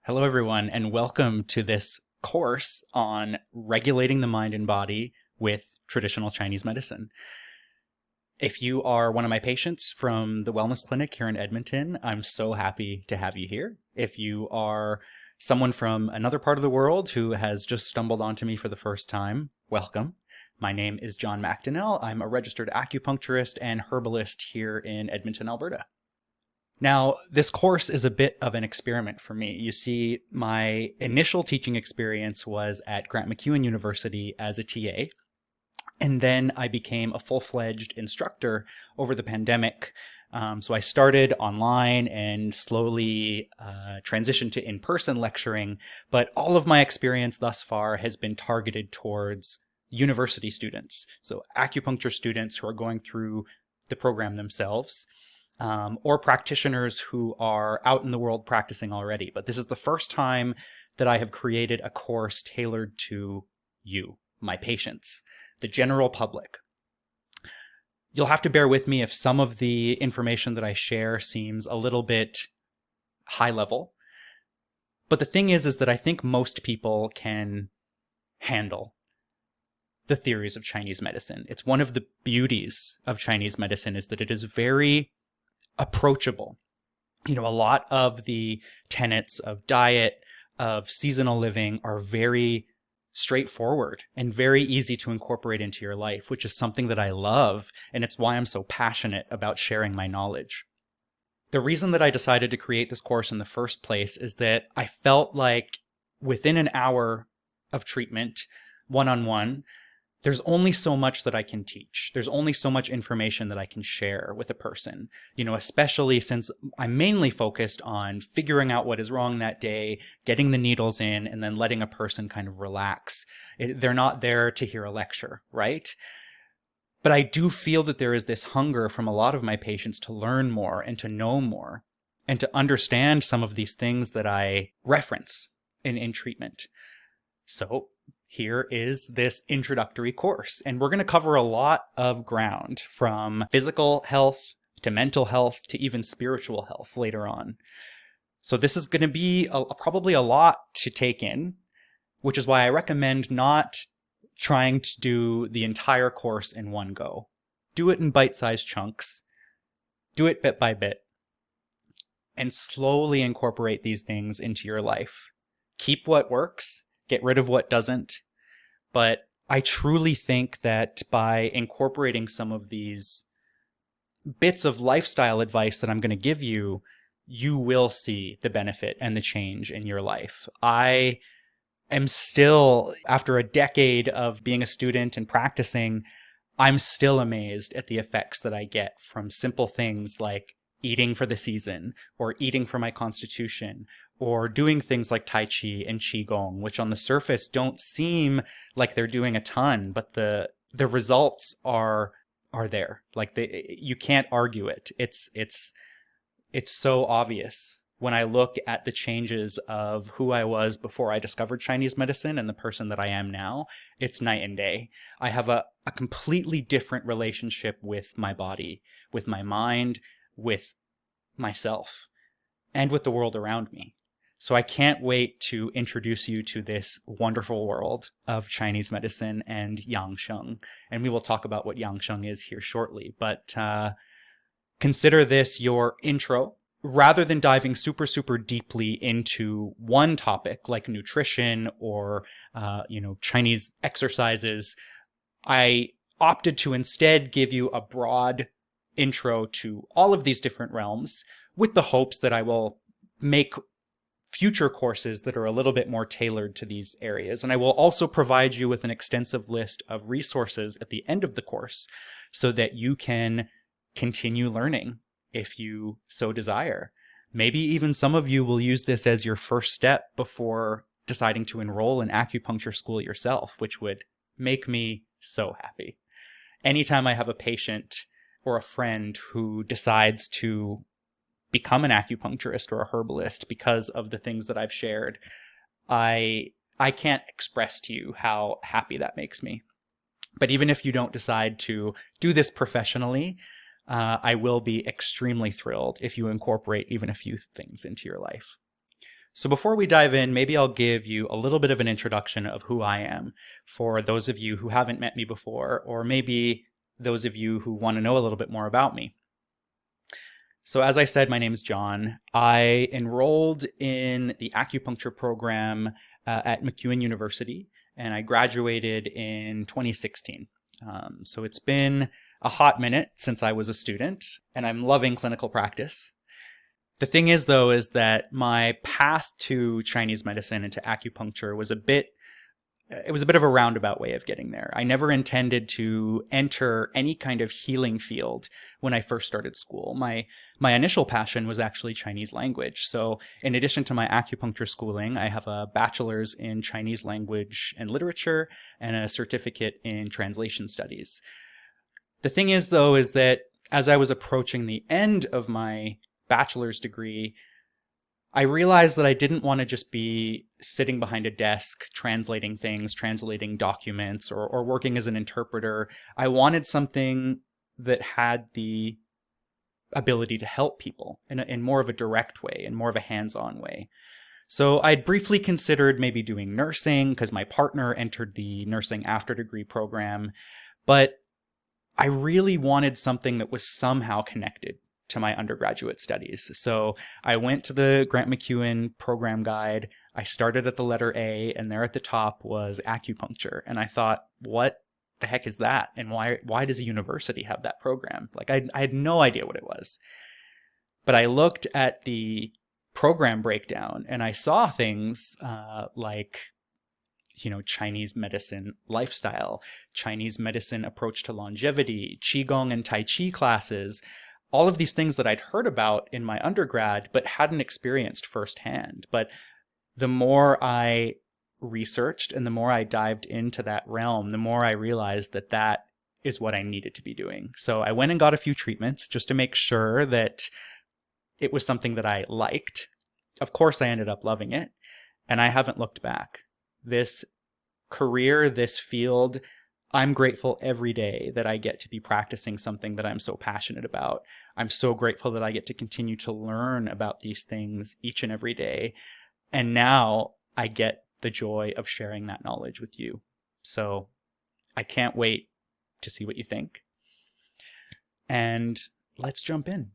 Hello, everyone, and welcome to this course on regulating the mind and body with traditional Chinese medicine. If you are one of my patients from the wellness clinic here in Edmonton, I'm so happy to have you here. If you are someone from another part of the world who has just stumbled onto me for the first time, welcome. My name is jonmacupuncture. I'm a registered acupuncturist and herbalist here in Edmonton, Alberta. Now, this course is a bit of an experiment for me. You see, my initial teaching experience was at Grant MacEwan University as a TA, and then I became a full-fledged instructor over the pandemic. So I started online and slowly transitioned to in-person lecturing, but all of my experience thus far has been targeted towards university students, so acupuncture students who are going through the program themselves. Or practitioners who are out in the world practicing already. But this is the first time that I have created a course tailored to you, my patients, the general public. You'll have to bear with me if some of the information that I share seems a little bit high level. But the thing is that I think most people can handle the theories of Chinese medicine. It's one of the beauties of Chinese medicine is that it is very approachable. A lot of the tenets of diet, of seasonal living are very straightforward and very easy to incorporate into your life, which is something that I love, and it's why I'm so passionate about sharing my knowledge. The reason that I decided to create this course in the first place is that I felt like within an hour of treatment, one-on-one, there's only so much that I can teach. There's only so much information that I can share with a person, especially since I'm mainly focused on figuring out what is wrong that day, getting the needles in, and then letting a person kind of relax. They're not there to hear a lecture, right? But I do feel that there is this hunger from a lot of my patients to learn more and to know more and to understand some of these things that I reference in treatment. So here is this introductory course, and we're going to cover a lot of ground from physical health to mental health to even spiritual health later on. So this is going to be probably a lot to take in, which is why I recommend not trying to do the entire course in one go. Do it in bite-sized chunks. Do it bit by bit. And slowly incorporate these things into your life. Keep what works. Get rid of what doesn't. But I truly think that by incorporating some of these bits of lifestyle advice that I'm going to give you, you will see the benefit and the change in your life. I am still, after a decade of being a student and practicing, I'm still amazed at the effects that I get from simple things like eating for the season or eating for my constitution, or doing things like Tai Chi and Qigong, which on the surface don't seem like they're doing a ton, but the results are there. Like you can't argue it. It's so obvious when I look at the changes of who I was before I discovered Chinese medicine and the person that I am now. It's night and day. I have a completely different relationship with my body, with my mind, with myself, and with the world around me. So I can't wait to introduce you to this wonderful world of Chinese medicine and Yang Sheng. And we will talk about what Yang Sheng is here shortly. But consider this your intro. Rather than diving super, super deeply into one topic like nutrition or, Chinese exercises, I opted to instead give you a broad intro to all of these different realms with the hopes that I will make future courses that are a little bit more tailored to these areas. And I will also provide you with an extensive list of resources at the end of the course so that you can continue learning if you so desire. Maybe even some of you will use this as your first step before deciding to enroll in acupuncture school yourself, which would make me so happy. Anytime I have a patient or a friend who decides to become an acupuncturist or a herbalist because of the things that I've shared, I can't express to you how happy that makes me. But even if you don't decide to do this professionally, I will be extremely thrilled if you incorporate even a few things into your life. So before we dive in, maybe I'll give you a little bit of an introduction of who I am for those of you who haven't met me before, or maybe those of you who want to know a little bit more about me. So as I said, my name is John. I enrolled in the acupuncture program at MacEwan University, and I graduated in 2016. So it's been a hot minute since I was a student, and I'm loving clinical practice. The thing is, though, is that my path to Chinese medicine and to acupuncture was a bit of a roundabout way of getting there. I never intended to enter any kind of healing field when I first started school. My initial passion was actually Chinese language. So in addition to my acupuncture schooling, I have a bachelor's in Chinese language and literature and a certificate in translation studies. The thing is, though, is that as I was approaching the end of my bachelor's degree, I realized that I didn't want to just be sitting behind a desk translating things, translating documents, or working as an interpreter. I wanted something that had the ability to help people in more of a direct way, in more of a hands-on way. So I'd briefly considered maybe doing nursing because my partner entered the nursing after degree program, but I really wanted something that was somehow connected to my undergraduate studies. So I went to the Grant MacEwan program guide. I started at the letter A, and there at the top was acupuncture. And I thought, what the heck is that? And why does a university have that program? Like, I had no idea what it was. But I looked at the program breakdown, and I saw things like, Chinese medicine lifestyle, Chinese medicine approach to longevity, Qigong and Tai Chi classes, all of these things that I'd heard about in my undergrad, but hadn't experienced firsthand. But the more I researched and the more I dived into that realm, the more I realized that that is what I needed to be doing. So I went and got a few treatments just to make sure that it was something that I liked. Of course, I ended up loving it, and I haven't looked back. This career, this field, I'm grateful every day that I get to be practicing something that I'm so passionate about. I'm so grateful that I get to continue to learn about these things each and every day. And now I get the joy of sharing that knowledge with you. So I can't wait to see what you think. And let's jump in.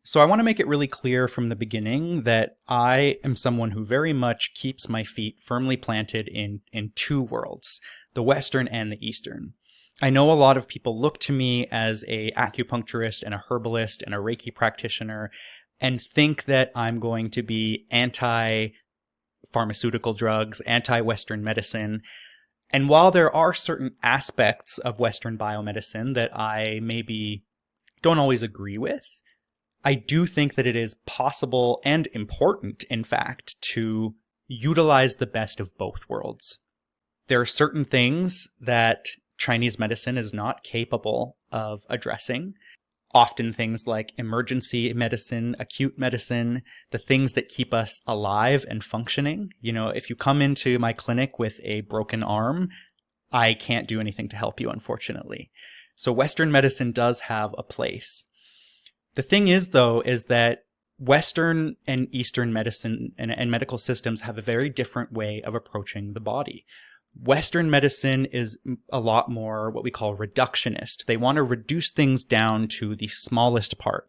So I want to make it really clear from the beginning that I am someone who very much keeps my feet firmly planted in two worlds, the Western and the Eastern. I know a lot of people look to me as a acupuncturist and a herbalist and a Reiki practitioner and think that I'm going to be anti-pharmaceutical drugs, anti-Western medicine. And while there are certain aspects of Western biomedicine that I maybe don't always agree with, I do think that it is possible and important, in fact, to utilize the best of both worlds. There are certain things that Chinese medicine is not capable of addressing. Often things like emergency medicine, acute medicine, the things that keep us alive and functioning. If you come into my clinic with a broken arm, I can't do anything to help you, unfortunately. So Western medicine does have a place. The thing is, though, is that Western and Eastern medicine and medical systems have a very different way of approaching the body. Western medicine is a lot more what we call reductionist. They want to reduce things down to the smallest part.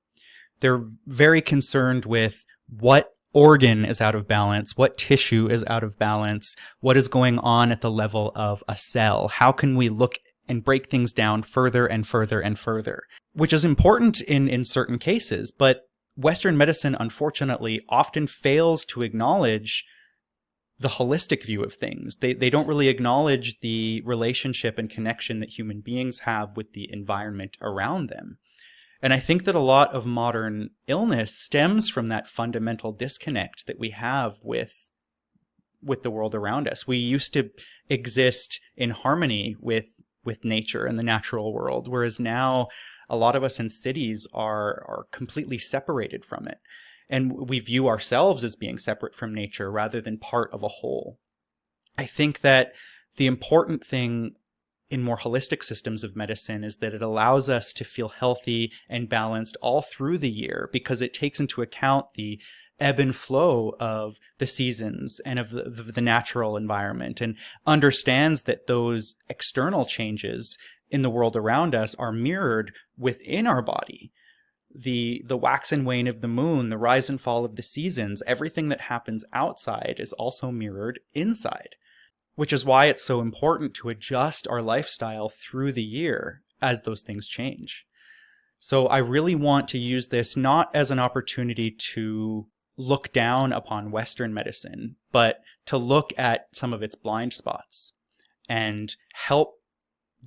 They're very concerned with what organ is out of balance, what tissue is out of balance, what is going on at the level of a cell. How can we look and break things down further and further and further, which is important in certain cases. But Western medicine, unfortunately, often fails to acknowledge the holistic view of things. They don't really acknowledge the relationship and connection that human beings have with the environment around them. And I think that a lot of modern illness stems from that fundamental disconnect that we have with the world around us. We used to exist in harmony with nature and the natural world, whereas now a lot of us in cities are completely separated from it. And we view ourselves as being separate from nature rather than part of a whole. I think that the important thing in more holistic systems of medicine is that it allows us to feel healthy and balanced all through the year because it takes into account the ebb and flow of the seasons and of the natural environment, and understands that those external changes in the world around us are mirrored within our body. The wax and wane of the moon, the rise and fall of the seasons, everything that happens outside is also mirrored inside, which is why it's so important to adjust our lifestyle through the year as those things change. So I really want to use this not as an opportunity to look down upon Western medicine, but to look at some of its blind spots and help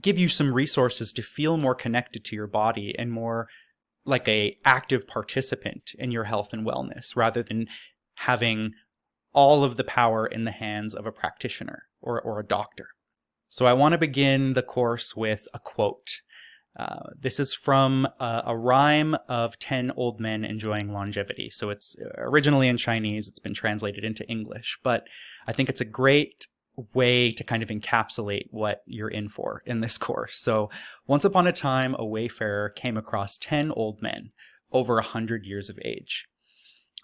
give you some resources to feel more connected to your body and more like an active participant in your health and wellness, rather than having all of the power in the hands of a practitioner or a doctor. So I want to begin the course with a quote. This is from a rhyme of 10 old men enjoying longevity. So it's originally in Chinese. It's been translated into English, but I think it's a great way to kind of encapsulate what you're in for in this course. So once upon a time, a wayfarer came across 10 old men over 100 years of age.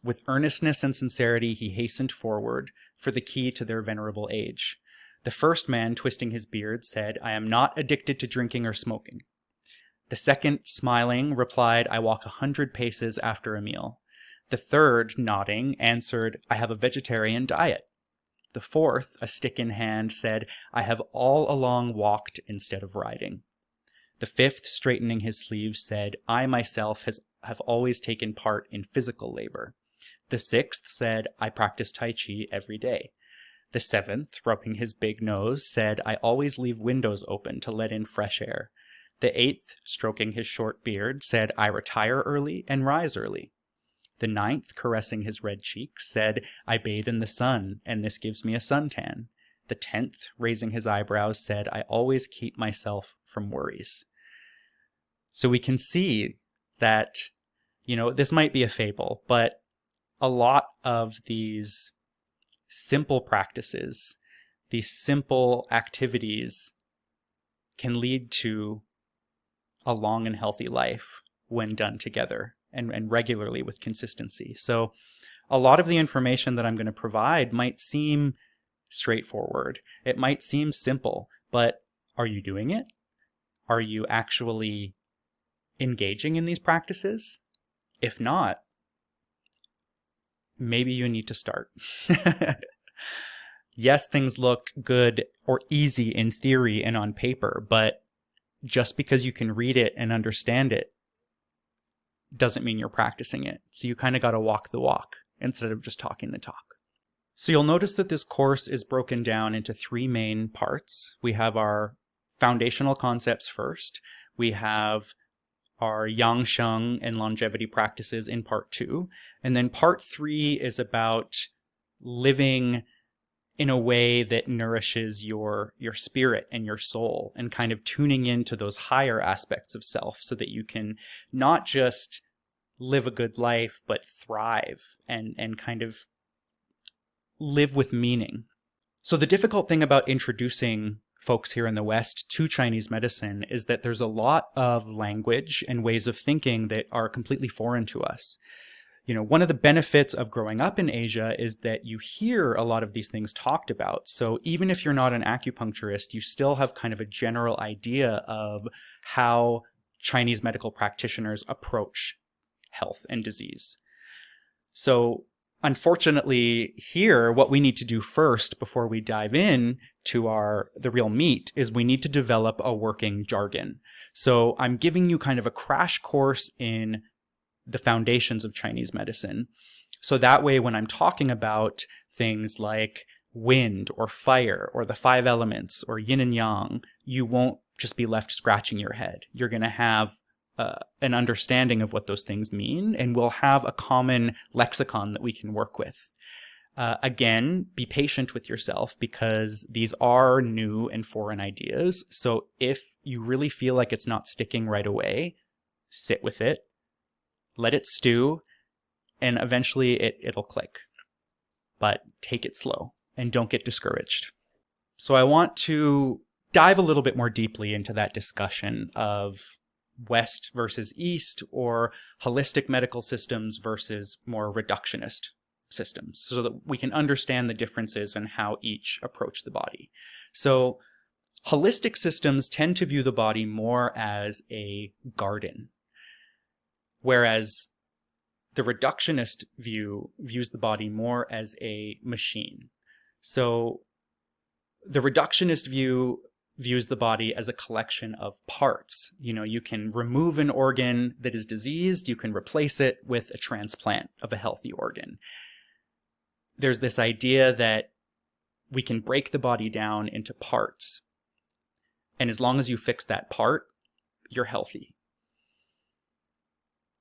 With earnestness and sincerity, he hastened forward for the key to their venerable age. The first man, twisting his beard, said, "I am not addicted to drinking or smoking." The second, smiling, replied, "I walk 100 paces after a meal." The third, nodding, answered, "I have a vegetarian diet." The fourth, a stick in hand, said, "I have all along walked instead of riding." The fifth, straightening his sleeves, said, "I myself have always taken part in physical labor." The sixth said, "I practice Tai Chi every day." The seventh, rubbing his big nose, said, "I always leave windows open to let in fresh air." The eighth, stroking his short beard, said, "I retire early and rise early." The ninth, caressing his red cheeks, said, "I bathe in the sun, and this gives me a suntan." The 10th, raising his eyebrows, said, "I always keep myself from worries." So we can see that, this might be a fable, but a lot of these simple practices, these simple activities can lead to a long and healthy life when done together and regularly with consistency. So a lot of the information that I'm going to provide might seem straightforward. It might seem simple, but are you doing it? Are you actually engaging in these practices? If not, maybe you need to start. Yes, things look good or easy in theory and on paper, but just because you can read it and understand it doesn't mean you're practicing it. So you kind of got to walk the walk instead of just talking the talk. So you'll notice that this course is broken down into 3 main parts. We have our foundational concepts first. We have our yang sheng and longevity practices in part 2. And then part 3 is about living in a way that nourishes your spirit and your soul, and kind of tuning into those higher aspects of self so that you can not just live a good life, but thrive and kind of live with meaning. So the difficult thing about introducing folks here in the West to Chinese medicine is that there's a lot of language and ways of thinking that are completely foreign to us. One of the benefits of growing up in Asia is that you hear a lot of these things talked about. So even if you're not an acupuncturist, you still have kind of a general idea of how Chinese medical practitioners approach health and disease. So unfortunately here, what we need to do first before we dive in to the real meat is we need to develop a working jargon. So I'm giving you kind of a crash course in the foundations of Chinese medicine. So that way, when I'm talking about things like wind or fire or the 5 elements or yin and yang, you won't just be left scratching your head. You're going to have an understanding of what those things mean, and we'll have a common lexicon that we can work with. Again, be patient with yourself because these are new and foreign ideas. So if you really feel like it's not sticking right away, sit with it. Let it stew, and eventually it'll click. But take it slow, and don't get discouraged. So I want to dive a little bit more deeply into that discussion of West versus East, or holistic medical systems versus more reductionist systems, so that we can understand the differences in how each approach the body. So holistic systems tend to view the body more as a garden, whereas the reductionist view views the body more as a machine. So the reductionist view views the body as a collection of parts. You can remove an organ that is diseased, you can replace it with a transplant of a healthy organ. There's this idea that we can break the body down into parts, and as long as you fix that part, you're healthy.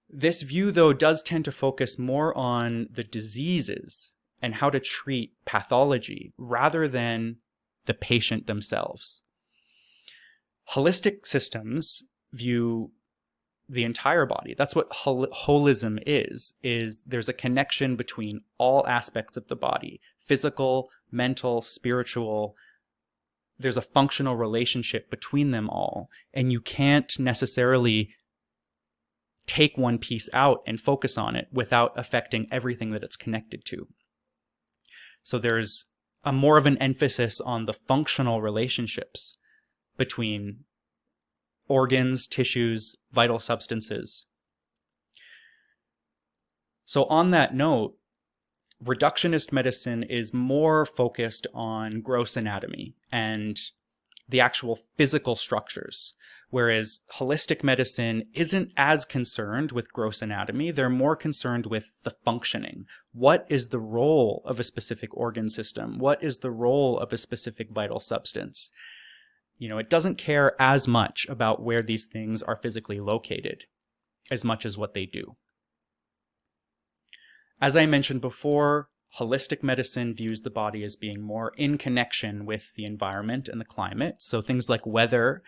This view, though, does tend to focus more on the diseases and how to treat pathology rather than the patient themselves. Holistic systems view the entire body. That's what holism is there's a connection between all aspects of the body, physical, mental, spiritual. There's a functional relationship between them all, and you can't necessarily take one piece out and focus on it without affecting everything that it's connected to. So there's a more of an emphasis on the functional relationships between organs, tissues, vital substances. So on that note, reductionist medicine is more focused on gross anatomy and the actual physical structures, whereas holistic medicine isn't as concerned with gross anatomy. They're more concerned with the functioning. What is the role of a specific organ system? What is the role of a specific vital substance? It doesn't care as much about where these things are physically located as much as what they do. As I mentioned before, holistic medicine views the body as being more in connection with the environment and the climate. So things like weather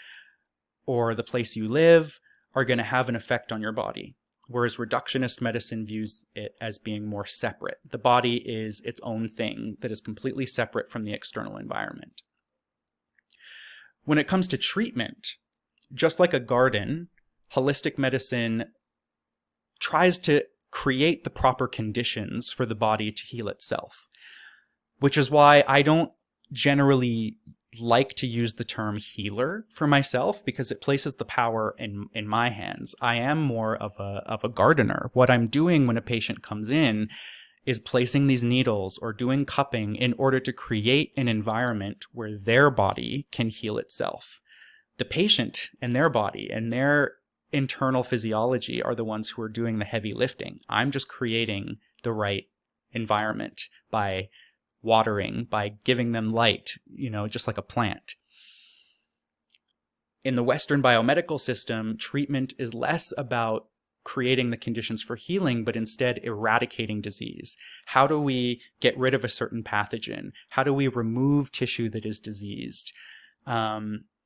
or the place you live are going to have an effect on your body, whereas reductionist medicine views it as being more separate. The body is its own thing that is completely separate from the external environment. When it comes to treatment, just like a garden, holistic medicine tries to create the proper conditions for the body to heal itself, which is why I don't generally like to use the term healer for myself, because it places the power in my hands. I am more of a gardener. What I'm doing when a patient comes in is placing these needles or doing cupping in order to create an environment where their body can heal itself. The patient and their body and their internal physiology are the ones who are doing the heavy lifting. I'm just creating the right environment by watering, by giving them light, just like a plant. In the Western biomedical system, treatment is less about creating the conditions for healing, but instead eradicating disease. How do we get rid of a certain pathogen? How do we remove tissue that is diseased?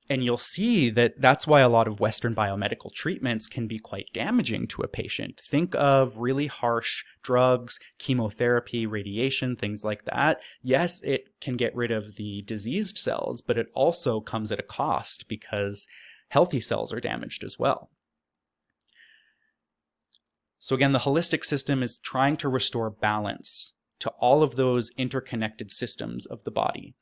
And you'll see that that's why a lot of Western biomedical treatments can be quite damaging to a patient. Think of really harsh drugs, chemotherapy, radiation, things like that. Yes, it can get rid of the diseased cells, but it also comes at a cost because healthy cells are damaged as well. So again, the holistic system is trying to restore balance to all of those interconnected systems of the body.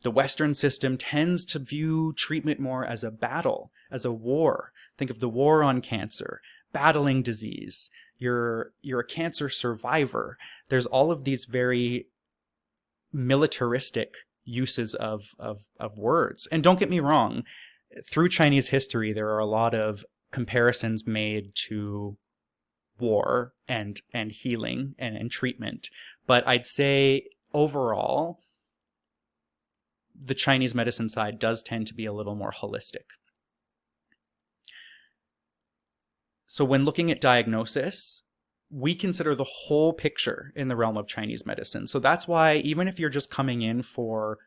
The Western system tends to view treatment more as a battle, as a war. Think of the war on cancer, battling disease. You're a cancer survivor. There's all of these very militaristic uses of words. And don't get me wrong, through Chinese history, there are a lot of comparisons made to war and healing and treatment. But I'd say overall, the Chinese medicine side does tend to be a little more holistic. So when looking at diagnosis, we consider the whole picture in the realm of Chinese medicine. So that's why even if you're just coming in for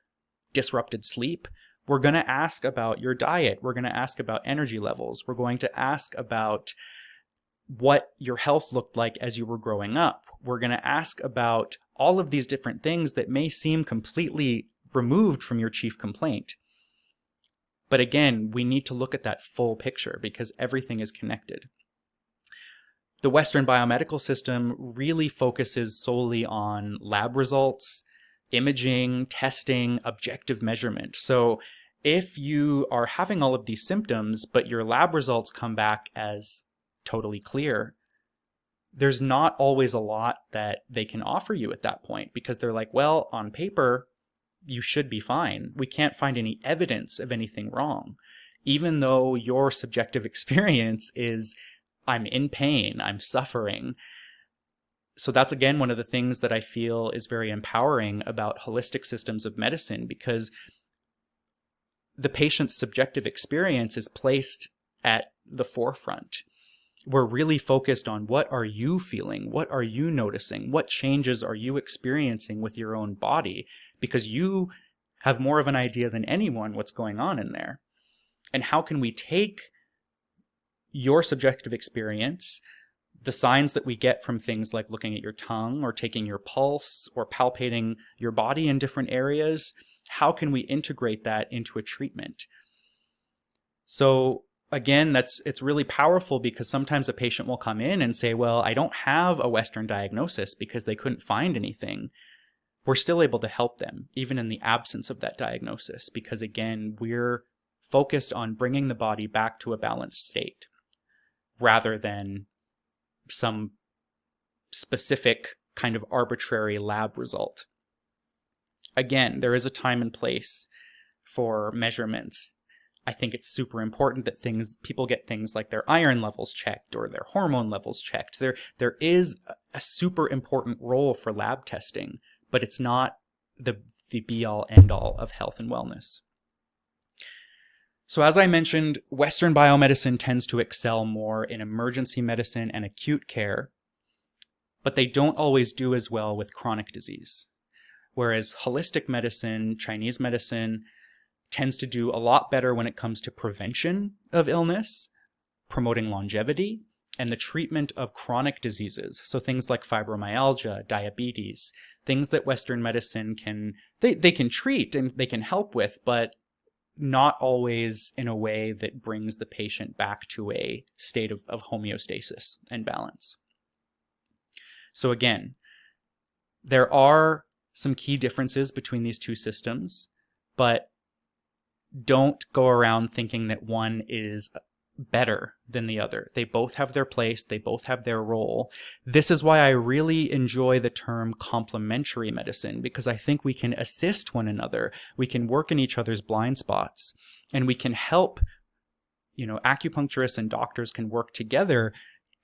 disrupted sleep, we're going to ask about your diet. We're going to ask about energy levels. We're going to ask about what your health looked like as you were growing up. We're going to ask about all of these different things that may seem completely removed from your chief complaint. But again, we need to look at that full picture because everything is connected. The Western biomedical system really focuses solely on lab results, imaging, testing, objective measurement. So if you are having all of these symptoms, but your lab results come back as totally clear, there's not always a lot that they can offer you at that point because they're like, well, on paper, you should be fine. We can't find any evidence of anything wrong, even though your subjective experience is, I'm in pain, I'm suffering. So that's, again, one of the things that I feel is very empowering about holistic systems of medicine, because the patient's subjective experience is placed at the forefront. We're really focused on, what are you feeling? What are you noticing? What changes are you experiencing with your own body? Because you have more of an idea than anyone what's going on in there. And how can we take your subjective experience, the signs that we get from things like looking at your tongue or taking your pulse or palpating your body in different areas, how can we integrate that into a treatment? So again, it's really powerful, because sometimes a patient will come in and say, well, I don't have a Western diagnosis because they couldn't find anything. We're still able to help them, even in the absence of that diagnosis, because again, we're focused on bringing the body back to a balanced state rather than some specific kind of arbitrary lab result. Again, there is a time and place for measurements. I think it's super important that people get things like their iron levels checked or their hormone levels checked. There is a super important role for lab testing, but it's not the be-all, end-all of health and wellness. So as I mentioned, Western biomedicine tends to excel more in emergency medicine and acute care, but they don't always do as well with chronic disease. Whereas holistic medicine, Chinese medicine, tends to do a lot better when it comes to prevention of illness, promoting longevity, and the treatment of chronic diseases. So things like fibromyalgia, diabetes, things that Western medicine they can treat and they can help with, but not always in a way that brings the patient back to a state of homeostasis and balance. So again, there are some key differences between these two systems, but don't go around thinking that one is better than the other. They both have their place. They both have their role. This is why I really enjoy the term complementary medicine, because I think we can assist one another. We can work in each other's blind spots, and we can help, acupuncturists and doctors can work together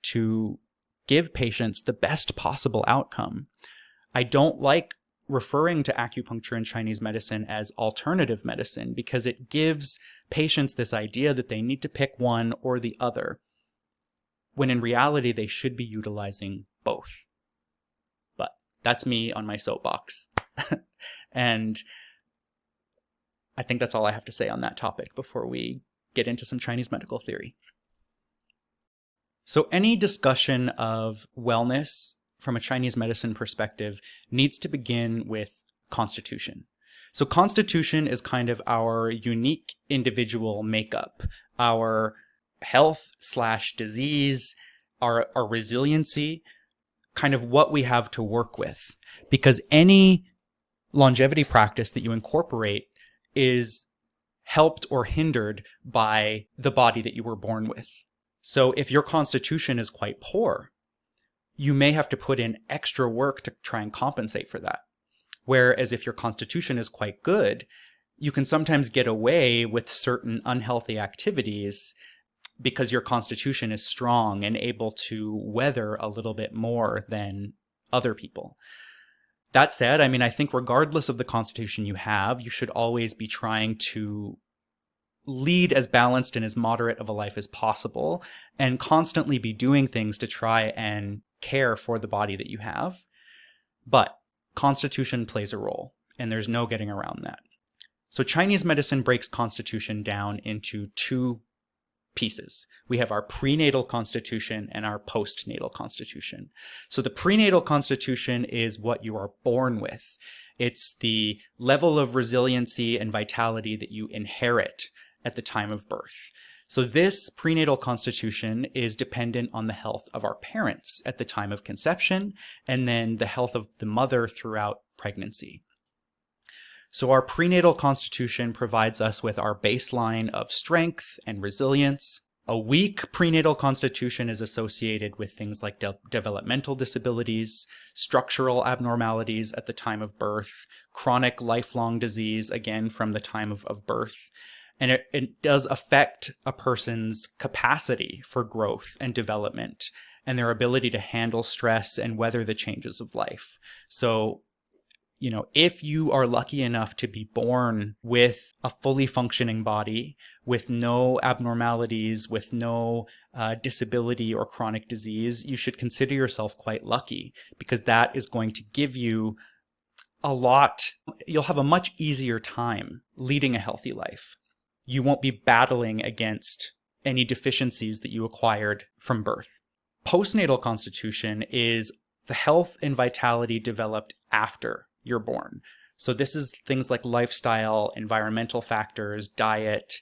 to give patients the best possible outcome. I don't like referring to acupuncture and Chinese medicine as alternative medicine, because it gives patients this idea that they need to pick one or the other, when in reality they should be utilizing both. But that's me on my soapbox. And I think that's all I have to say on that topic before we get into some Chinese medical theory. So any discussion of wellness from a Chinese medicine perspective needs to begin with constitution. So constitution is kind of our unique individual makeup, our health/disease, our resiliency, kind of what we have to work with. Because any longevity practice that you incorporate is helped or hindered by the body that you were born with. So if your constitution is quite poor, you may have to put in extra work to try and compensate for that. Whereas if your constitution is quite good, you can sometimes get away with certain unhealthy activities because your constitution is strong and able to weather a little bit more than other people. That said, I think regardless of the constitution you have, you should always be trying to lead as balanced and as moderate of a life as possible, and constantly be doing things to try and care for the body that you have. But constitution plays a role, and there's no getting around that. So Chinese medicine breaks constitution down into two pieces. We have our prenatal constitution and our postnatal constitution. So the prenatal constitution is what you are born with. It's the level of resiliency and vitality that you inherit at the time of birth. So this prenatal constitution is dependent on the health of our parents at the time of conception, and then the health of the mother throughout pregnancy. So our prenatal constitution provides us with our baseline of strength and resilience. A weak prenatal constitution is associated with things like developmental disabilities, structural abnormalities at the time of birth, chronic lifelong disease, again, from the time of birth. And it does affect a person's capacity for growth and development and their ability to handle stress and weather the changes of life. So, if you are lucky enough to be born with a fully functioning body, with no abnormalities, with no disability or chronic disease, you should consider yourself quite lucky, because that is going to give you you'll have a much easier time leading a healthy life. You won't be battling against any deficiencies that you acquired from birth. Postnatal constitution is the health and vitality developed after you're born. So this is things like lifestyle, environmental factors, diet.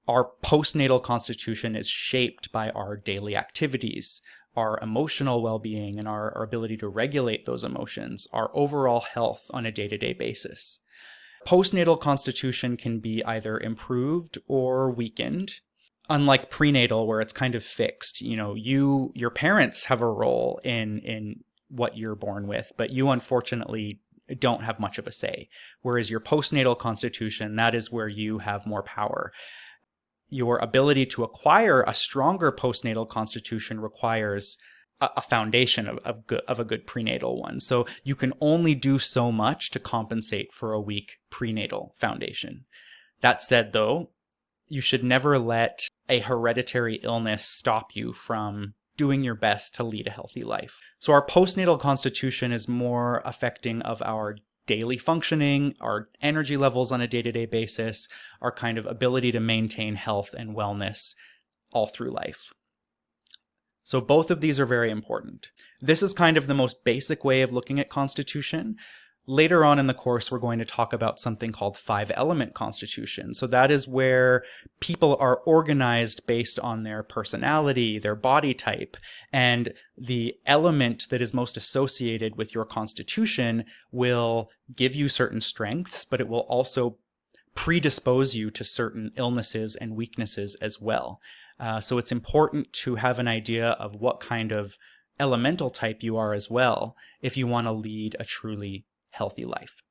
Our postnatal constitution is shaped by our daily activities, our emotional well-being, and our ability to regulate those emotions, our overall health on a day-to-day basis. Postnatal constitution can be either improved or weakened. Unlike prenatal, where it's kind of fixed. Your parents have a role in what you're born with, but you unfortunately don't have much of a say. Whereas your postnatal constitution, that is where you have more power. Your ability to acquire a stronger postnatal constitution requires a foundation of a good prenatal one. So you can only do so much to compensate for a weak prenatal foundation. That said, though, you should never let a hereditary illness stop you from doing your best to lead a healthy life. So our postnatal constitution is more affecting of our daily functioning, our energy levels on a day-to-day basis, our kind of ability to maintain health and wellness all through life. So both of these are very important. This is kind of the most basic way of looking at constitution. Later on in the course, we're going to talk about something called 5-element constitution. So that is where people are organized based on their personality, their body type, and the element that is most associated with your constitution will give you certain strengths, but it will also predispose you to certain illnesses and weaknesses as well. So it's important to have an idea of what kind of elemental type you are as well if you want to lead a truly healthy life.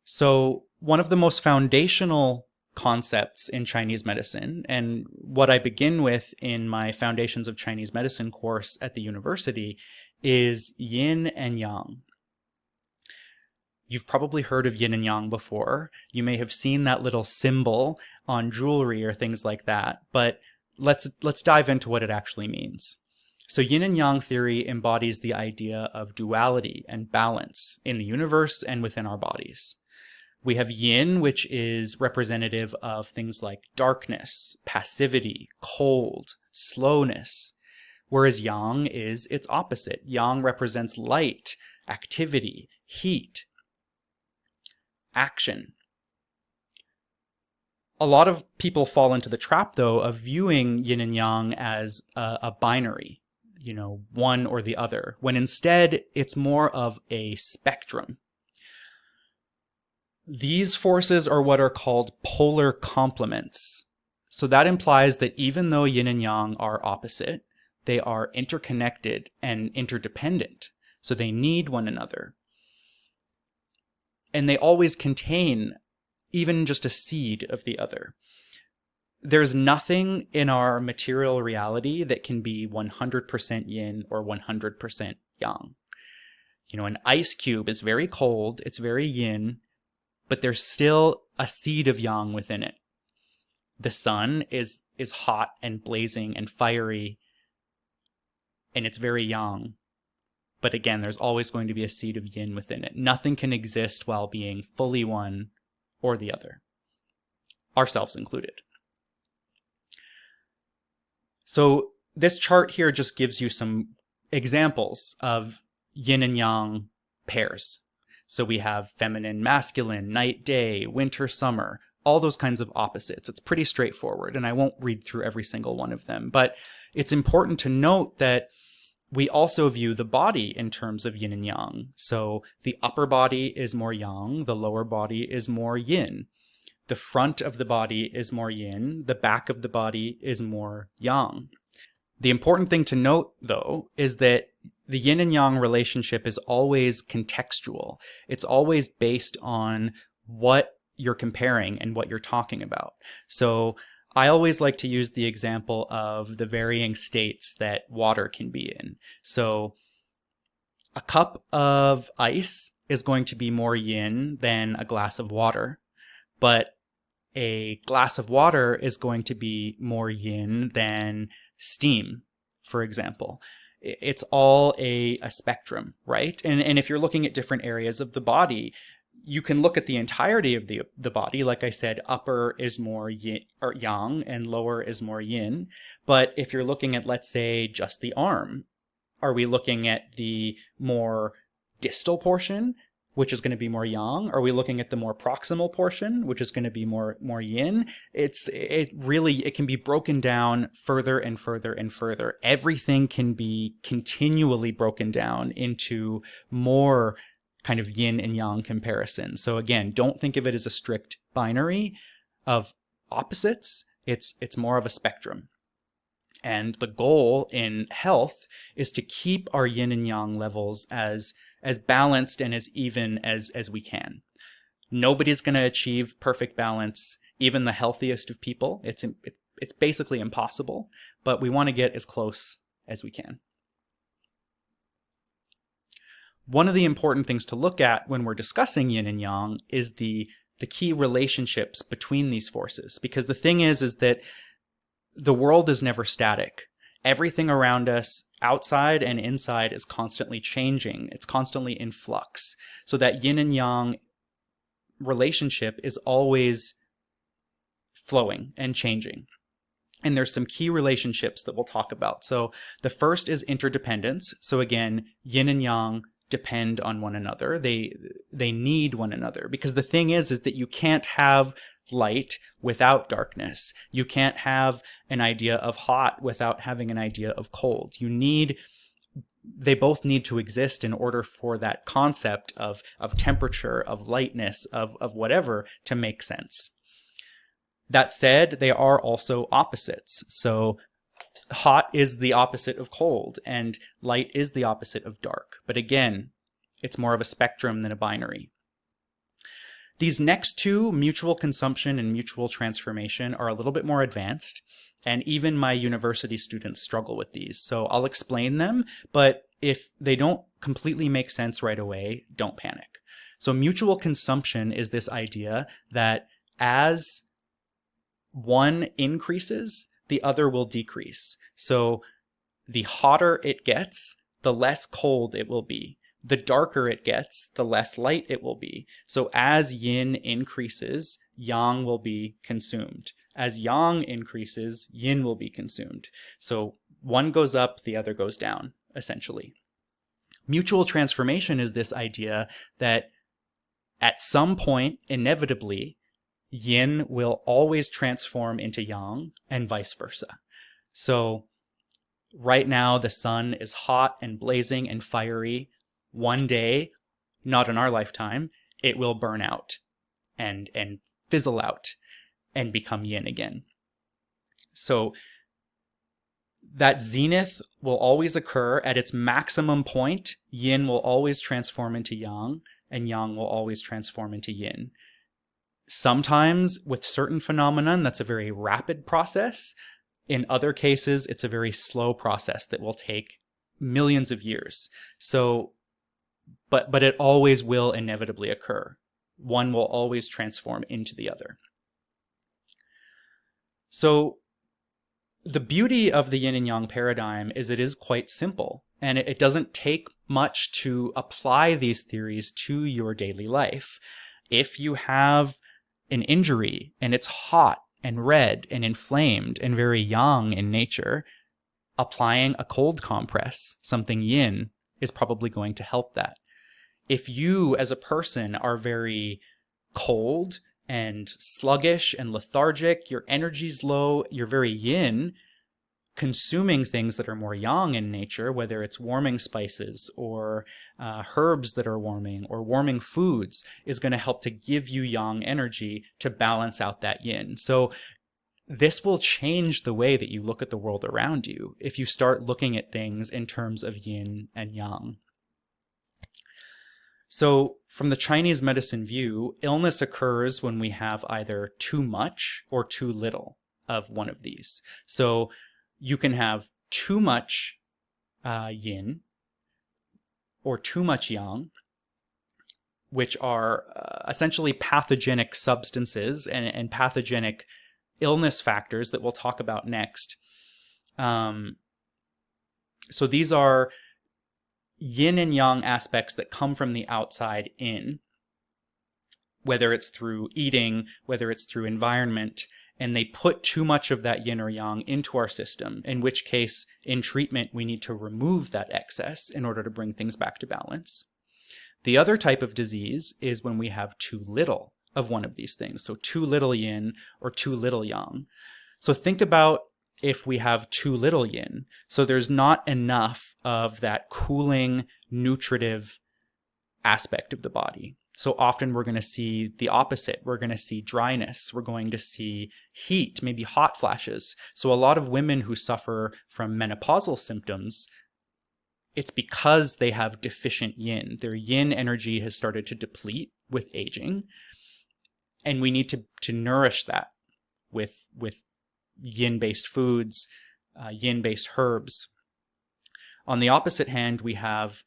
So one of the most foundational concepts in Chinese medicine, and what I begin with in my Foundations of Chinese Medicine course at the university, is yin and yang. You've probably heard of yin and yang before. You may have seen that little symbol on jewelry or things like that, but let's dive into what it actually means. So yin and yang theory embodies the idea of duality and balance in the universe and within our bodies. We have yin, which is representative of things like darkness, passivity, cold, slowness, whereas yang is its opposite. Yang represents light, activity, heat, action. A lot of people fall into the trap, though, of viewing yin and yang as a binary, one or the other, when instead it's more of a spectrum. These forces are what are called polar complements. So that implies that even though yin and yang are opposite, they are interconnected and interdependent. So they need one another. And they always contain even just a seed of the other. There's nothing in our material reality that can be 100% yin or 100% yang. An ice cube is very cold, it's very yin, but there's still a seed of yang within it. The sun is hot and blazing and fiery, and it's very yang. But again, there's always going to be a seed of yin within it. Nothing can exist while being fully one or the other, ourselves included. So this chart here just gives you some examples of yin and yang pairs. So we have feminine, masculine, night, day, winter, summer, all those kinds of opposites. It's pretty straightforward, and I won't read through every single one of them. But it's important to note that we also view the body in terms of yin and yang. So the upper body is more yang, the lower body is more yin. The front of the body is more yin, the back of the body is more yang. The important thing to note, though, is that the yin and yang relationship is always contextual. It's always based on what you're comparing and what you're talking about. So I always like to use the example of the varying states that water can be in. So a cup of ice is going to be more yin than a glass of water, but a glass of water is going to be more yin than steam, for example. It's all a spectrum, right? And if you're looking at different areas of the body, you can look at the entirety of the body. Like I said, upper is more yin or yang and lower is more yin. But if you're looking at, let's say, just the arm, are we looking at the more distal portion, which is going to be more yang? Are we looking at the more proximal portion, which is going to be more yin? It can be broken down further and further and further. Everything can be continually broken down into more kind of yin and yang comparison. So again, don't think of it as a strict binary of opposites. It's more of a spectrum. And the goal in health is to keep our yin and yang levels as balanced and as even as we can. Nobody's going to achieve perfect balance, even the healthiest of people. It's basically impossible, but we want to get as close as we can. One of the important things to look at when we're discussing yin and yang is the key relationships between these forces. Because the thing is that the world is never static. Everything around us, outside and inside, is constantly changing. It's constantly in flux. So that yin and yang relationship is always flowing and changing. And there's some key relationships that we'll talk about. So the first is interdependence. So again, yin and yang depend on one another. They need one another, because the thing is that you can't have light without darkness. You can't have an idea of hot without having an idea of cold. They both need to exist in order for that concept of temperature, of lightness, of whatever to make sense. That said, they are also opposites. So hot is the opposite of cold, and light is the opposite of dark. But again, it's more of a spectrum than a binary. These next two, mutual consumption and mutual transformation, are a little bit more advanced, and even my university students struggle with these. So I'll explain them, but if they don't completely make sense right away, don't panic. So mutual consumption is this idea that as one increases, the other will decrease. So the hotter it gets, the less cold it will be. The darker it gets, the less light it will be. So as yin increases, yang will be consumed. As yang increases, yin will be consumed. So one goes up, the other goes down, essentially. Mutual transformation is this idea that at some point, inevitably, yin will always transform into yang and vice versa. So right now, the sun is hot and blazing and fiery. One day, not in our lifetime, it will burn out and fizzle out and become yin again. So that zenith will always occur. At its maximum point, yin will always transform into yang, and yang will always transform into yin. Sometimes, with certain phenomenon, that's a very rapid process. In other cases, it's a very slow process that will take millions of years. So, but it always will inevitably occur. One will always transform into the other. So the beauty of the yin and yang paradigm is it is quite simple, and it doesn't take much to apply these theories to your daily life. If you have an injury and it's hot and red and inflamed and very yang in nature, applying a cold compress, something yin, is probably going to help that. If you as a person are very cold and sluggish and lethargic, your energy's low, you're very yin, consuming things that are more yang in nature, whether it's warming spices or herbs that are warming or warming foods, is going to help to give you yang energy to balance out that yin. So this will change the way that you look at the world around you if you start looking at things in terms of yin and yang. So from the Chinese medicine view, illness occurs when we have either too much or too little of one of these. So you can have too much yin or too much yang, which are essentially pathogenic substances and pathogenic illness factors that we'll talk about next. So these are yin and yang aspects that come from the outside in, whether it's through eating, whether it's through environment, and they put too much of that yin or yang into our system, in which case, in treatment, we need to remove that excess in order to bring things back to balance. The other type of disease is when we have too little of one of these things, so too little yin or too little yang. So think about if we have too little yin, so there's not enough of that cooling, nutritive aspect of the body. So often we're going to see the opposite. We're going to see dryness. We're going to see heat, maybe hot flashes. So a lot of women who suffer from menopausal symptoms, it's because they have deficient yin. Their yin energy has started to deplete with aging. And we need to nourish that with yin-based foods, yin-based herbs. On the opposite hand, we have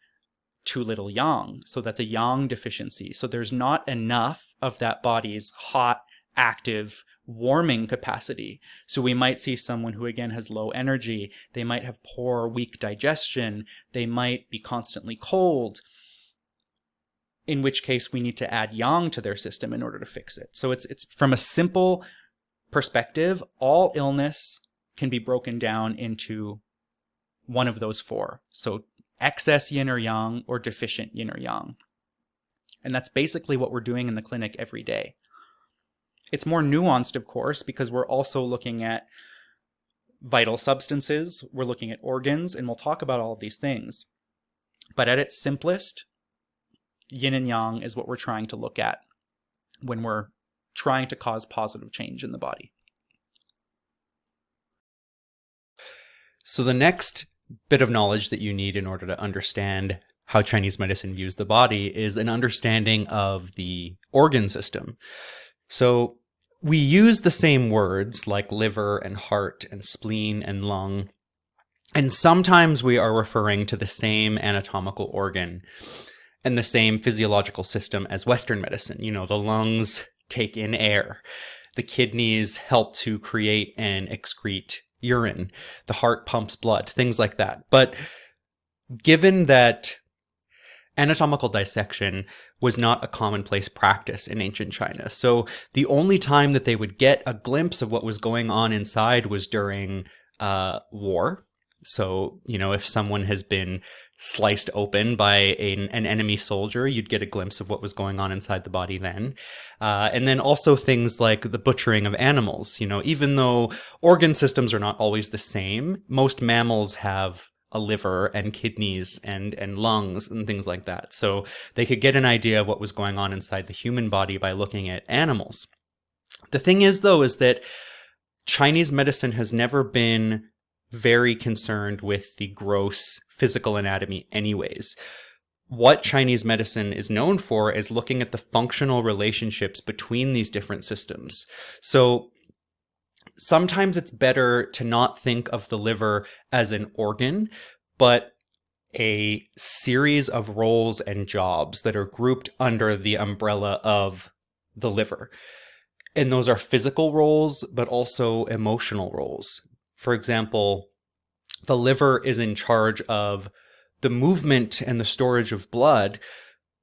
too little yang. So that's a yang deficiency. So there's not enough of that body's hot, active, warming capacity. So we might see someone who, again, has low energy. They might have poor, weak digestion. They might be constantly cold, in which case we need to add yang to their system in order to fix it. So it's from a simple perspective, all illness can be broken down into one of those four. So excess yin or yang or deficient yin or yang. And that's basically what we're doing in the clinic every day. It's more nuanced, of course, because we're also looking at vital substances, we're looking at organs, and we'll talk about all of these things. But at its simplest, yin and yang is what we're trying to look at when we're trying to cause positive change in the body. So the next bit of knowledge that you need in order to understand how Chinese medicine views the body is an understanding of the organ system. So we use the same words like liver and heart and spleen and lung, and sometimes we are referring to the same anatomical organ and the same physiological system as Western medicine. You know, the lungs take in air, the kidneys help to create and excrete urine, the heart pumps blood, things like that. But given that anatomical dissection was not a commonplace practice in ancient China, so the only time that they would get a glimpse of what was going on inside was during war. So, you know, if someone has been sliced open by an enemy soldier, you'd get a glimpse of what was going on inside the body then. And then also things like the butchering of animals. You know, even though organ systems are not always the same, most mammals have a liver and kidneys and lungs and things like that. So they could get an idea of what was going on inside the human body by looking at animals. The thing is, though, is that Chinese medicine has never been very concerned with the gross physical anatomy anyways. What Chinese medicine is known for is looking at the functional relationships between these different systems. So sometimes it's better to not think of the liver as an organ, but a series of roles and jobs that are grouped under the umbrella of the liver. And those are physical roles, but also emotional roles. For example, the liver is in charge of the movement and the storage of blood,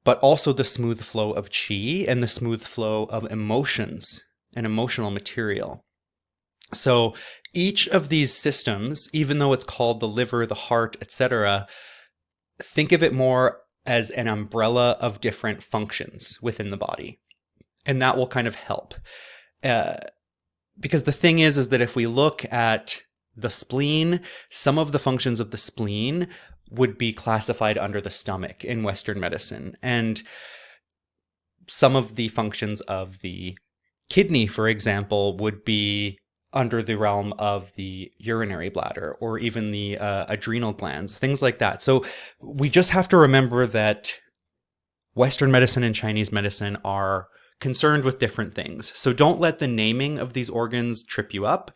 but also the smooth flow of qi and the smooth flow of emotions and emotional material. So each of these systems, even though it's called the liver, the heart, etc., think of it more as an umbrella of different functions within the body. And that will kind of help. Because the thing is that if we look at the spleen, some of the functions of the spleen would be classified under the stomach in Western medicine. And some of the functions of the kidney, for example, would be under the realm of the urinary bladder or even the adrenal glands, things like that. So we just have to remember that Western medicine and Chinese medicine are concerned with different things. So don't let the naming of these organs trip you up.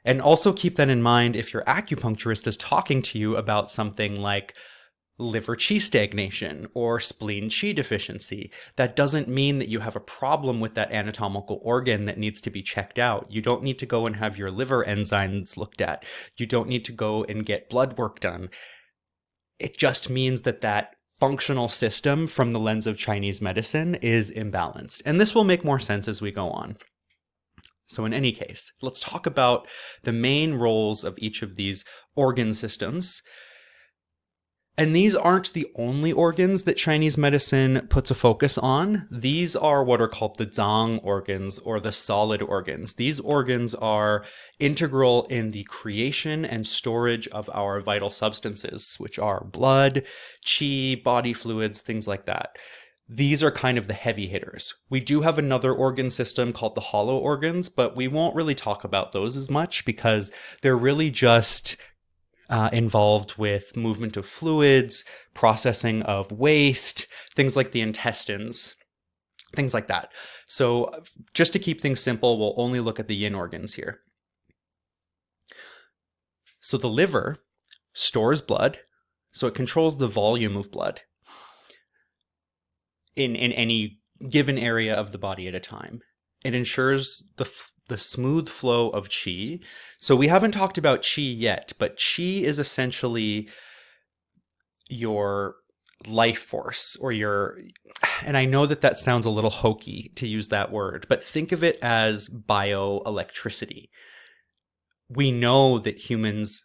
And also keep that in mind if your acupuncturist is talking to you about something like liver qi stagnation or spleen qi deficiency. That doesn't mean that you have a problem with that anatomical organ that needs to be checked out. You don't need to go and have your liver enzymes looked at. You don't need to go and get blood work done. It just means that that functional system from the lens of Chinese medicine is imbalanced. And this will make more sense as we go on. So in any case, let's talk about the main roles of each of these organ systems. And these aren't the only organs that Chinese medicine puts a focus on. These are what are called the zang organs or the solid organs. These organs are integral in the creation and storage of our vital substances, which are blood, qi, body fluids, things like that. These are kind of the heavy hitters. We do have another organ system called the hollow organs, but we won't really talk about those as much because they're really just involved with movement of fluids, processing of waste, things like the intestines, things like that. So just to keep things simple, we'll only look at the yin organs here. So the liver stores blood, so it controls the volume of blood in any given area of the body at a time. It ensures the smooth flow of qi. So we haven't talked about qi yet, but qi is essentially your life force or your, and I know that that sounds a little hokey to use that word, but think of it as bioelectricity. We know that humans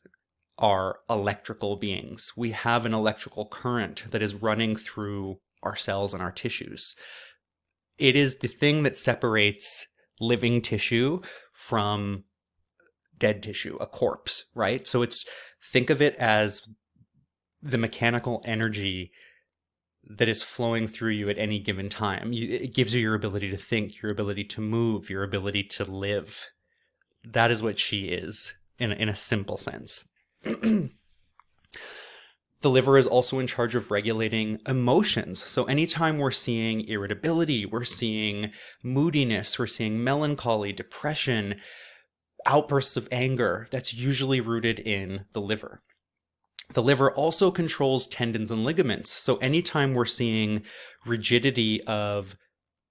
are electrical beings. We have an electrical current that is running through our cells and our tissues. It is the thing that separates living tissue from dead tissue, a corpse, right? So think of it as the mechanical energy that is flowing through you at any given time. It gives you your ability to think, your ability to move, your ability to live. That is what qi is in a simple sense. The liver is also in charge of regulating emotions. So anytime we're seeing irritability, we're seeing moodiness, we're seeing melancholy, depression, outbursts of anger, that's usually rooted in the liver. The liver also controls tendons and ligaments. So anytime we're seeing rigidity of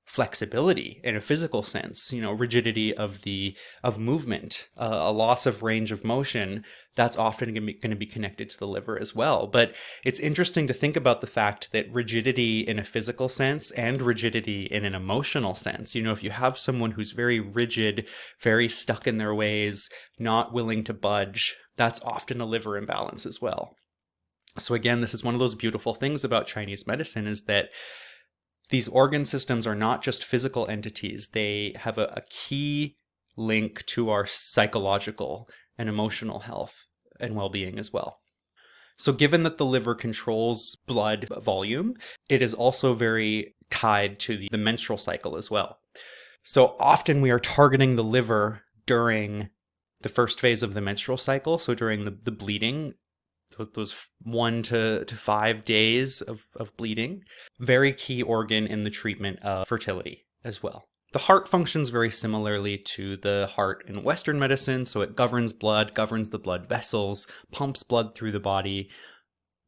flexibility in a physical sense, rigidity of movement, a loss of range of motion, that's often going to be connected to the liver as well. But it's interesting to think about the fact that rigidity in a physical sense and rigidity in an emotional sense, if you have someone who's very rigid, very stuck in their ways, not willing to budge, that's often a liver imbalance as well. So again, this is one of those beautiful things about Chinese medicine is that these organ systems are not just physical entities. They have a key link to our psychological and emotional health and well-being as well. So given that the liver controls blood volume, it is also very tied to the menstrual cycle as well. So often we are targeting the liver during the first phase of the menstrual cycle, so during the bleeding, those 1 to 5 days of bleeding. Very key organ in the treatment of fertility as well. The heart functions very similarly to the heart in Western medicine, so it governs blood, governs the blood vessels, pumps blood through the body.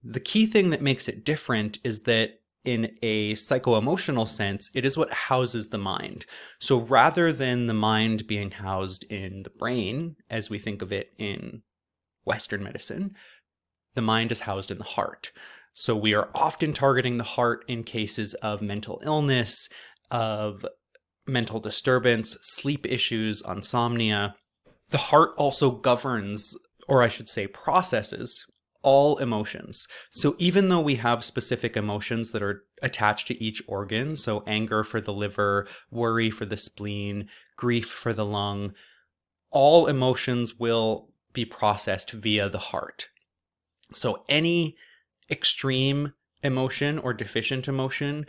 The key thing that makes it different is that in a psycho-emotional sense, it is what houses the mind. So rather than the mind being housed in the brain, as we think of it in Western medicine, the mind is housed in the heart. So we are often targeting the heart in cases of mental illness, of mental disturbance, sleep issues, insomnia. The heart also governs, or I should say processes, all emotions. So even though we have specific emotions that are attached to each organ, so anger for the liver, worry for the spleen, grief for the lung, all emotions will be processed via the heart. So any extreme emotion or deficient emotion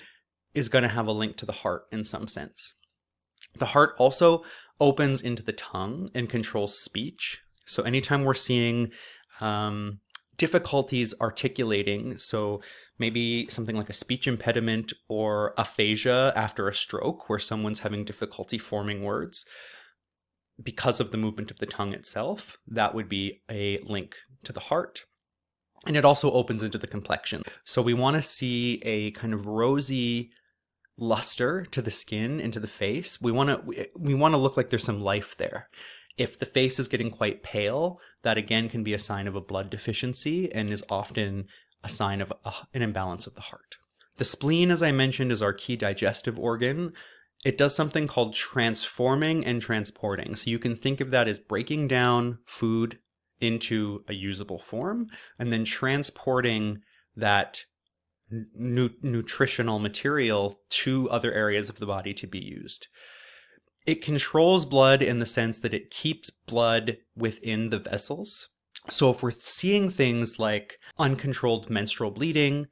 is going to have a link to the heart in some sense. The heart also opens into the tongue and controls speech. So anytime we're seeing difficulties articulating, so maybe something like a speech impediment or aphasia after a stroke where someone's having difficulty forming words because of the movement of the tongue itself, that would be a link to the heart. And it also opens into the complexion. So we want to see a kind of rosy luster to the skin, into the face. We want to look like there's some life there. If the face is getting quite pale, that again can be a sign of a blood deficiency and is often a sign of an imbalance of the heart. The spleen, as I mentioned, is our key digestive organ. It does something called transforming and transporting. So you can think of that as breaking down food into a usable form and then transporting that nutritional material to other areas of the body to be used. It controls blood in the sense that it keeps blood within the vessels. So if we're seeing things like uncontrolled menstrual bleeding,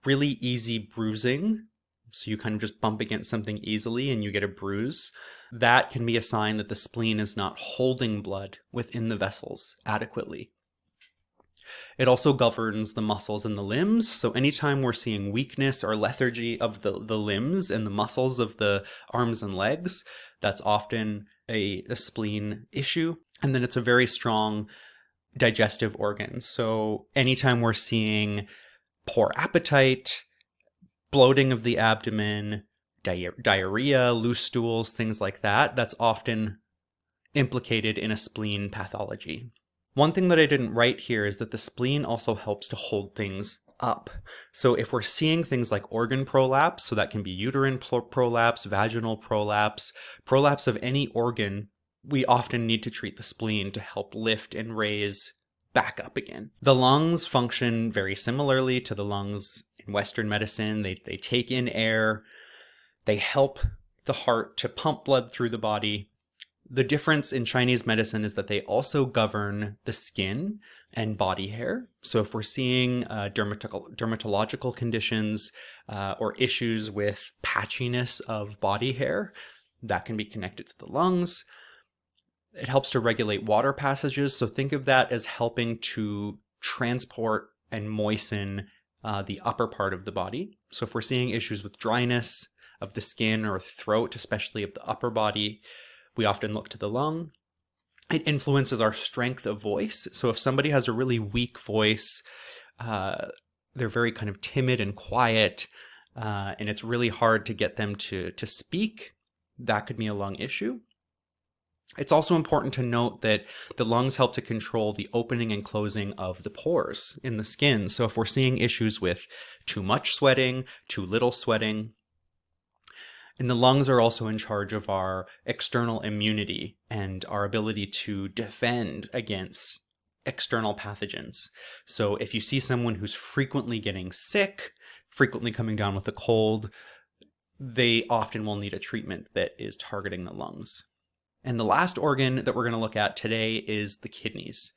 really easy bruising, so you kind of just bump against something easily and you get a bruise, that can be a sign that the spleen is not holding blood within the vessels adequately. It also governs the muscles in the limbs. So anytime we're seeing weakness or lethargy of the limbs and the muscles of the arms and legs, that's often a spleen issue. And then it's a very strong digestive organ. So anytime we're seeing poor appetite, bloating of the abdomen, diarrhea, loose stools, things like that, that's often implicated in a spleen pathology. One thing that I didn't write here is that the spleen also helps to hold things up. So if we're seeing things like organ prolapse, so that can be uterine prolapse, vaginal prolapse, prolapse of any organ, we often need to treat the spleen to help lift and raise back up again. The lungs function very similarly to the lungs in Western medicine. They take in air, they help the heart to pump blood through the body. The difference in Chinese medicine is that they also govern the skin and body hair. So if we're seeing dermatological conditions or issues with patchiness of body hair, that can be connected to the lungs. It helps to regulate water passages. So think of that as helping to transport and moisten the upper part of the body. So if we're seeing issues with dryness of the skin or throat, especially of the upper body, we often look to the lung. It influences our strength of voice. So if somebody has a really weak voice, they're very kind of timid and quiet, and it's really hard to get them to speak, that could be a lung issue. It's also important to note that the lungs help to control the opening and closing of the pores in the skin. So if we're seeing issues with too much sweating, too little sweating, and the lungs are also in charge of our external immunity and our ability to defend against external pathogens. So if you see someone who's frequently getting sick, frequently coming down with a cold, they often will need a treatment that is targeting the lungs. And the last organ that we're going to look at today is the kidneys.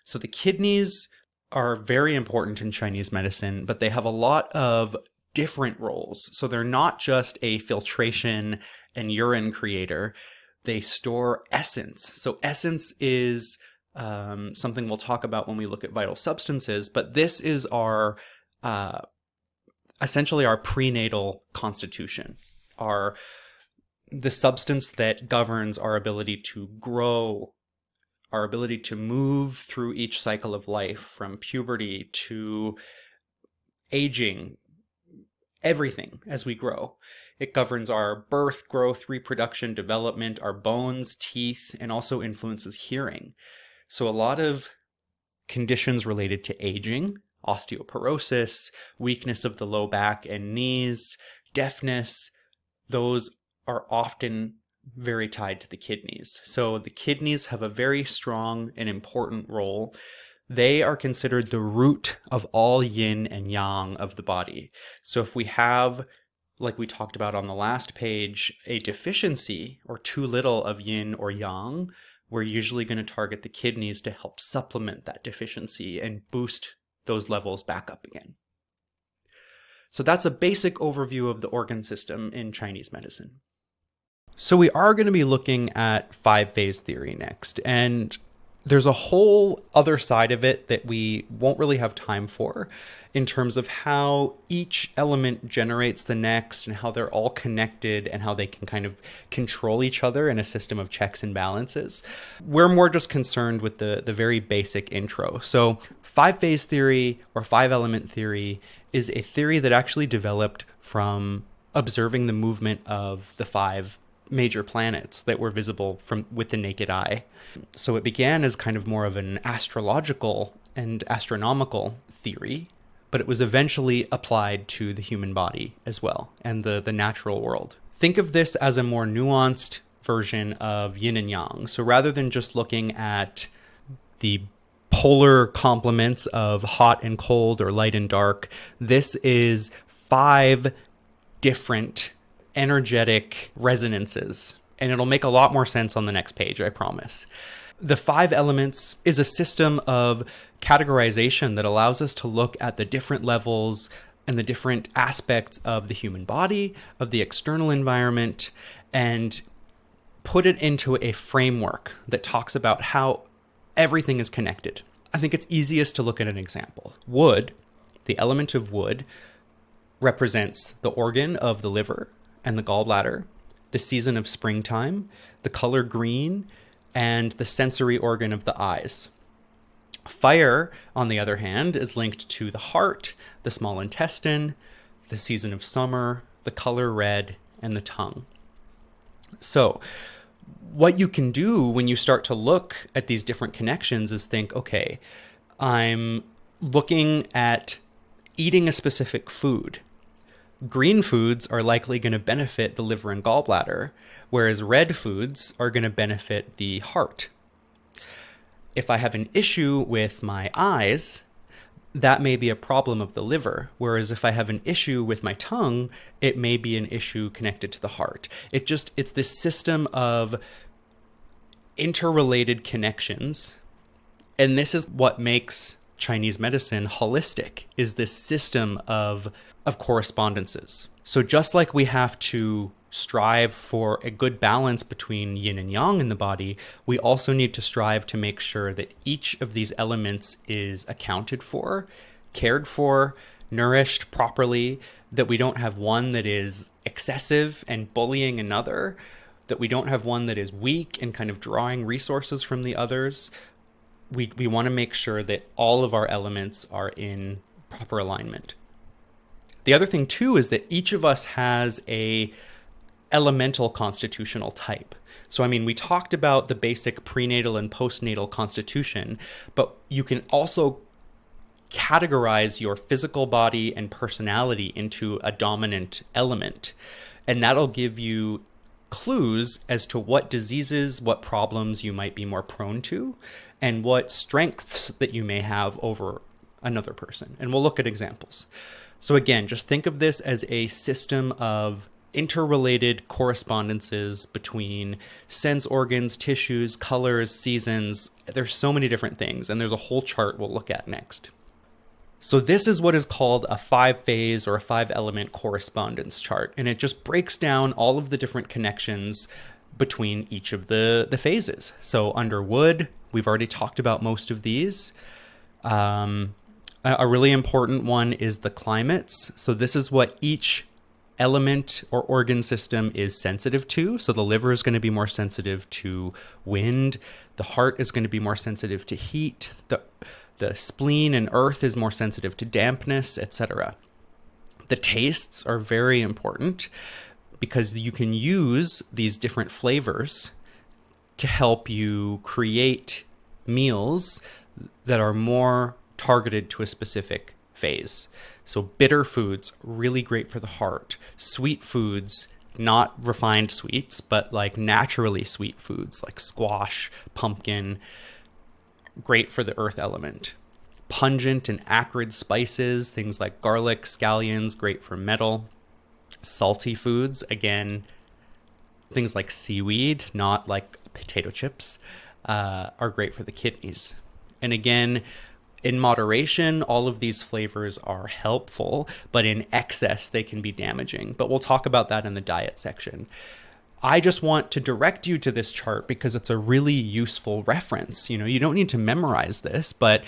So the kidneys are very important in Chinese medicine, but they have a lot of different roles. So they're not just a filtration and urine creator. They store essence. So essence is something we'll talk about when we look at vital substances, but this is our essentially our prenatal constitution, the substance that governs our ability to grow, our ability to move through each cycle of life, from puberty to aging, everything as we grow. It governs our birth, growth, reproduction, development, our bones, teeth, and also influences hearing. So a lot of conditions related to aging, osteoporosis, weakness of the low back and knees, deafness, those are often very tied to the kidneys. So the kidneys have a very strong and important role. They are considered the root of all yin and yang of the body. So if we have, like we talked about on the last page, a deficiency or too little of yin or yang, we're usually going to target the kidneys to help supplement that deficiency and boost those levels back up again. So that's a basic overview of the organ system in Chinese medicine. So we are going to be looking at five-phase theory next, and there's a whole other side of it that we won't really have time for in terms of how each element generates the next and how they're all connected and how they can kind of control each other in a system of checks and balances. We're more just concerned with the very basic intro. So five-phase theory or five-element theory is a theory that actually developed from observing the movement of the five major planets that were visible with the naked eye. So it began as kind of more of an astrological and astronomical theory, but it was eventually applied to the human body as well and the natural world. Think of this as a more nuanced version of yin and yang. So rather than just looking at the polar complements of hot and cold or light and dark, this is five different energetic resonances, and it'll make a lot more sense on the next page, I promise. The five elements is a system of categorization that allows us to look at the different levels and the different aspects of the human body, of the external environment, and put it into a framework that talks about how everything is connected. I think it's easiest to look at an example. Wood, the element of wood, represents the organ of the liver and the gallbladder, the season of springtime, the color green, and the sensory organ of the eyes. Fire, on the other hand, is linked to the heart, the small intestine, the season of summer, the color red, and the tongue. So what you can do when you start to look at these different connections is think, okay, I'm looking at eating a specific food. Green foods are likely going to benefit the liver and gallbladder, whereas red foods are going to benefit the heart. If I have an issue with my eyes, that may be a problem of the liver, whereas if I have an issue with my tongue, it may be an issue connected to the heart. It's this system of interrelated connections, and this is what makes Chinese medicine holistic, is this system of correspondences. So just like we have to strive for a good balance between yin and yang in the body, we also need to strive to make sure that each of these elements is accounted for, cared for, nourished properly, that we don't have one that is excessive and bullying another, that we don't have one that is weak and kind of drawing resources from the others. We want to make sure that all of our elements are in proper alignment. The other thing too is that each of us has a elemental constitutional type. So, I mean, we talked about the basic prenatal and postnatal constitution, but you can also categorize your physical body and personality into a dominant element. And that'll give you clues as to what diseases, what problems you might be more prone to, and what strengths that you may have over another person. And we'll look at examples. So again, just think of this as a system of interrelated correspondences between sense organs, tissues, colors, seasons. There's so many different things, and there's a whole chart we'll look at next. So this is what is called a five-phase or a five-element correspondence chart, and it just breaks down all of the different connections between each of the phases. So under wood, we've already talked about most of these. A really important one is the climates. So this is what each element or organ system is sensitive to. So the liver is going to be more sensitive to wind. The heart is going to be more sensitive to heat. The spleen and earth is more sensitive to dampness, etc. The tastes are very important because you can use these different flavors to help you create meals that are more targeted to a specific phase. So bitter foods, really great for the heart. Sweet foods, not refined sweets, but like naturally sweet foods like squash, pumpkin, great for the earth element. Pungent and acrid spices, things like garlic, scallions, great for metal. Salty foods, again, things like seaweed, not like potato chips, are great for the kidneys. And again, in moderation, all of these flavors are helpful, but in excess, they can be damaging. But we'll talk about that in the diet section. I just want to direct you to this chart because it's a really useful reference. You don't need to memorize this, but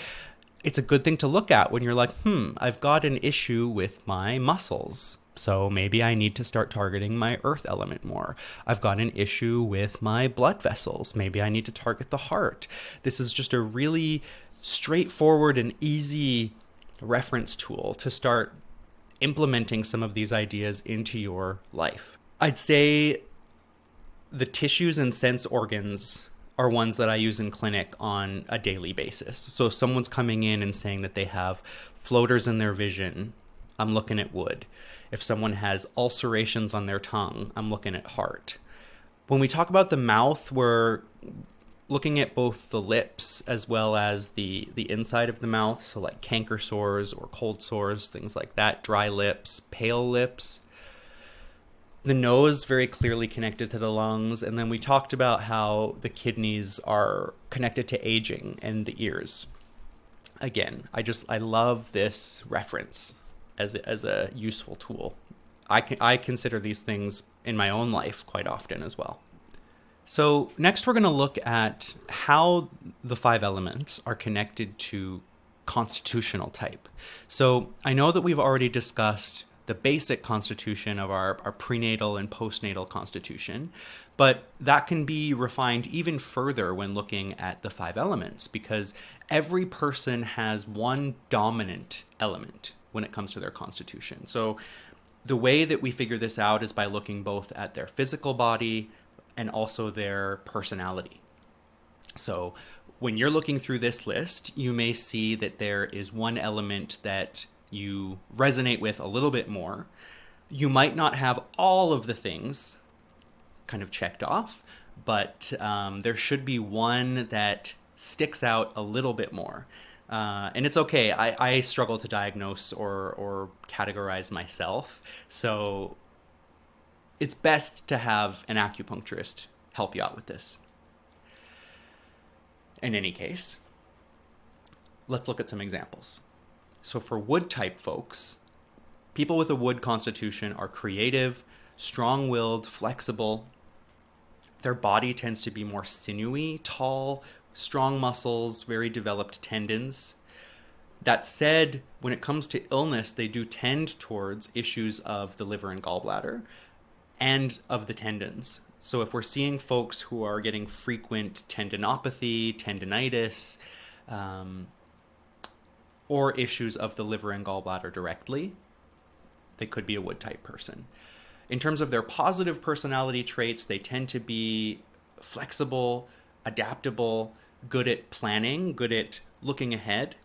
it's a good thing to look at when you're like, I've got an issue with my muscles. So maybe I need to start targeting my earth element more. I've got an issue with my blood vessels. Maybe I need to target the heart. This is just a really straightforward and easy reference tool to start implementing some of these ideas into your life. I'd say the tissues and sense organs are ones that I use in clinic on a daily basis. So if someone's coming in and saying that they have floaters in their vision, I'm looking at wood. If someone has ulcerations on their tongue, I'm looking at heart. When we talk about the mouth, we're looking at both the lips as well as the inside of the mouth. So like canker sores or cold sores, things like that, dry lips, pale lips. The nose, very clearly connected to the lungs. And then we talked about how the kidneys are connected to aging and the ears. Again, I love this reference as a useful tool. I consider these things in my own life quite often as well. So next we're going to look at how the 5 elements are connected to constitutional type. So I know that we've already discussed the basic constitution of our prenatal and postnatal constitution, but that can be refined even further when looking at the 5 elements, because every person has one dominant element when it comes to their constitution. So the way that we figure this out is by looking both at their physical body and also their personality. So when you're looking through this list, you may see that there is one element that you resonate with a little bit more. You might not have all of the things kind of checked off, but there should be one that sticks out a little bit more. And it's okay. I struggle to diagnose or categorize myself. So it's best to have an acupuncturist help you out with this. In any case, let's look at some examples. So for wood type folks, people with a wood constitution are creative, strong-willed, flexible. Their body tends to be more sinewy, tall, strong muscles, very developed tendons. That said, when it comes to illness, they do tend towards issues of the liver and gallbladder and of the tendons. So if we're seeing folks who are getting frequent tendinopathy, tendinitis, or issues of the liver and gallbladder directly, they could be a wood type person. In terms of their positive personality traits, they tend to be flexible, adaptable, good at planning, good at looking ahead.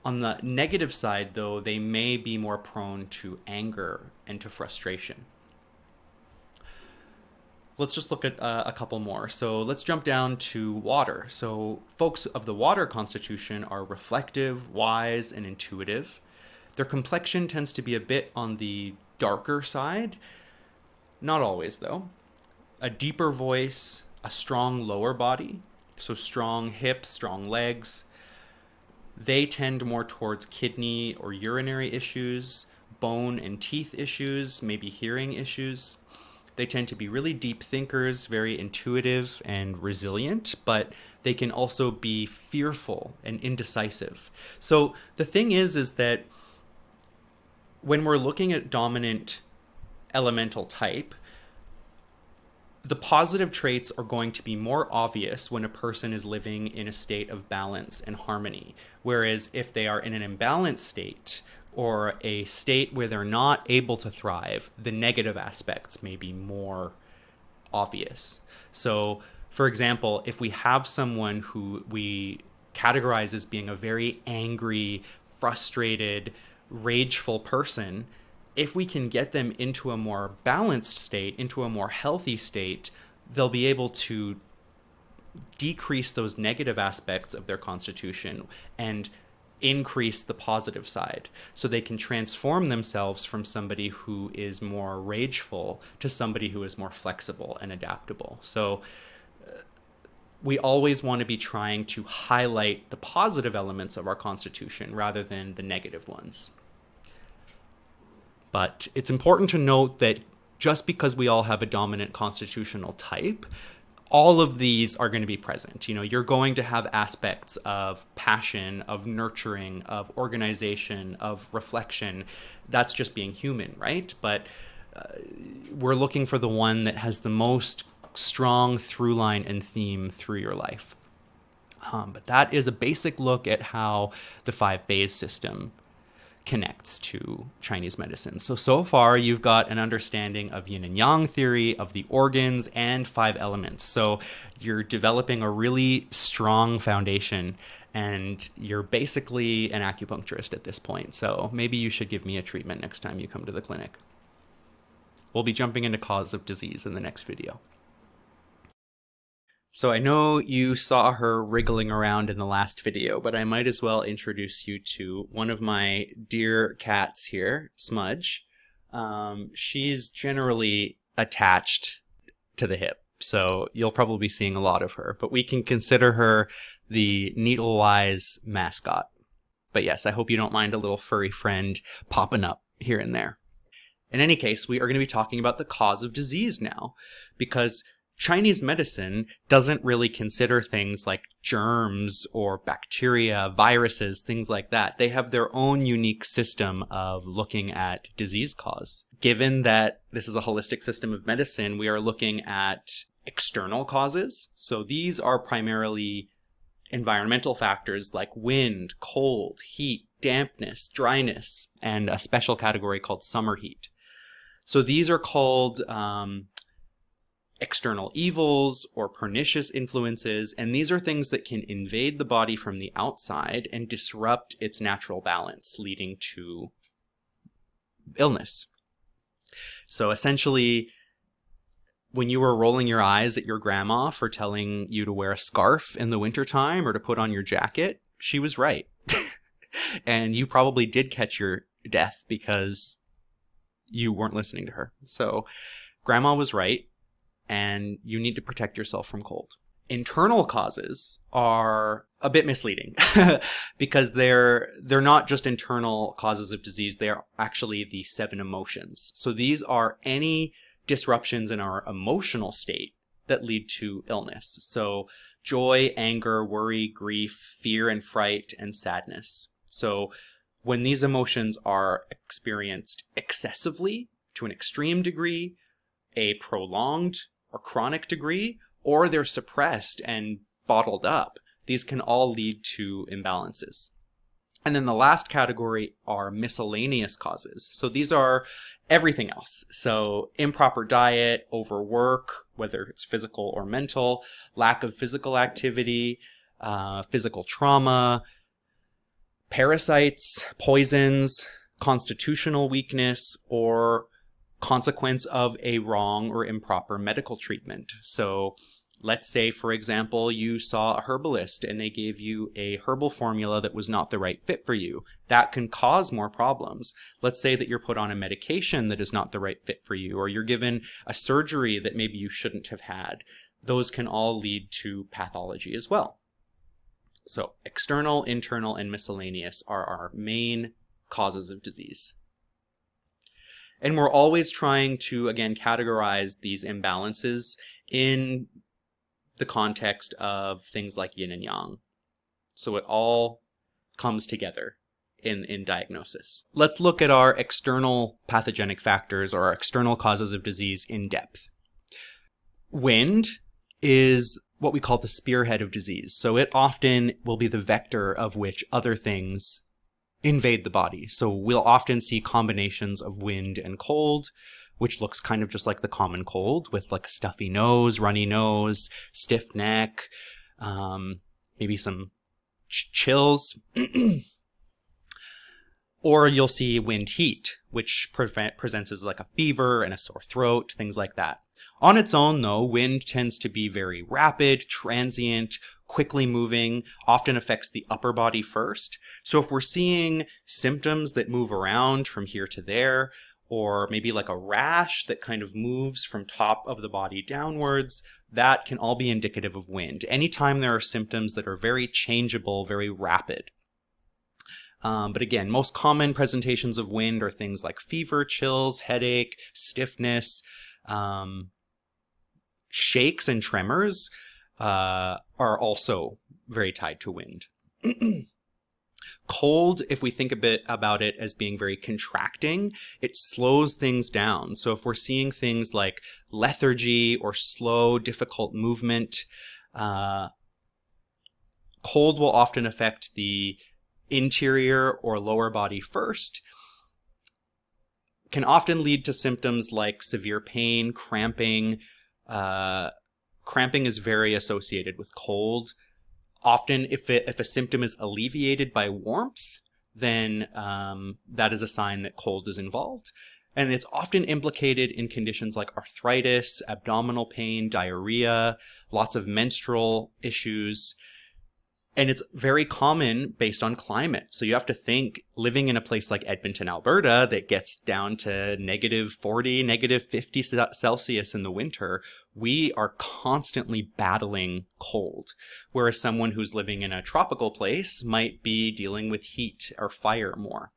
On the negative side, though, they may be more prone to anger and to frustration. Let's just look at a couple more. So let's jump down to water. So folks of the water constitution are reflective, wise, and intuitive. Their complexion tends to be a bit on the darker side. Not always, though. A deeper voice, a strong lower body, so strong hips, strong legs. They tend more towards kidney or urinary issues, bone and teeth issues, maybe hearing issues. They tend to be really deep thinkers, very intuitive and resilient, but they can also be fearful and indecisive. So the thing is that when we're looking at dominant elemental type, the positive traits are going to be more obvious when a person is living in a state of balance and harmony. Whereas if they are in an imbalanced state, or a state where they're not able to thrive, the negative aspects may be more obvious. So, for example, if we have someone who we categorize as being a very angry, frustrated, rageful person, if we can get them into a more balanced state, into a more healthy state, they'll be able to decrease those negative aspects of their constitution and increase the positive side, so they can transform themselves from somebody who is more rageful to somebody who is more flexible and adaptable. So we always want to be trying to highlight the positive elements of our constitution rather than the negative ones. But it's important to note that just because we all have a dominant constitutional type, all of these are going to be present. You're going to have aspects of passion, of nurturing, of organization, of reflection. That's just being human, right? But we're looking for the one that has the most strong through line and theme through your life. But that is a basic look at how the 5-phase system connects to Chinese medicine. So far you've got an understanding of yin and yang theory, of the organs, and 5 elements. So you're developing a really strong foundation, and you're basically an acupuncturist at this point. So maybe you should give me a treatment next time you come to the clinic. We'll be jumping into cause of disease in the next video. So I know you saw her wriggling around in the last video, but I might as well introduce you to one of my dear cats here, Smudge. She's generally attached to the hip, so you'll probably be seeing a lot of her, but we can consider her the Needlewise mascot. But yes, I hope you don't mind a little furry friend popping up here and there. In any case, we are going to be talking about the cause of disease now, because Chinese medicine doesn't really consider things like germs or bacteria, viruses, things like that. They have their own unique system of looking at disease cause. Given that this is a holistic system of medicine, we are looking at external causes. So these are primarily environmental factors like wind, cold, heat, dampness, dryness, and a special category called summer heat. So these are called external evils or pernicious influences, and these are things that can invade the body from the outside and disrupt its natural balance, leading to illness. So essentially, when you were rolling your eyes at your grandma for telling you to wear a scarf in the wintertime or to put on your jacket, she was right. And you probably did catch your death because you weren't listening to her. So grandma was right, and you need to protect yourself from cold. Internal causes are a bit misleading because they're not just internal causes of disease, they are actually the 7 emotions. So these are any disruptions in our emotional state that lead to illness. So joy, anger, worry, grief, fear and fright, and sadness. So when these emotions are experienced excessively, to an extreme degree, a prolonged or chronic degree, or they're suppressed and bottled up, these can all lead to imbalances. And then the last category are miscellaneous causes. So these are everything else. So improper diet, overwork, whether it's physical or mental, lack of physical activity, physical trauma, parasites, poisons, constitutional weakness, or consequence of a wrong or improper medical treatment. So let's say, for example, you saw a herbalist and they gave you a herbal formula that was not the right fit for you. That can cause more problems. Let's say that you're put on a medication that is not the right fit for you, or you're given a surgery that maybe you shouldn't have had. Those can all lead to pathology as well. So external, internal, and miscellaneous are our main causes of disease. And we're always trying to, again, categorize these imbalances in the context of things like yin and yang. So it all comes together in diagnosis. Let's look at our external pathogenic factors or our external causes of disease in depth. Wind is what we call the spearhead of disease. So it often will be the vector of which other things invade the body. So we'll often see combinations of wind and cold, which looks kind of just like the common cold, with like a stuffy nose, runny nose, stiff neck, maybe some chills. Or you'll see wind heat, which presents as like a fever and a sore throat, things like that. On its own, though, wind tends to be very rapid, transient, quickly moving, often affects the upper body first. So if we're seeing symptoms that move around from here to there, or maybe like a rash that kind of moves from top of the body downwards, that can all be indicative of wind. Anytime there are symptoms that are very changeable, very rapid. But again, most common presentations of wind are things like fever, chills, headache, stiffness, shakes and tremors are also very tied to wind. Cold, if we think a bit about it as being very contracting, it slows things down. So if we're seeing things like lethargy or slow, difficult movement, cold will often affect the interior or lower body first, can often lead to symptoms like severe pain, cramping. Cramping is very associated with cold. Often, if a symptom is alleviated by warmth, then that is a sign that cold is involved. And it's often implicated in conditions like arthritis, abdominal pain, diarrhea, lots of menstrual issues. And it's very common based on climate. So you have to think, living in a place like Edmonton, Alberta, that gets down to -40, -50 Celsius in the winter, we are constantly battling cold. Whereas someone who's living in a tropical place might be dealing with heat or fire more.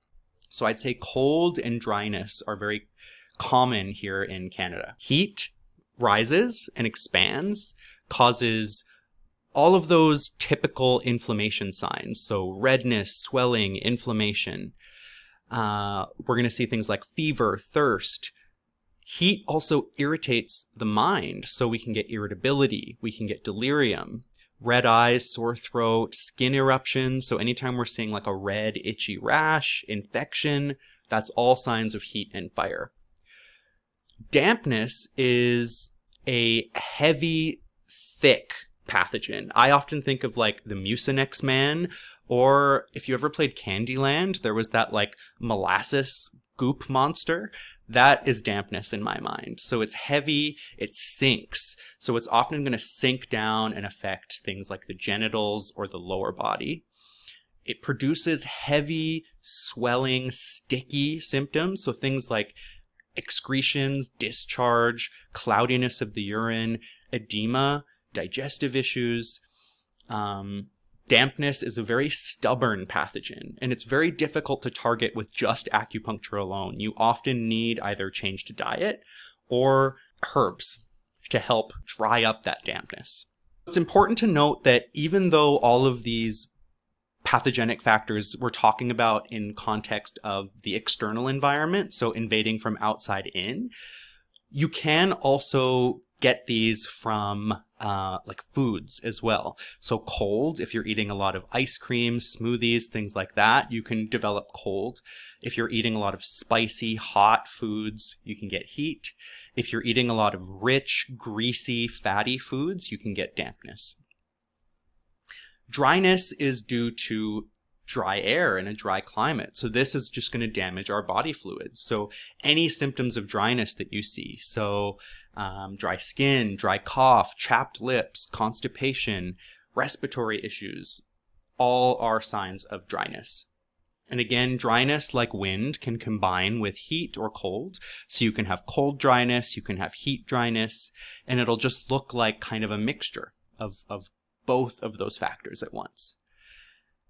So I'd say cold and dryness are very common here in Canada. Heat rises and expands, causes all of those typical inflammation signs. So redness, swelling, inflammation. We're going to see things like fever, thirst. Heat also irritates the mind. So we can get irritability. We can get delirium, red eyes, sore throat, skin eruptions. So anytime we're seeing like a red, itchy rash, infection, that's all signs of heat and fire. Dampness is a heavy, thick pathogen. I often think of like the Mucinex Man, or if you ever played Candyland, there was that like molasses goop monster. That is dampness in my mind. So it's heavy, it sinks. So it's often going to sink down and affect things like the genitals or the lower body. It produces heavy, swelling, sticky symptoms. So things like excretions, discharge, cloudiness of the urine, edema, digestive issues. Dampness is a very stubborn pathogen, and it's very difficult to target with just acupuncture alone. You often need either changed diet or herbs to help dry up that dampness. It's important to note that even though all of these pathogenic factors we're talking about in context of the external environment, so invading from outside in, you can also get these from like foods as well. So cold, if you're eating a lot of ice cream, smoothies, things like that, you can develop cold. If you're eating a lot of spicy, hot foods, you can get heat. If you're eating a lot of rich, greasy, fatty foods, you can get dampness. Dryness is due to dry air in a dry climate. So this is just going to damage our body fluids. So any symptoms of dryness that you see, so dry skin, dry cough, chapped lips, constipation, respiratory issues, all are signs of dryness. And again, dryness, like wind, can combine with heat or cold. So you can have cold dryness, you can have heat dryness, and it'll just look like kind of a mixture of both of those factors at once.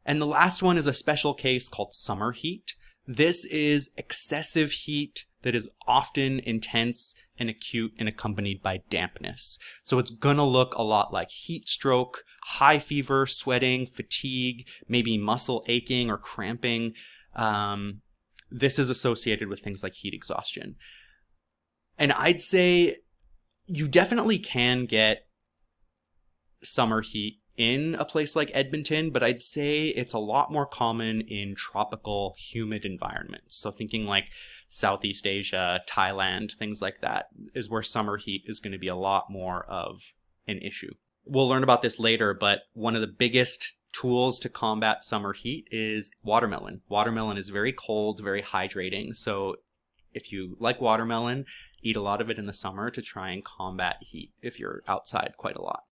And the last one is a special case called summer heat. This is excessive heat that is often intense and acute and accompanied by dampness. So it's gonna look a lot like heat stroke, high fever, sweating, fatigue, maybe muscle aching or cramping. This is associated with things like heat exhaustion. And I'd say you definitely can get summer heat in a place like Edmonton, but I'd say it's a lot more common in tropical, humid environments. So thinking like Southeast Asia, Thailand, things like that is where summer heat is going to be a lot more of an issue. We'll learn about this later, but one of the biggest tools to combat summer heat is watermelon. Watermelon is very cold, very hydrating. So if you like watermelon, eat a lot of it in the summer to try and combat heat if you're outside quite a lot.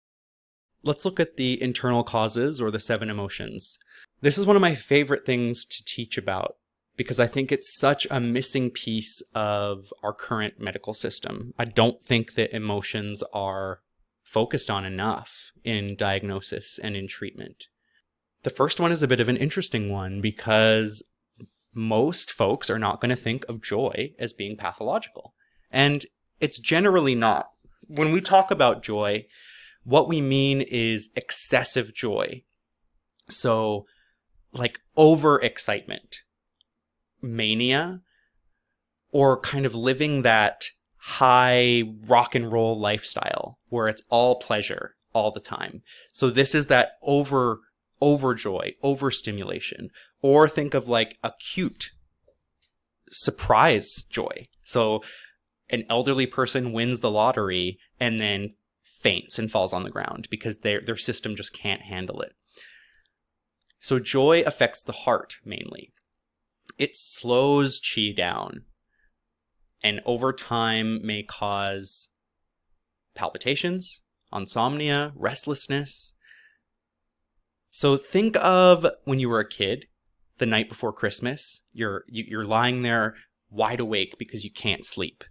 Let's look at the internal causes, or the 7 emotions. This is one of my favorite things to teach about because I think it's such a missing piece of our current medical system. I don't think that emotions are focused on enough in diagnosis and in treatment. The first one is a bit of an interesting one because most folks are not going to think of joy as being pathological. And it's generally not. When we talk about joy, what we mean is excessive joy. So, like overexcitement, mania, or kind of living that high rock and roll lifestyle where it's all pleasure all the time. So this is that overjoy, overstimulation. Or think of like acute surprise joy. So an elderly person wins the lottery and then faints and falls on the ground because their system just can't handle it. So joy affects the heart mainly. It slows qi down and over time may cause palpitations, insomnia, restlessness. So think of when you were a kid, the night before Christmas, you're lying there wide awake because you can't sleep.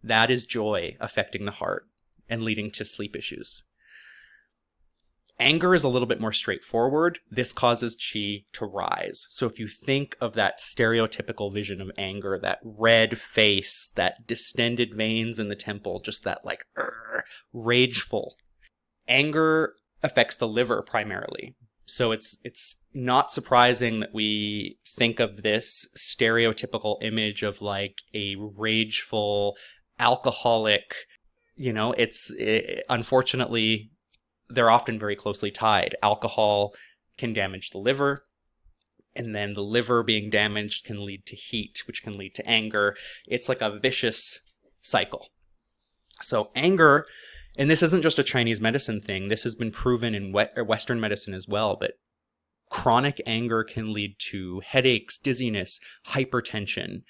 That is joy affecting the heart and leading to sleep issues. Anger is a little bit more straightforward. This causes qi to rise. So if you think of that stereotypical vision of anger, that red face, that distended veins in the temple, just that like rageful. Anger affects the liver primarily. So it's not surprising that we think of this stereotypical image of like a rageful alcoholic, unfortunately, they're often very closely tied. Alcohol can damage the liver, and then the liver being damaged can lead to heat, which can lead to anger. It's like a vicious cycle. So anger, and this isn't just a Chinese medicine thing, this has been proven in Western medicine as well, but chronic anger can lead to headaches, dizziness, hypertension.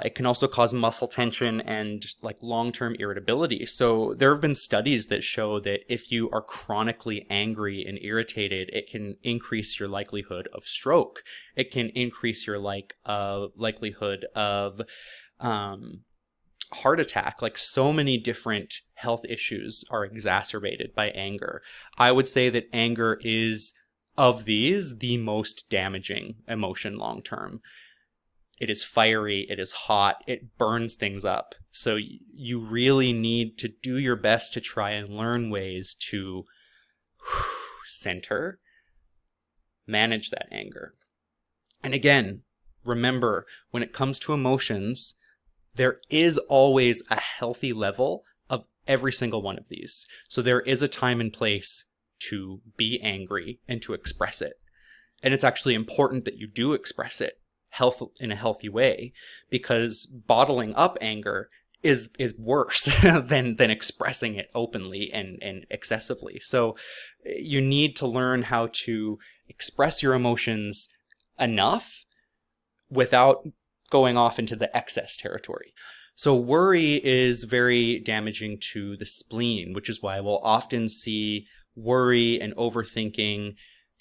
It can also cause muscle tension and like long-term irritability. So there have been studies that show that if you are chronically angry and irritated, it can increase your likelihood of stroke. It can increase your likelihood of heart attack. Like so many different health issues are exacerbated by anger. I would say that anger is, of these, the most damaging emotion long-term. It is fiery, it is hot, it burns things up. So you really need to do your best to try and learn ways to center, manage that anger. And again, remember, when it comes to emotions, there is always a healthy level of every single one of these. So there is a time and place to be angry and to express it. And it's actually important that you do express it in a healthy way, because bottling up anger is worse than expressing it openly and excessively. So you need to learn how to express your emotions enough without going off into the excess territory. So worry is very damaging to the spleen, which is why we'll often see worry and overthinking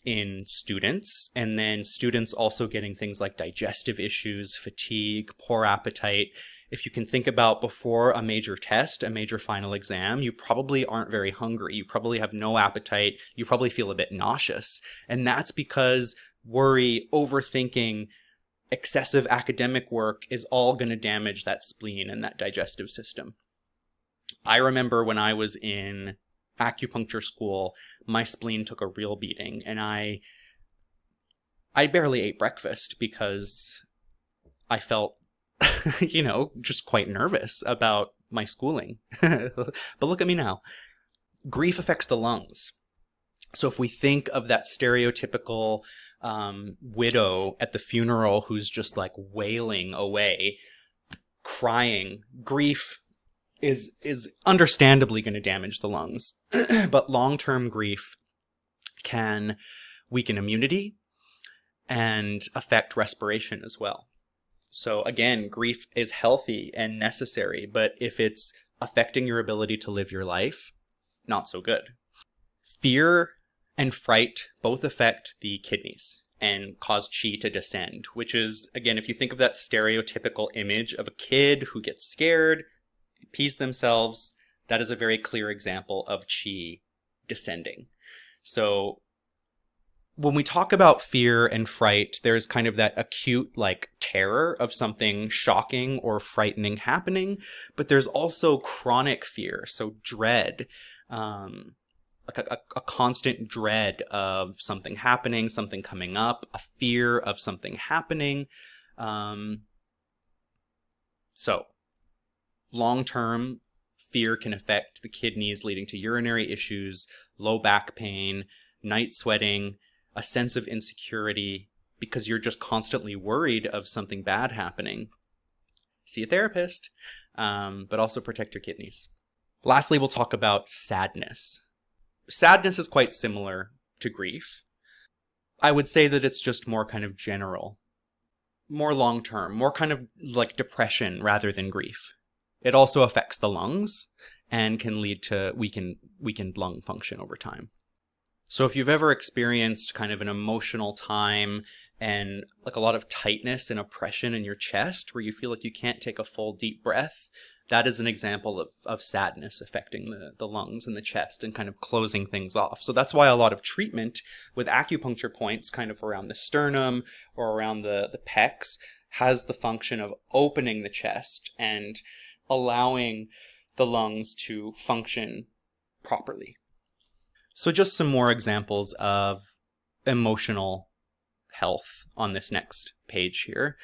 in students, and then students also getting things like digestive issues, fatigue, poor appetite. If you can think about before a major test, a major final exam, you probably aren't very hungry. You probably have no appetite. You probably feel a bit nauseous. And that's because worry, overthinking, excessive academic work is all going to damage that spleen and that digestive system. I remember when I was in acupuncture school, my spleen took a real beating, and I barely ate breakfast because I felt, just quite nervous about my schooling. But look at me now. Grief affects the lungs. So if we think of that stereotypical widow at the funeral who's just like wailing away, crying, grief is understandably going to damage the lungs. But long-term grief can weaken immunity and affect respiration as well. So again, grief is healthy and necessary, but if it's affecting your ability to live your life, not so good. Fear and fright both affect the kidneys and cause qi to descend, which is, again, if you think of that stereotypical image of a kid who gets scared, pees themselves, that is a very clear example of qi descending. So when we talk about fear and fright, there's kind of that acute like terror of something shocking or frightening happening, but there's also chronic fear, so dread, like a constant dread of something happening, something coming up, a fear of something happening. So long-term fear can affect the kidneys, leading to urinary issues, low back pain, night sweating, a sense of insecurity, because you're just constantly worried of something bad happening. See a therapist, but also protect your kidneys. Lastly, we'll talk about sadness. Sadness is quite similar to grief. I would say that it's just more kind of general, more long-term, more kind of like depression rather than grief. It also affects the lungs and can lead to weakened lung function over time. So if you've ever experienced kind of an emotional time and like a lot of tightness and oppression in your chest where you feel like you can't take a full deep breath, that is an example of sadness affecting the lungs and the chest and kind of closing things off. So that's why a lot of treatment with acupuncture points kind of around the sternum or around the pecs has the function of opening the chest and allowing the lungs to function properly. So just some more examples of emotional health on this next page here.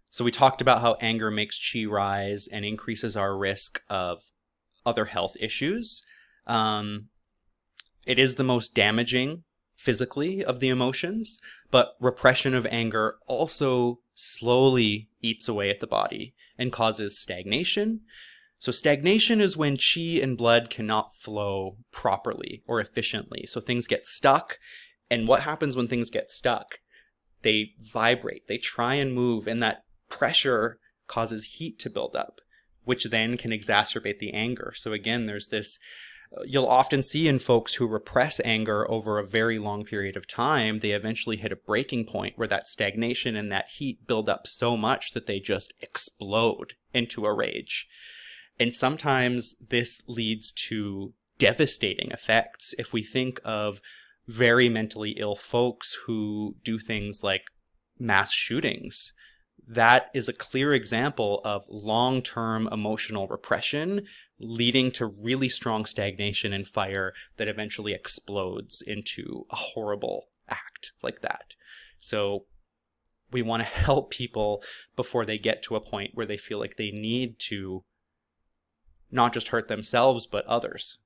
So we talked about how anger makes qi rise and increases our risk of other health issues. It is the most damaging physically of the emotions, but repression of anger also slowly eats away at the body and causes stagnation. So stagnation is when qi and blood cannot flow properly or efficiently. So things get stuck. And what happens when things get stuck? They vibrate, they try and move, and that pressure causes heat to build up, which then can exacerbate the anger. So again, there's this, you'll often see in folks who repress anger over a very long period of time, they eventually hit a breaking point where that stagnation and that heat build up so much that they just explode into a rage. And sometimes this leads to devastating effects. If we think of very mentally ill folks who do things like mass shootings, that is a clear example of long-term emotional repression leading to really strong stagnation and fire that eventually explodes into a horrible act like that. So we want to help people before they get to a point where they feel like they need to not just hurt themselves, but others.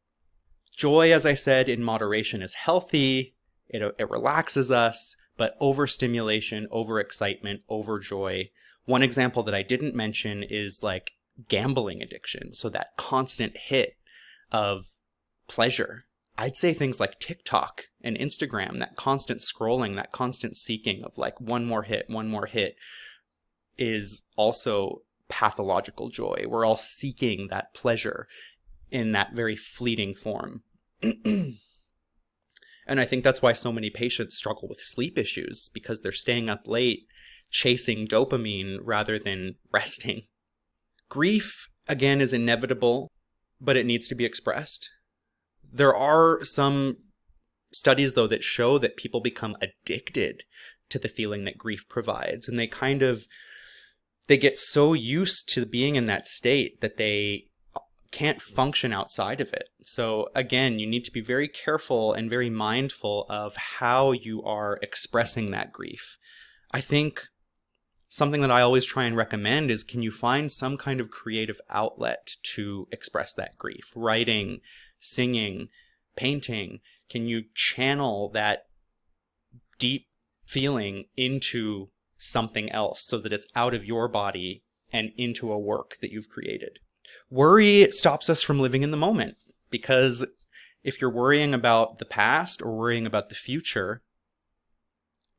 Joy, as I said, in moderation is healthy. It relaxes us, but overstimulation, overexcitement, overjoy. One example that I didn't mention is like gambling addiction. So that constant hit of pleasure. I'd say things like TikTok and Instagram, that constant scrolling, that constant seeking of like one more hit is also pathological joy. We're all seeking that pleasure in that very fleeting form. And I think that's why so many patients struggle with sleep issues, because they're staying up late chasing dopamine rather than resting. Grief, again, is inevitable, but it needs to be expressed. There are some studies, though, that show that people become addicted to the feeling that grief provides, and they get so used to being in that state that they can't function outside of it. So again, you need to be very careful and very mindful of how you are expressing that grief. I think something that I always try and recommend is, can you find some kind of creative outlet to express that grief? Writing, singing, painting. Can you channel that deep feeling into something else so that it's out of your body and into a work that you've created? Worry stops us from living in the moment, because if you're worrying about the past or worrying about the future,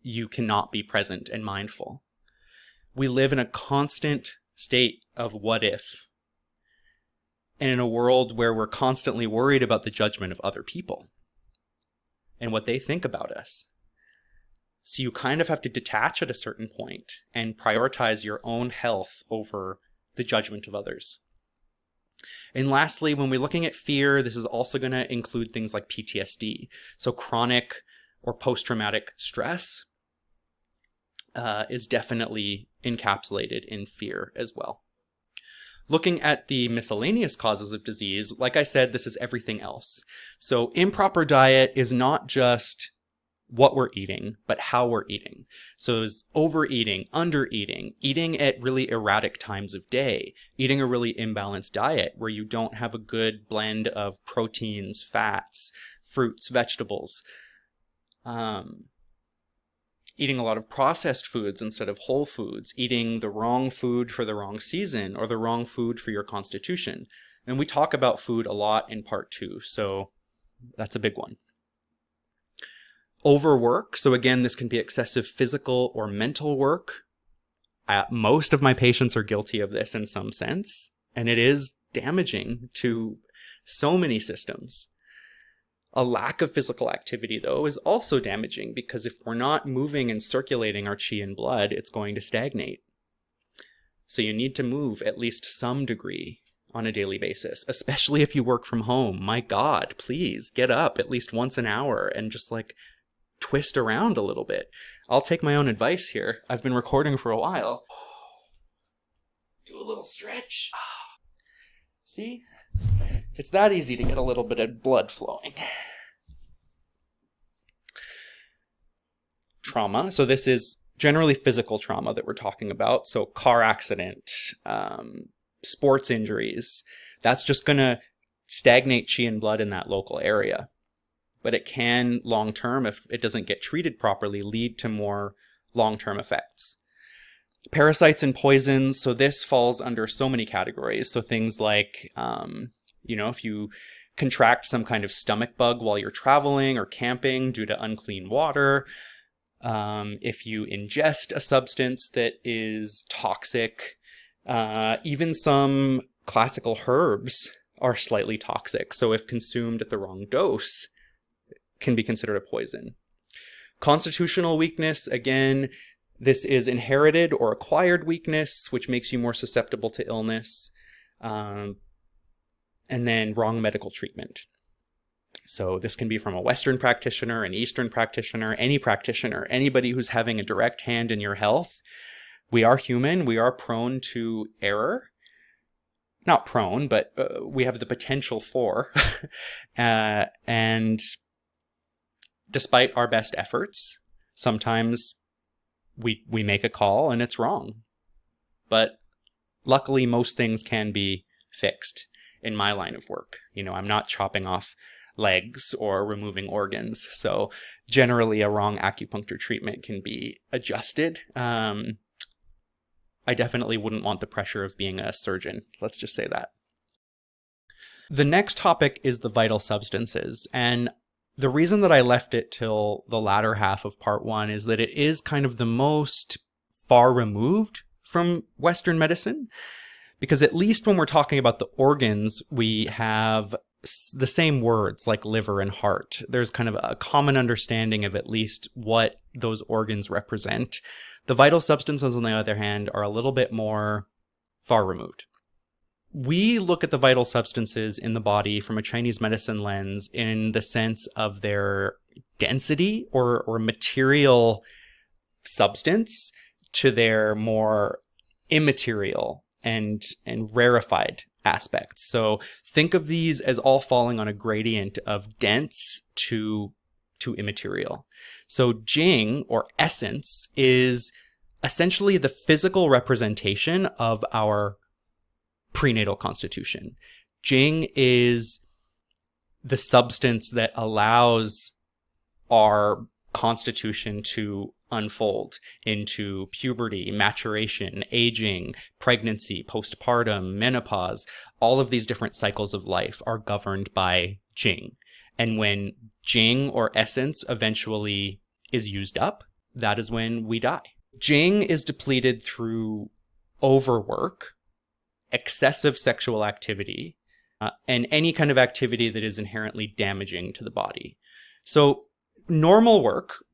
you cannot be present and mindful. We live in a constant state of what if, and in a world where we're constantly worried about the judgment of other people and what they think about us. So you kind of have to detach at a certain point and prioritize your own health over the judgment of others. And lastly, when we're looking at fear, this is also going to include things like PTSD. So chronic or post-traumatic stress is definitely encapsulated in fear as well. Looking at the miscellaneous causes of disease, like I said, this is everything else. So improper diet is not just what we're eating, but how we're eating. So is overeating, undereating, eating at really erratic times of day, eating a really imbalanced diet where you don't have a good blend of proteins, fats, fruits, vegetables, eating a lot of processed foods instead of whole foods, eating the wrong food for the wrong season or the wrong food for your constitution. And we talk about food a lot in part 2, so that's a big one. Overwork. So again, this can be excessive physical or mental work. Most of my patients are guilty of this in some sense, and it is damaging to so many systems. A lack of physical activity, though, is also damaging because if we're not moving and circulating our qi and blood, it's going to stagnate. So you need to move at least some degree on a daily basis, especially if you work from home. My God, please get up at least once an hour and just twist around a little bit. I'll take my own advice here. I've been recording for a while. Do a little stretch. See? It's that easy to get a little bit of blood flowing. Trauma. So this is generally physical trauma that we're talking about. So car accident, sports injuries. That's just going to stagnate qi and blood in that local area. But it can, long-term, if it doesn't get treated properly, lead to more long-term effects. Parasites and poisons. So this falls under so many categories. So things like, if you contract some kind of stomach bug while you're traveling or camping due to unclean water, if you ingest a substance that is toxic, even some classical herbs are slightly toxic. So if consumed at the wrong dose, can be considered a poison. Constitutional weakness, again, this is inherited or acquired weakness, which makes you more susceptible to illness. And then wrong medical treatment. So this can be from a Western practitioner, an Eastern practitioner, anybody who's having a direct hand in your health. We are human. We are prone to error. Not prone, but we have the potential for. And despite our best efforts, sometimes we make a call and it's wrong. But luckily, most things can be fixed in my line of work. I'm not chopping off legs or removing organs. So generally, a wrong acupuncture treatment can be adjusted. I definitely wouldn't want the pressure of being a surgeon. Let's just say that. The next topic is the vital substances. And the reason that I left it till the latter half of part 1 is that it is kind of the most far removed from Western medicine, because at least when we're talking about the organs, we have the same words like liver and heart. There's kind of a common understanding of at least what those organs represent. The vital substances, on the other hand, are a little bit more far removed. We look at the vital substances in the body from a Chinese medicine lens in the sense of their density or material substance to their more immaterial and rarefied aspects. So think of these as all falling on a gradient of dense to immaterial. So Jing, or essence, is essentially the physical representation of our prenatal constitution. Jing is the substance that allows our constitution to unfold into puberty, maturation, aging, pregnancy, postpartum, menopause. All of these different cycles of life are governed by Jing. And when Jing, or essence, eventually is used up, that is when we die. Jing is depleted through overwork, excessive sexual activity, and any kind of activity that is inherently damaging to the body. So normal work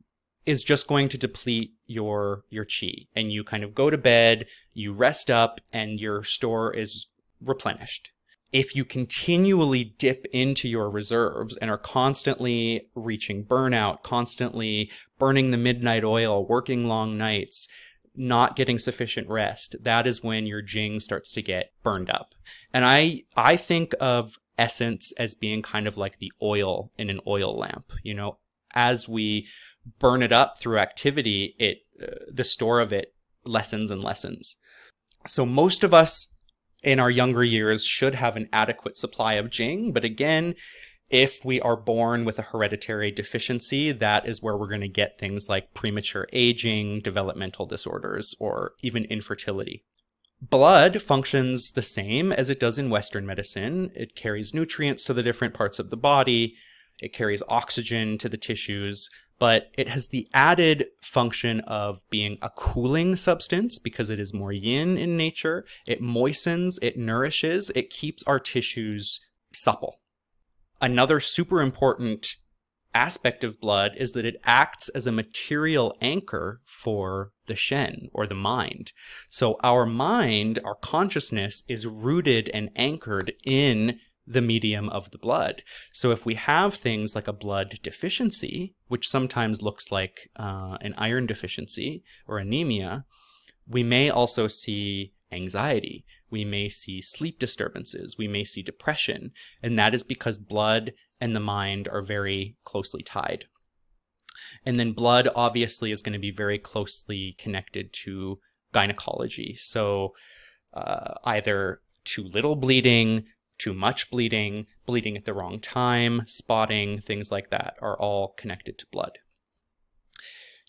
is just going to deplete your qi, and you kind of go to bed, you rest up, and your store is replenished. If you continually dip into your reserves and are constantly reaching burnout, constantly burning the midnight oil, working long nights, not getting sufficient rest, that is when your Jing starts to get burned up. And I think of essence as being kind of like the oil in an oil lamp. You know, as we burn it up through activity, the store of it lessens and lessens. So most of us in our younger years should have an adequate supply of Jing, but again, if we are born with a hereditary deficiency, that is where we're going to get things like premature aging, developmental disorders, or even infertility. Blood functions the same as it does in Western medicine. It carries nutrients to the different parts of the body. It carries oxygen to the tissues, but it has the added function of being a cooling substance because it is more yin in nature. It moistens, it nourishes, it keeps our tissues supple. Another super important aspect of blood is that it acts as a material anchor for the Shen, or the mind. So our mind, our consciousness, is rooted and anchored in the medium of the blood. So if we have things like a blood deficiency, which sometimes looks like an iron deficiency or anemia, we may also see anxiety. We may see sleep disturbances. We may see depression. And that is because blood and the mind are very closely tied. And then blood obviously is going to be very closely connected to gynecology. So either too little bleeding, too much bleeding, bleeding at the wrong time, spotting, things like that are all connected to blood.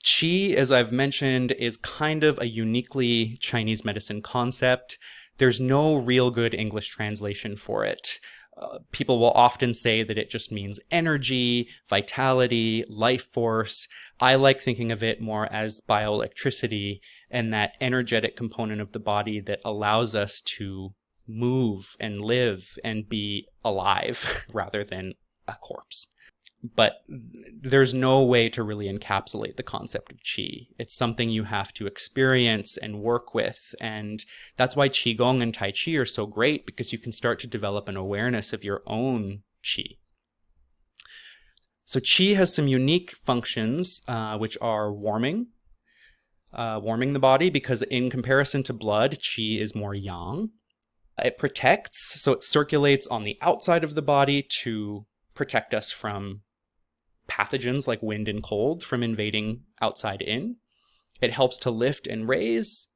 Qi, as I've mentioned, is kind of a uniquely Chinese medicine concept. There's no real good English translation for it. People will often say that it just means energy, vitality, life force. I like thinking of it more as bioelectricity and that energetic component of the body that allows us to move and live and be alive rather than a corpse. But there's no way to really encapsulate the concept of qi. It's something you have to experience and work with. And that's why qigong and tai chi are so great, because you can start to develop an awareness of your own qi. So qi has some unique functions, which are warming the body, because in comparison to blood, qi is more yang. It protects, so it circulates on the outside of the body to protect us from pathogens like wind and cold from invading outside in. It helps to lift and raise.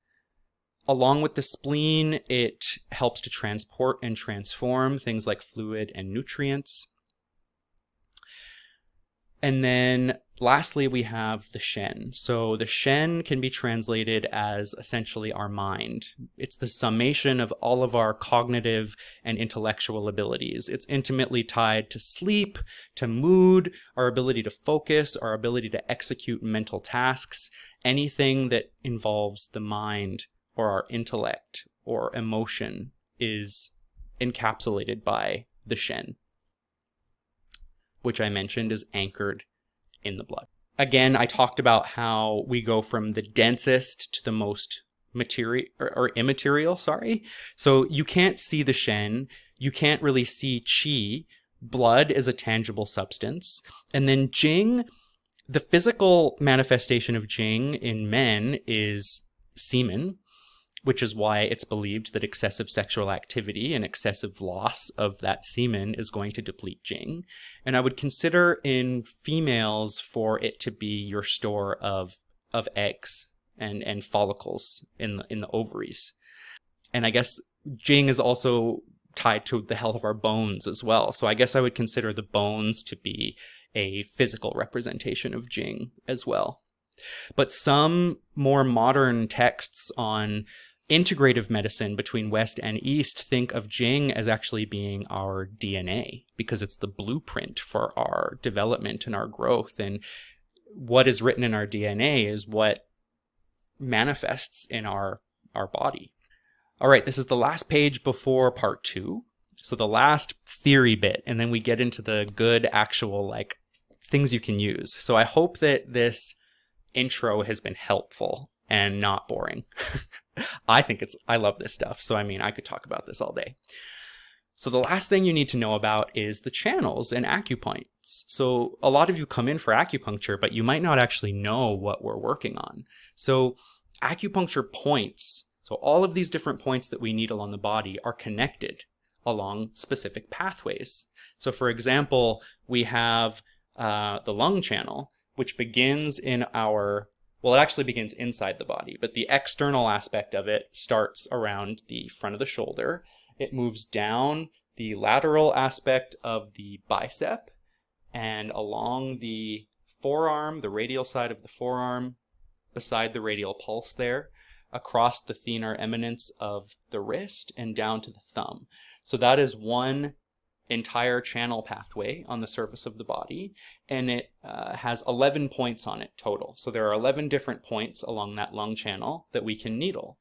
Along with the spleen, it helps to transport and transform things like fluid and nutrients. And then lastly, we have the Shen. So the Shen can be translated as essentially our mind. It's the summation of all of our cognitive and intellectual abilities. It's intimately tied to sleep, to mood, our ability to focus, our ability to execute mental tasks. Anything that involves the mind or our intellect or emotion is encapsulated by the Shen, which I mentioned is anchored in the blood. Again, I talked about how we go from the densest to the most material or immaterial, So you can't see the Shen, you can't really see qi. Blood is a tangible substance. And then Jing, the physical manifestation of Jing in men is semen, which is why it's believed that excessive sexual activity and excessive loss of that semen is going to deplete Jing. And I would consider in females for it to be your store of eggs and follicles in the ovaries. And I guess Jing is also tied to the health of our bones as well. So I guess I would consider the bones to be a physical representation of Jing as well. But some more modern texts on integrative medicine between West and East think of Jing as actually being our DNA, because it's the blueprint for our development and our growth. And what is written in our DNA is what manifests in our body. All right, this is the last page before part 2. So the last theory bit, and then we get into the good actual like things you can use. So I hope that this intro has been helpful and not boring. I love this stuff. So I mean, I could talk about this all day. So the last thing you need to know about is the channels and acupoints. So a lot of you come in for acupuncture, but you might not actually know what we're working on. So acupuncture points, so all of these different points that we needle on the body are connected along specific pathways. So for example, we have the lung channel, which begins in it actually begins inside the body, but the external aspect of it starts around the front of the shoulder. It moves down the lateral aspect of the bicep and along the forearm, the radial side of the forearm, beside the radial pulse there, across the thenar eminence of the wrist and down to the thumb. So that is one entire channel pathway on the surface of the body, and it has 11 points on it total. So there are 11 different points along that lung channel that we can needle.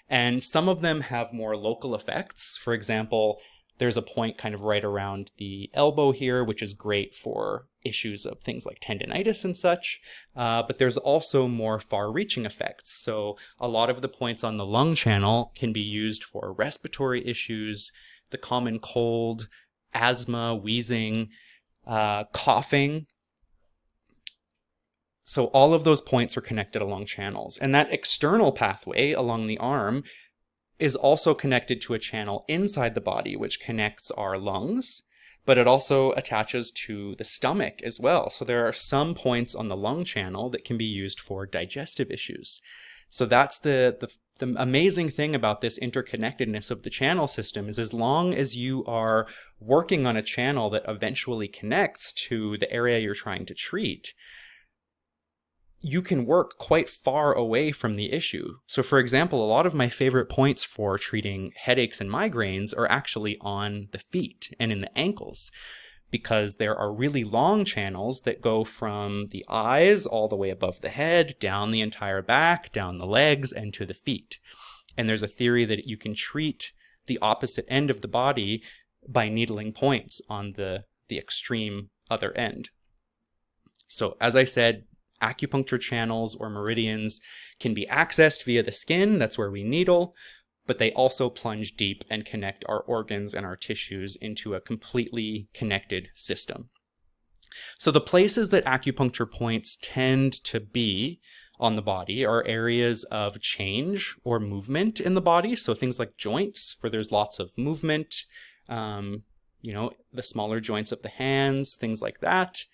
And some of them have more local effects. For example, there's a point kind of right around the elbow here, which is great for issues of things like tendinitis and such. But there's also more far-reaching effects. So a lot of the points on the lung channel can be used for respiratory issues, the common cold, asthma, wheezing, coughing. So all of those points are connected along channels. And that external pathway along the arm is also connected to a channel inside the body, which connects our lungs, but it also attaches to the stomach as well. So there are some points on the lung channel that can be used for digestive issues. So that's the amazing thing about this interconnectedness of the channel system is as long as you are working on a channel that eventually connects to the area you're trying to treat, you can work quite far away from the issue. So for example, a lot of my favorite points for treating headaches and migraines are actually on the feet and in the ankles, because there are really long channels that go from the eyes all the way above the head, down the entire back, down the legs, and to the feet. And there's a theory that you can treat the opposite end of the body by needling points on the extreme other end. So as I said, acupuncture channels or meridians can be accessed via the skin, that's where we needle, but they also plunge deep and connect our organs and our tissues into a completely connected system. So the places that acupuncture points tend to be on the body are areas of change or movement in the body. So things like joints, where there's lots of movement, the smaller joints of the hands, things like that.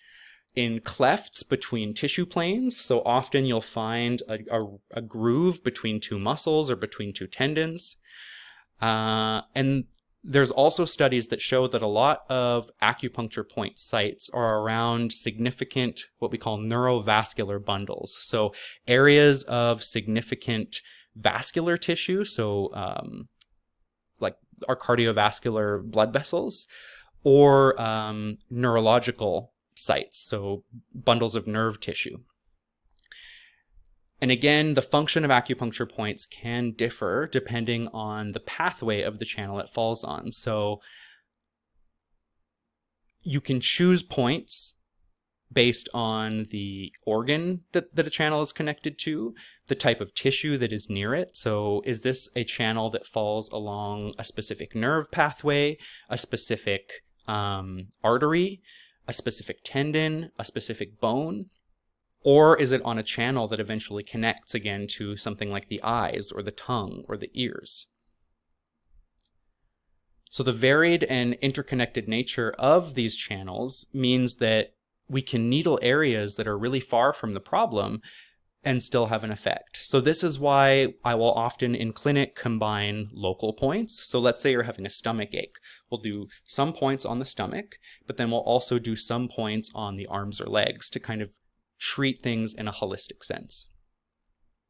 In clefts between tissue planes, so often you'll find a groove between two muscles or between two tendons. And there's also studies that show that a lot of acupuncture point sites are around significant, what we call neurovascular bundles. So areas of significant vascular tissue, so like our cardiovascular blood vessels, or neurological sites, so bundles of nerve tissue. And again, the function of acupuncture points can differ depending on the pathway of the channel it falls on. So you can choose points based on the organ that a channel is connected to, the type of tissue that is near it. So is this a channel that falls along a specific nerve pathway, a specific artery, a specific tendon, a specific bone? Or is it on a channel that eventually connects again to something like the eyes or the tongue or the ears? So the varied and interconnected nature of these channels means that we can needle areas that are really far from the problem and still have an effect. So this is why I will often in clinic combine local points. So let's say you're having a stomach ache. We'll do some points on the stomach, but then we'll also do some points on the arms or legs to kind of treat things in a holistic sense.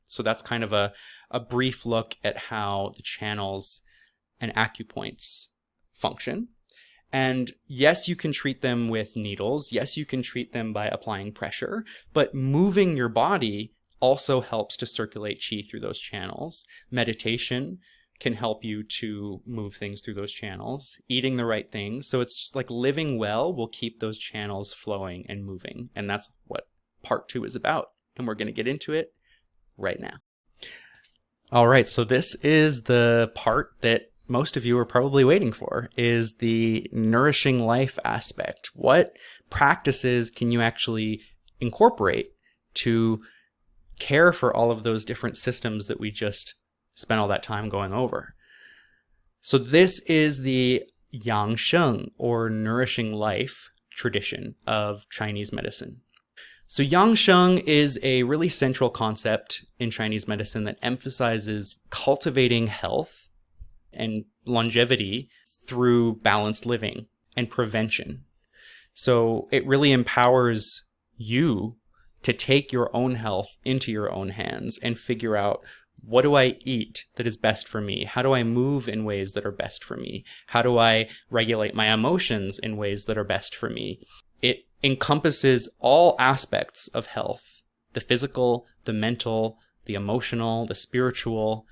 So that's kind of a brief look at how the channels and acupoints function. And yes, you can treat them with needles. Yes, you can treat them by applying pressure, but moving your body also helps to circulate qi through those channels. Meditation can help you to move things through those channels, eating the right things. So it's just like living well will keep those channels flowing and moving. And that's what part 2 is about. And we're going to get into it right now. All right, so this is the part that most of you are probably waiting for, is the nourishing life aspect. What practices can you actually incorporate to care for all of those different systems that we just spent all that time going over? So this is the yang sheng, or nourishing life tradition of Chinese medicine. So yang sheng is a really central concept in Chinese medicine that emphasizes cultivating health and longevity through balanced living and prevention. So it really empowers you to take your own health into your own hands and figure out, what do I eat that is best for me? How do I move in ways that are best for me? How do I regulate my emotions in ways that are best for me? It encompasses all aspects of health: the physical, the mental, the emotional, the spiritual,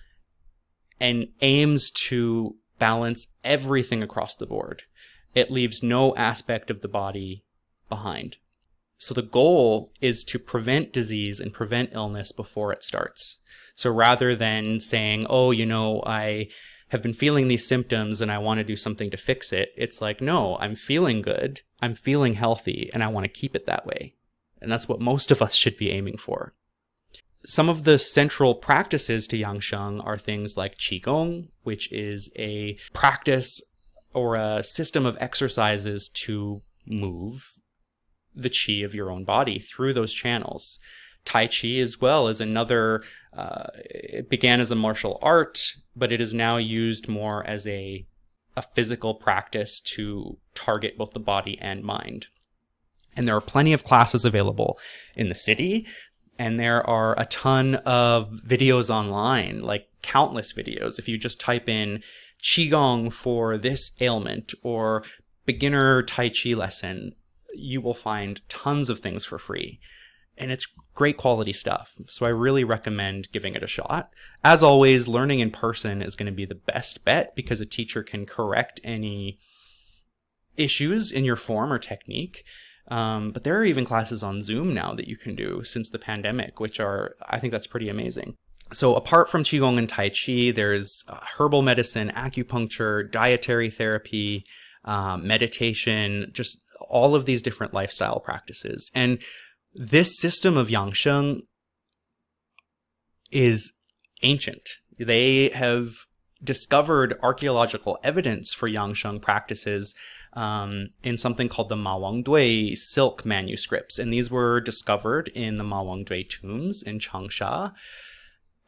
and aims to balance everything across the board. It leaves no aspect of the body behind. So the goal is to prevent disease and prevent illness before it starts. So rather than saying, oh, I have been feeling these symptoms and I want to do something to fix it, it's like, no, I'm feeling good, I'm feeling healthy, and I want to keep it that way. And that's what most of us should be aiming for. Some of the central practices to yang sheng are things like qigong, which is a practice or a system of exercises to move the qi of your own body through those channels. Tai Chi as well is another, it began as a martial art, but it is now used more as a physical practice to target both the body and mind. And there are plenty of classes available in the city, and there are a ton of videos online, like countless videos. If you just type in Qigong for this ailment or beginner Tai Chi lesson, you will find tons of things for free. And it's great quality stuff. So I really recommend giving it a shot. As always, learning in person is going to be the best bet, because a teacher can correct any issues in your form or technique. But there are even classes on Zoom now that you can do since the pandemic, which I think that's pretty amazing. So apart from Qigong and Tai Chi, there's herbal medicine, acupuncture, dietary therapy, meditation, just all of these different lifestyle practices. And this system of yang sheng is ancient. They have discovered archaeological evidence for yang sheng practices in something called the Ma Wangdui silk manuscripts. And these were discovered in the Ma Wangdui tombs in Changsha.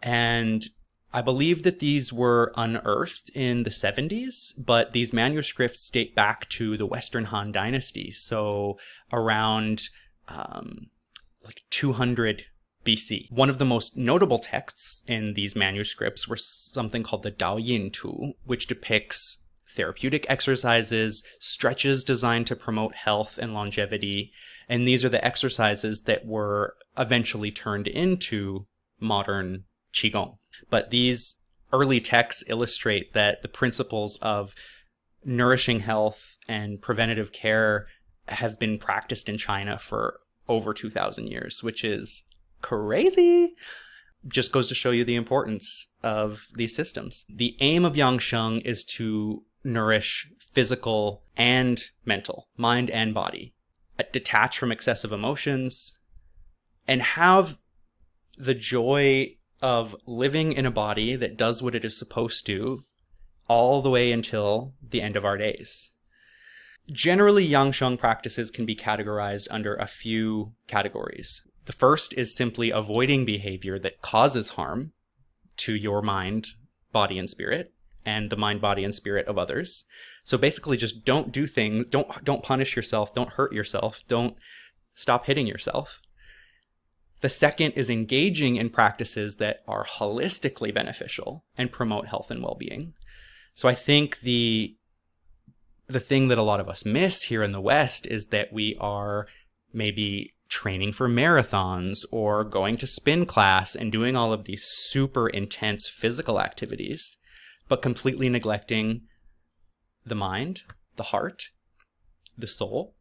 And I believe that these were unearthed in the 70s, but these manuscripts date back to the Western Han Dynasty. So around 200 BC. One of the most notable texts in these manuscripts were something called the Dao Yin Tu, which depicts therapeutic exercises, stretches designed to promote health and longevity. And these are the exercises that were eventually turned into modern Qigong. But these early texts illustrate that the principles of nourishing health and preventative care have been practiced in China for over 2,000 years, which is crazy. Just goes to show you the importance of these systems. The aim of yang sheng is to nourish physical and mental, mind and body, detach from excessive emotions, and have the joy of living in a body that does what it is supposed to all the way until the end of our days. Generally, yang sheng practices can be categorized under a few categories. The first is simply avoiding behavior that causes harm to your mind, body, and spirit, and the mind, body, and spirit of others. So basically just don't do things, don't punish yourself, don't hurt yourself, don't stop hitting yourself. The second is engaging in practices that are holistically beneficial and promote health and well-being. So I think the thing that a lot of us miss here in the West is that we are maybe training for marathons or going to spin class and doing all of these super intense physical activities, but completely neglecting the mind, the heart, the soul.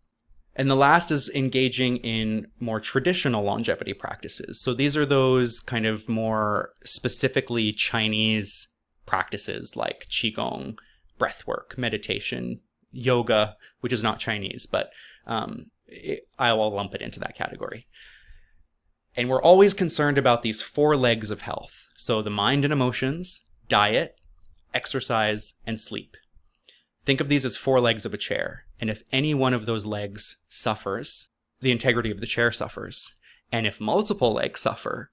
And the last is engaging in more traditional longevity practices. So these are those kind of more specifically Chinese practices like Qigong, breathwork, meditation, yoga, which is not Chinese, but I will lump it into that category. And we're always concerned about these 4 legs of health. So the mind and emotions, diet, exercise, and sleep. Think of these as 4 legs of a chair. And if any one of those legs suffers, the integrity of the chair suffers. And if multiple legs suffer,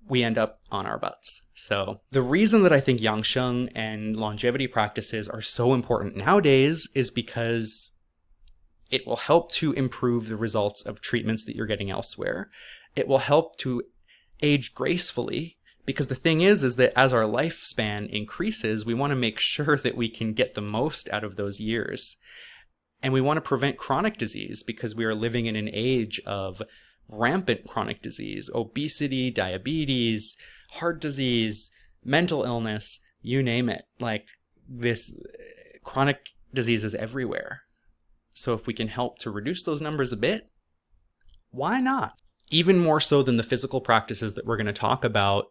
we end up on our butts. So the reason that I think Yangsheng and longevity practices are so important nowadays is because it will help to improve the results of treatments that you're getting elsewhere. It will help to age gracefully, because the thing is that as our lifespan increases, we want to make sure that we can get the most out of those years. And we want to prevent chronic disease because we are living in an age of rampant chronic disease, obesity, diabetes, heart disease, mental illness, you name it. Like, this chronic disease is everywhere. So if we can help to reduce those numbers a bit, why not? Even more so than the physical practices that we're going to talk about,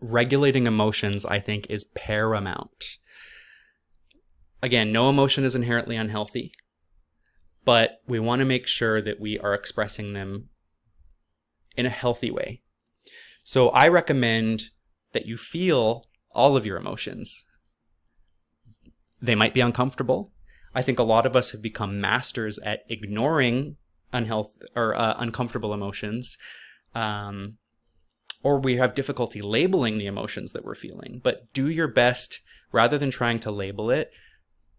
regulating emotions, I think, is paramount. Again, no emotion is inherently unhealthy, but we want to make sure that we are expressing them in a healthy way. So I recommend that you feel all of your emotions. They might be uncomfortable. I think a lot of us have become masters at ignoring uncomfortable emotions, or we have difficulty labeling the emotions that we're feeling. But do your best, rather than trying to label it,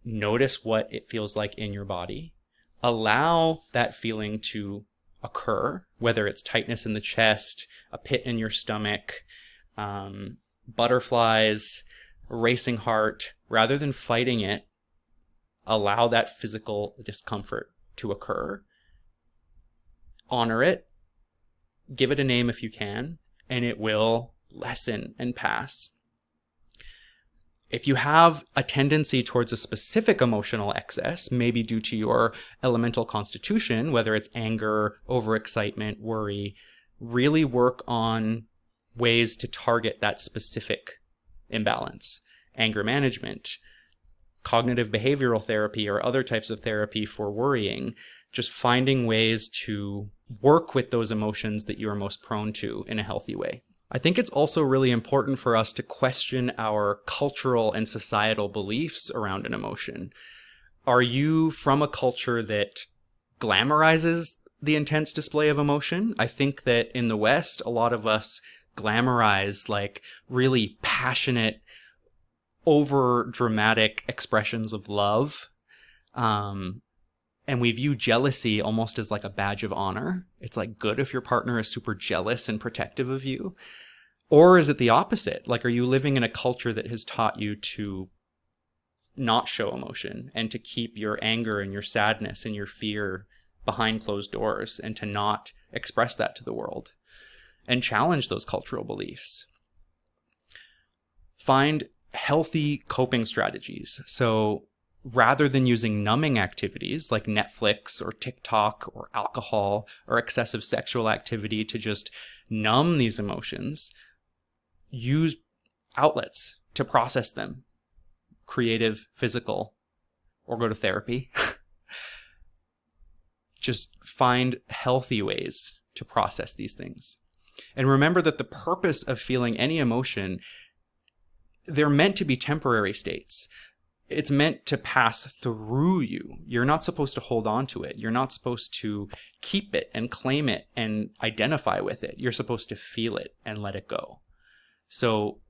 notice what it feels like in your body. Allow that feeling to occur, whether it's tightness in the chest, a pit in your stomach, butterflies, racing heart. Rather than fighting it, allow that physical discomfort to occur. Honor it. Give it a name if you can, and it will lessen and pass. If you have a tendency towards a specific emotional excess, maybe due to your elemental constitution, whether it's anger, overexcitement, worry, really work on ways to target that specific imbalance. Anger management, cognitive behavioral therapy, or other types of therapy for worrying, just finding ways to work with those emotions that you are most prone to in a healthy way. I think it's also really important for us to question our cultural and societal beliefs around an emotion. Are you from a culture that glamorizes the intense display of emotion? I think that in the West, a lot of us glamorize like really passionate, over dramatic expressions of love. And we view jealousy almost as like a badge of honor. It's like good if your partner is super jealous and protective of you. Or is it the opposite? Like, are you living in a culture that has taught you to not show emotion and to keep your anger and your sadness and your fear behind closed doors and to not express that to the world? And challenge those cultural beliefs. Find healthy coping strategies. So rather than using numbing activities like Netflix or TikTok or alcohol or excessive sexual activity to just numb these emotions, use outlets to process them. Creative, physical, or go to therapy. Just find healthy ways to process these things. And remember that the purpose of feeling any emotion, they're meant to be temporary states. It's meant to pass through you. You're not supposed to hold on to it. You're not supposed to keep it and claim it and identify with it. You're supposed to feel it and let it go. So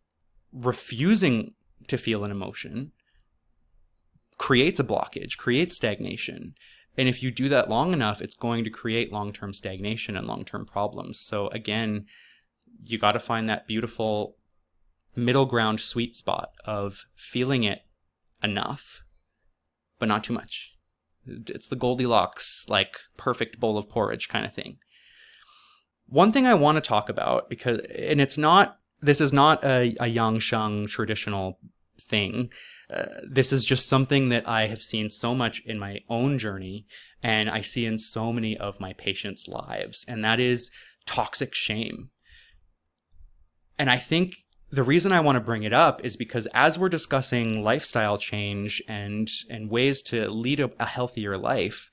refusing to feel an emotion creates a blockage, creates stagnation. And if you do that long enough, it's going to create long-term stagnation and long-term problems. So again, you got to find that beautiful middle ground sweet spot of feeling it enough, but not too much. It's the Goldilocks, like perfect bowl of porridge kind of thing. One thing I want to talk about, this is not a Yang Sheng traditional thing. This is just something that I have seen so much in my own journey, and I see in so many of my patients' lives, and that is toxic shame. And I think the reason I want to bring it up is because as we're discussing lifestyle change and ways to lead a healthier life,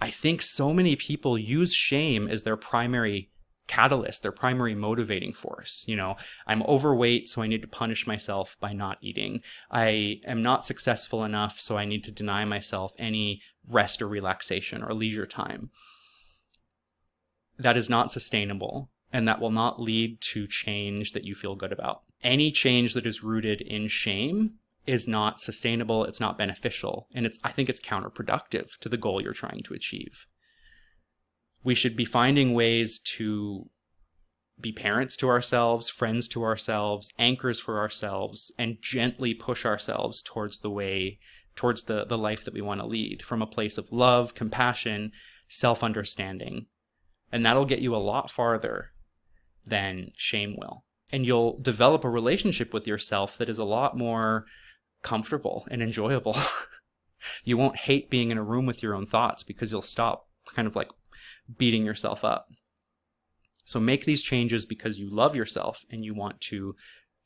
I think so many people use shame as their primary catalyst, their primary motivating force. I'm overweight, so I need to punish myself by not eating. I am not successful enough, so I need to deny myself any rest or relaxation or leisure time. That is not sustainable, and that will not lead to change that you feel good about. Any change that is rooted in shame is not sustainable, it's not beneficial, and I think it's counterproductive to the goal you're trying to achieve. We should be finding ways to be parents to ourselves, friends to ourselves, anchors for ourselves, and gently push ourselves towards the life that we want to lead from a place of love, compassion, self-understanding. And that'll get you a lot farther than shame will. And you'll develop a relationship with yourself that is a lot more comfortable and enjoyable. You won't hate being in a room with your own thoughts because you'll stop kind of like beating yourself up. So make these changes because you love yourself and you want to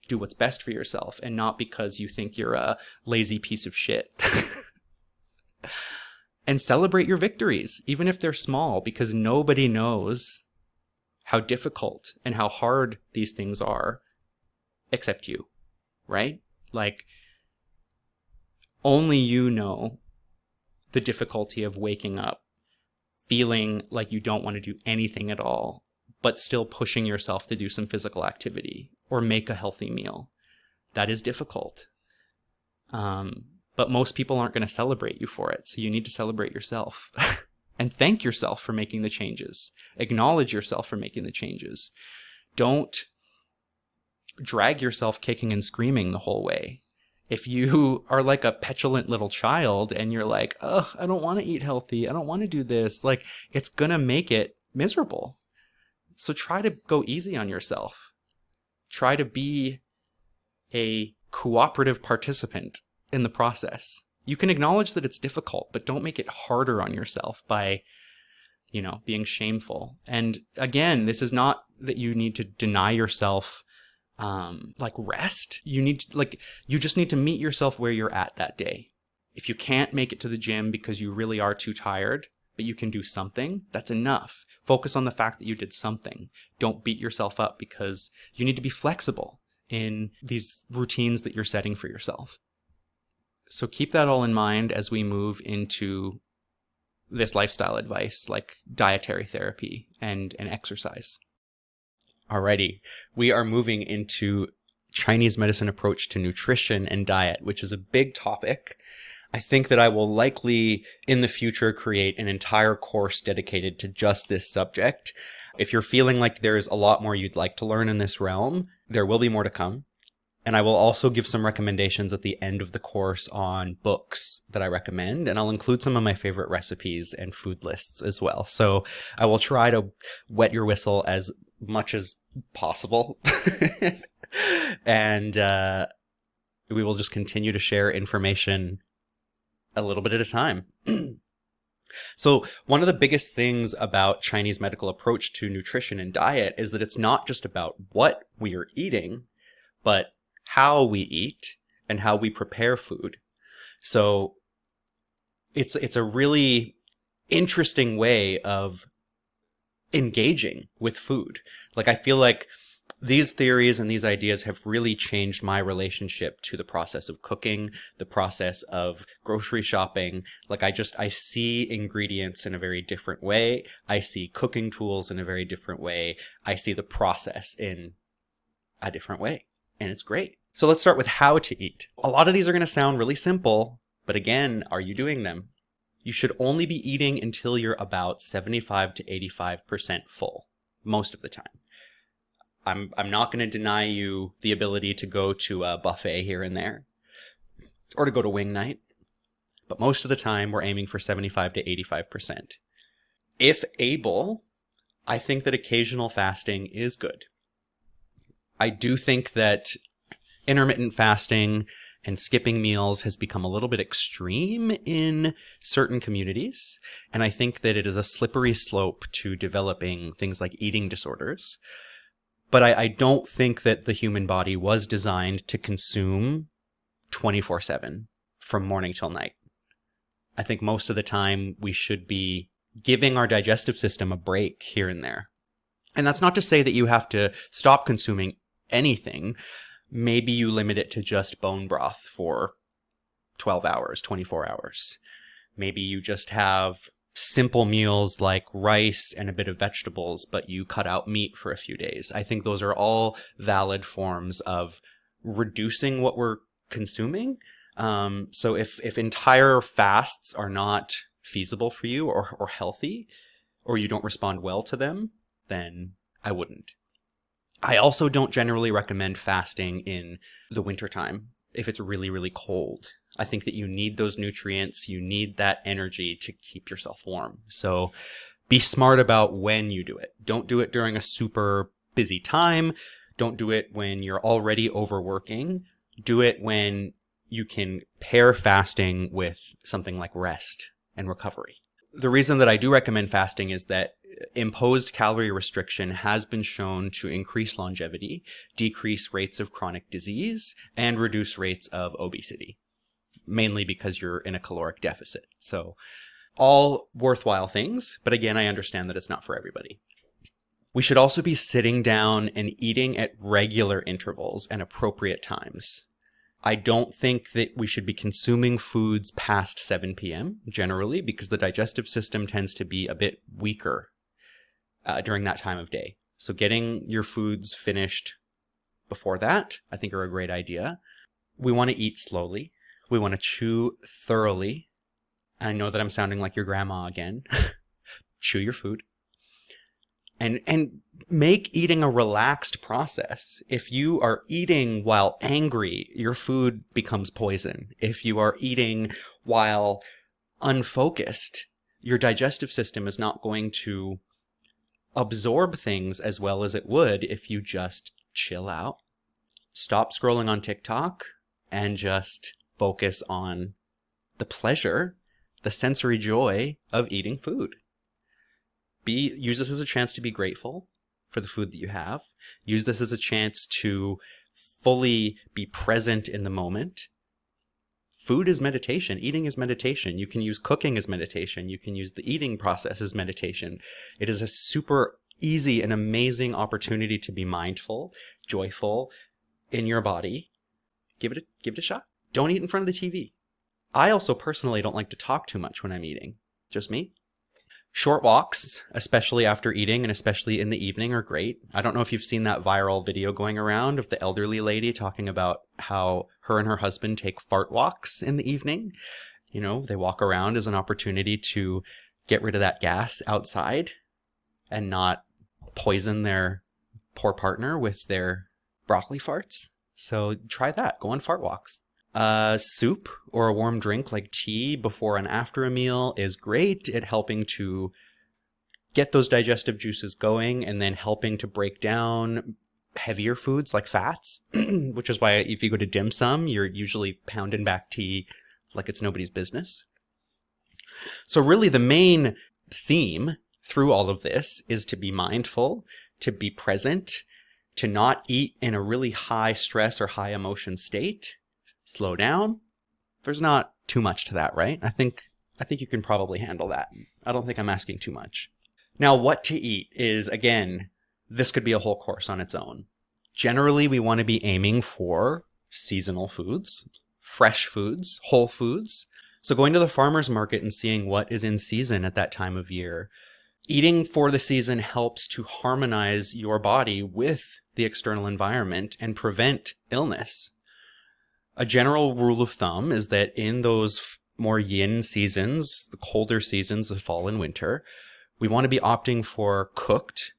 do what's best for yourself, and not because you think you're a lazy piece of shit. And celebrate your victories, even if they're small, because nobody knows how difficult and how hard these things are except you, right? Like, only you know the difficulty of waking up feeling like you don't want to do anything at all, but still pushing yourself to do some physical activity or make a healthy meal. That is difficult. But most people aren't going to celebrate you for it. So you need to celebrate yourself and thank yourself for making the changes. Acknowledge yourself for making the changes. Don't drag yourself kicking and screaming the whole way. If you are like a petulant little child and you're like, oh, I don't want to eat healthy, I don't want to do this, like, it's going to make it miserable. So try to go easy on yourself. Try to be a cooperative participant in the process. You can acknowledge that it's difficult, but don't make it harder on yourself by, being shameful. And again, this is not that you need to deny yourself rest. You just need to meet yourself where you're at that day. If you can't make it to the gym because you really are too tired, but you can do something, that's enough. Focus on the fact that you did something. Don't beat yourself up, because you need to be flexible in these routines that you're setting for yourself. So keep that all in mind as we move into this lifestyle advice, like dietary therapy and exercise. Alrighty, we are moving into Chinese medicine approach to nutrition and diet, which is a big topic. I think that I will likely in the future create an entire course dedicated to just this subject. If you're feeling like there's a lot more you'd like to learn in this realm, there will be more to come. And I will also give some recommendations at the end of the course on books that I recommend, and I'll include some of my favorite recipes and food lists as well. So I will try to wet your whistle as much as possible. And we will just continue to share information a little bit at a time. So one of the biggest things about Chinese medical approach to nutrition and diet is that it's not just about what we are eating, but how we eat and how we prepare food. So it's a really interesting way of engaging with food. Like, I feel like these theories and these ideas have really changed my relationship to the process of cooking, the process of grocery shopping. Like, I see ingredients in a very different way. I see cooking tools in a very different way. I see the process in a different way. And it's great. So let's start with how to eat. A lot of these are going to sound really simple, but again, are you doing them? You should only be eating until you're about 75 to 85% full, most of the time. I'm not going to deny you the ability to go to a buffet here and there, or to go to wing night, but most of the time we're aiming for 75 to 85%. If able, I think that occasional fasting is good. I do think that intermittent fasting and skipping meals has become a little bit extreme in certain communities. And I think that it is a slippery slope to developing things like eating disorders. But I don't think that the human body was designed to consume 24/7 from morning till night. I think most of the time we should be giving our digestive system a break here and there. And that's not to say that you have to stop consuming anything. Maybe you limit it to just bone broth for 12 hours, 24 hours. Maybe you just have simple meals like rice and a bit of vegetables, but you cut out meat for a few days. I think those are all valid forms of reducing what we're consuming. So if entire fasts are not feasible for you or healthy, or you don't respond well to them, then I wouldn't. I also don't generally recommend fasting in the wintertime if it's really, really cold. I think that you need those nutrients, you need that energy to keep yourself warm. So be smart about when you do it. Don't do it during a super busy time. Don't do it when you're already overworking. Do it when you can pair fasting with something like rest and recovery. The reason that I do recommend fasting is that imposed calorie restriction has been shown to increase longevity, decrease rates of chronic disease, and reduce rates of obesity, mainly because you're in a caloric deficit. So all worthwhile things, but again, I understand that it's not for everybody. We should also be sitting down and eating at regular intervals and appropriate times. I don't think that we should be consuming foods past 7 p.m. generally, because the digestive system tends to be a bit weaker during that time of day. So getting your foods finished before that, I think, are a great idea. We want to eat slowly. We want to chew thoroughly. I know that I'm sounding like your grandma again. Chew your food. And make eating a relaxed process. If you are eating while angry, your food becomes poison. If you are eating while unfocused, your digestive system is not going to absorb things as well as it would if you just chill out, stop scrolling on TikTok, and just focus on the pleasure, the sensory joy of eating food. Use this as a chance to be grateful for the food that you have. Use this as a chance to fully be present in the moment. Food is meditation. Eating is meditation. You can use cooking as meditation. You can use the eating process as meditation. It is a super easy and amazing opportunity to be mindful, joyful in your body. Give it a shot. Don't eat in front of the TV. I also personally don't like to talk too much when I'm eating. Just me. Short walks, especially after eating and especially in the evening, are great. I don't know if you've seen that viral video going around of the elderly lady talking about how her and her husband take fart walks in the evening. You know, they walk around as an opportunity to get rid of that gas outside and not poison their poor partner with their broccoli farts. So try that. Go on fart walks. Soup or a warm drink like tea before and after a meal is great at helping to get those digestive juices going and then helping to break down heavier foods like fats, which is why if you go to dim sum, you're usually pounding back tea like it's nobody's business. So really the main theme through all of this is to be mindful, to be present, to not eat in a really high stress or high emotion state. Slow down. There's not too much to that, right? I think you can probably handle that. I don't think I'm asking too much. Now, what to eat is, again, this could be a whole course on its own. Generally, we want to be aiming for seasonal foods, fresh foods, whole foods. So going to the farmer's market and seeing what is in season at that time of year. Eating for the season helps to harmonize your body with the external environment and prevent illness. A general rule of thumb is that in those more yin seasons, the colder seasons of fall and winter, we want to be opting for cooked,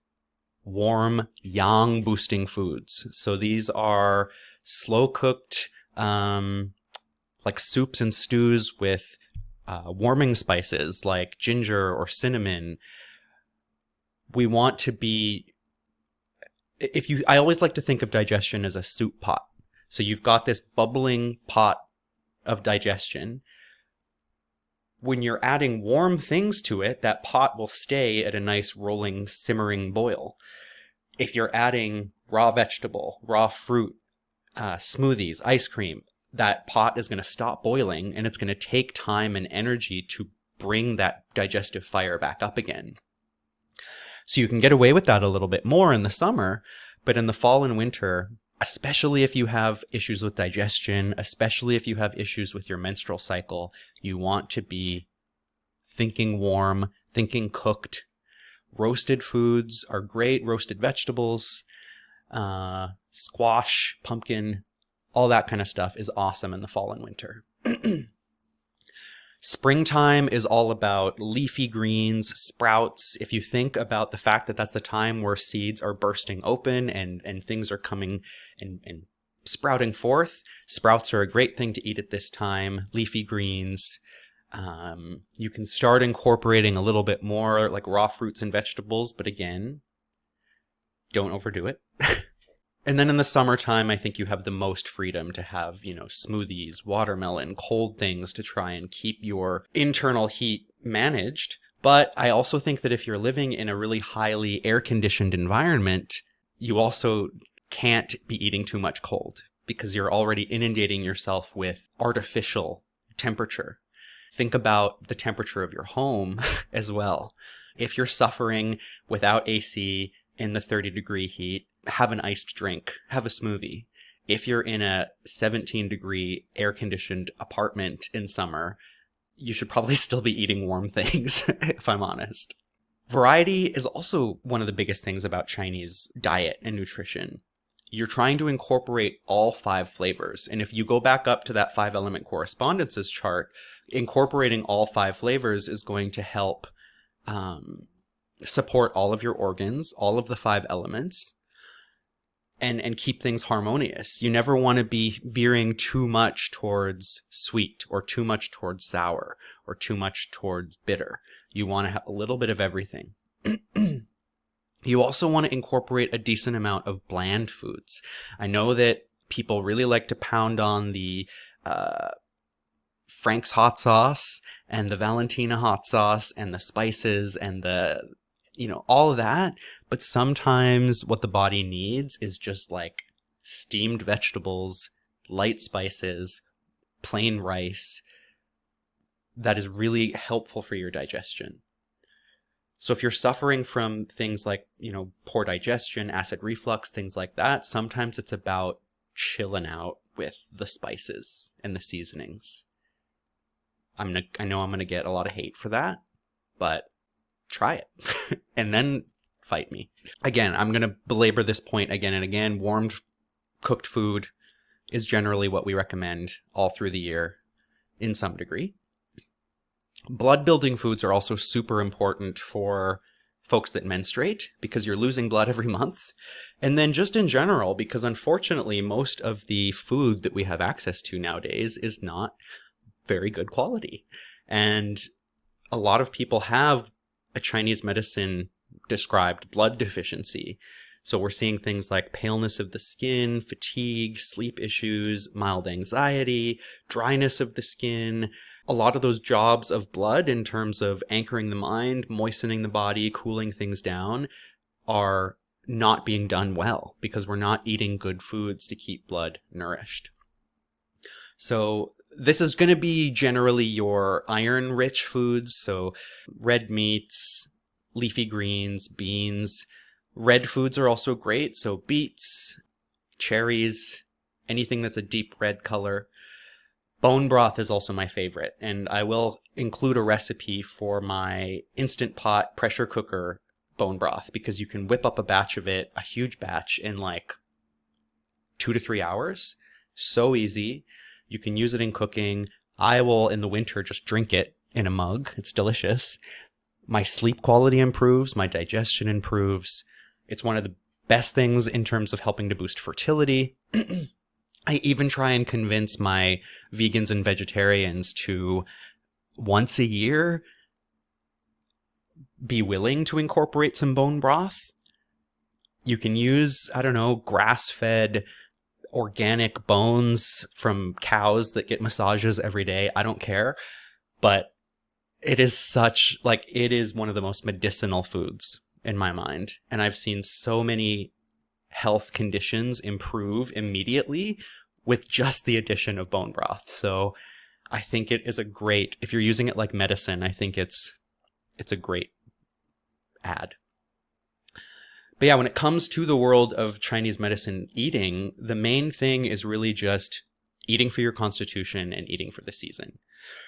warm, yang boosting foods. So these are slow cooked, like soups and stews with warming spices like ginger or cinnamon, we want to be, I always like to think of digestion as a soup pot. So you've got this bubbling pot of digestion. When you're adding warm things to it, that pot will stay at a nice rolling, simmering boil. If you're adding raw vegetable, raw fruit, smoothies, ice cream, that pot is going to stop boiling, and it's going to take time and energy to bring that digestive fire back up again. So you can get away with that a little bit more in the summer, but in the fall and winter, especially if you have issues with digestion, especially if you have issues with your menstrual cycle, you want to be thinking warm, thinking cooked. Roasted foods are great. Roasted vegetables, squash, pumpkin, all that kind of stuff is awesome in the fall and winter. Springtime is all about leafy greens, sprouts. If you think about the fact that that's the time where seeds are bursting open and things are coming and sprouting forth, sprouts are a great thing to eat at this time. Leafy greens. You can start incorporating a little bit more like raw fruits and vegetables, but again, don't overdo it. And then in the summertime, I think you have the most freedom to have, smoothies, watermelon, cold things to try and keep your internal heat managed. But I also think that if you're living in a really highly air-conditioned environment, you also can't be eating too much cold because you're already inundating yourself with artificial temperature. Think about the temperature of your home as well. If you're suffering without AC in the 30-degree heat, have an iced drink, have a smoothie. If you're in a 17-degree air-conditioned apartment in summer, you should probably still be eating warm things, if I'm honest. Variety is also one of the biggest things about Chinese diet and nutrition. You're trying to incorporate all 5 flavors. And if you go back up to that 5-element correspondences chart, incorporating all 5 flavors is going to help support all of your organs, all of the 5 elements, and keep things harmonious. You never want to be veering too much towards sweet or too much towards sour or too much towards bitter. You want to have a little bit of everything. You also want to incorporate a decent amount of bland foods. I know that people really like to pound on the Frank's hot sauce and the Valentina hot sauce and the spices and all of that. But sometimes what the body needs is just like steamed vegetables, light spices, plain rice. That is really helpful for your digestion. So if you're suffering from things like, poor digestion, acid reflux, things like that, sometimes it's about chilling out with the spices and the seasonings. I know I'm going to get a lot of hate for that, but try it and then fight me. Again, I'm going to belabor this point again and again. Warmed, cooked food is generally what we recommend all through the year in some degree. Blood-building foods are also super important for folks that menstruate because you're losing blood every month. And then just in general, because unfortunately, most of the food that we have access to nowadays is not very good quality. And a lot of people have a Chinese medicine described blood deficiency. So we're seeing things like paleness of the skin, fatigue, sleep issues, mild anxiety, dryness of the skin. A lot of those jobs of blood in terms of anchoring the mind, moistening the body, cooling things down are not being done well because we're not eating good foods to keep blood nourished. So this is going to be generally your iron-rich foods, so red meats, leafy greens, beans. Red foods are also great, so beets, cherries, anything that's a deep red color. Bone broth is also my favorite, and I will include a recipe for my Instant Pot pressure cooker bone broth because you can whip up a batch of it, a huge batch, in like 2 to 3 hours. So easy. You can use it in cooking. I will, in the winter, just drink it in a mug. It's delicious. My sleep quality improves. My digestion improves. It's one of the best things in terms of helping to boost fertility. I even try and convince my vegans and vegetarians to once a year be willing to incorporate some bone broth. You can use, I don't know, grass-fed organic bones from cows that get massages every day. I don't care. But it is it is one of the most medicinal foods in my mind. And I've seen so many health conditions improve immediately with just the addition of bone broth. So I think it is if you're using it like medicine, I think it's a great add. But yeah, when it comes to the world of Chinese medicine eating, the main thing is really just eating for your constitution and eating for the season.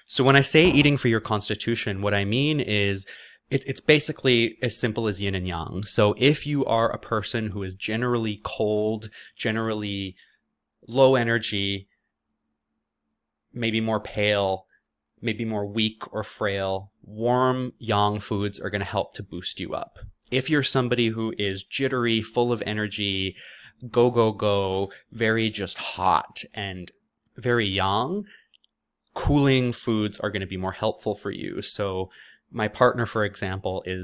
So when I say eating for your constitution, what I mean is it's basically as simple as yin and yang. So if you are a person who is generally cold, generally low energy, maybe more pale, maybe more weak or frail, warm yang foods are going to help to boost you up. If you're somebody who is jittery, full of energy, go, very just hot and very yang, cooling foods are going to be more helpful for you. So my partner, for example, he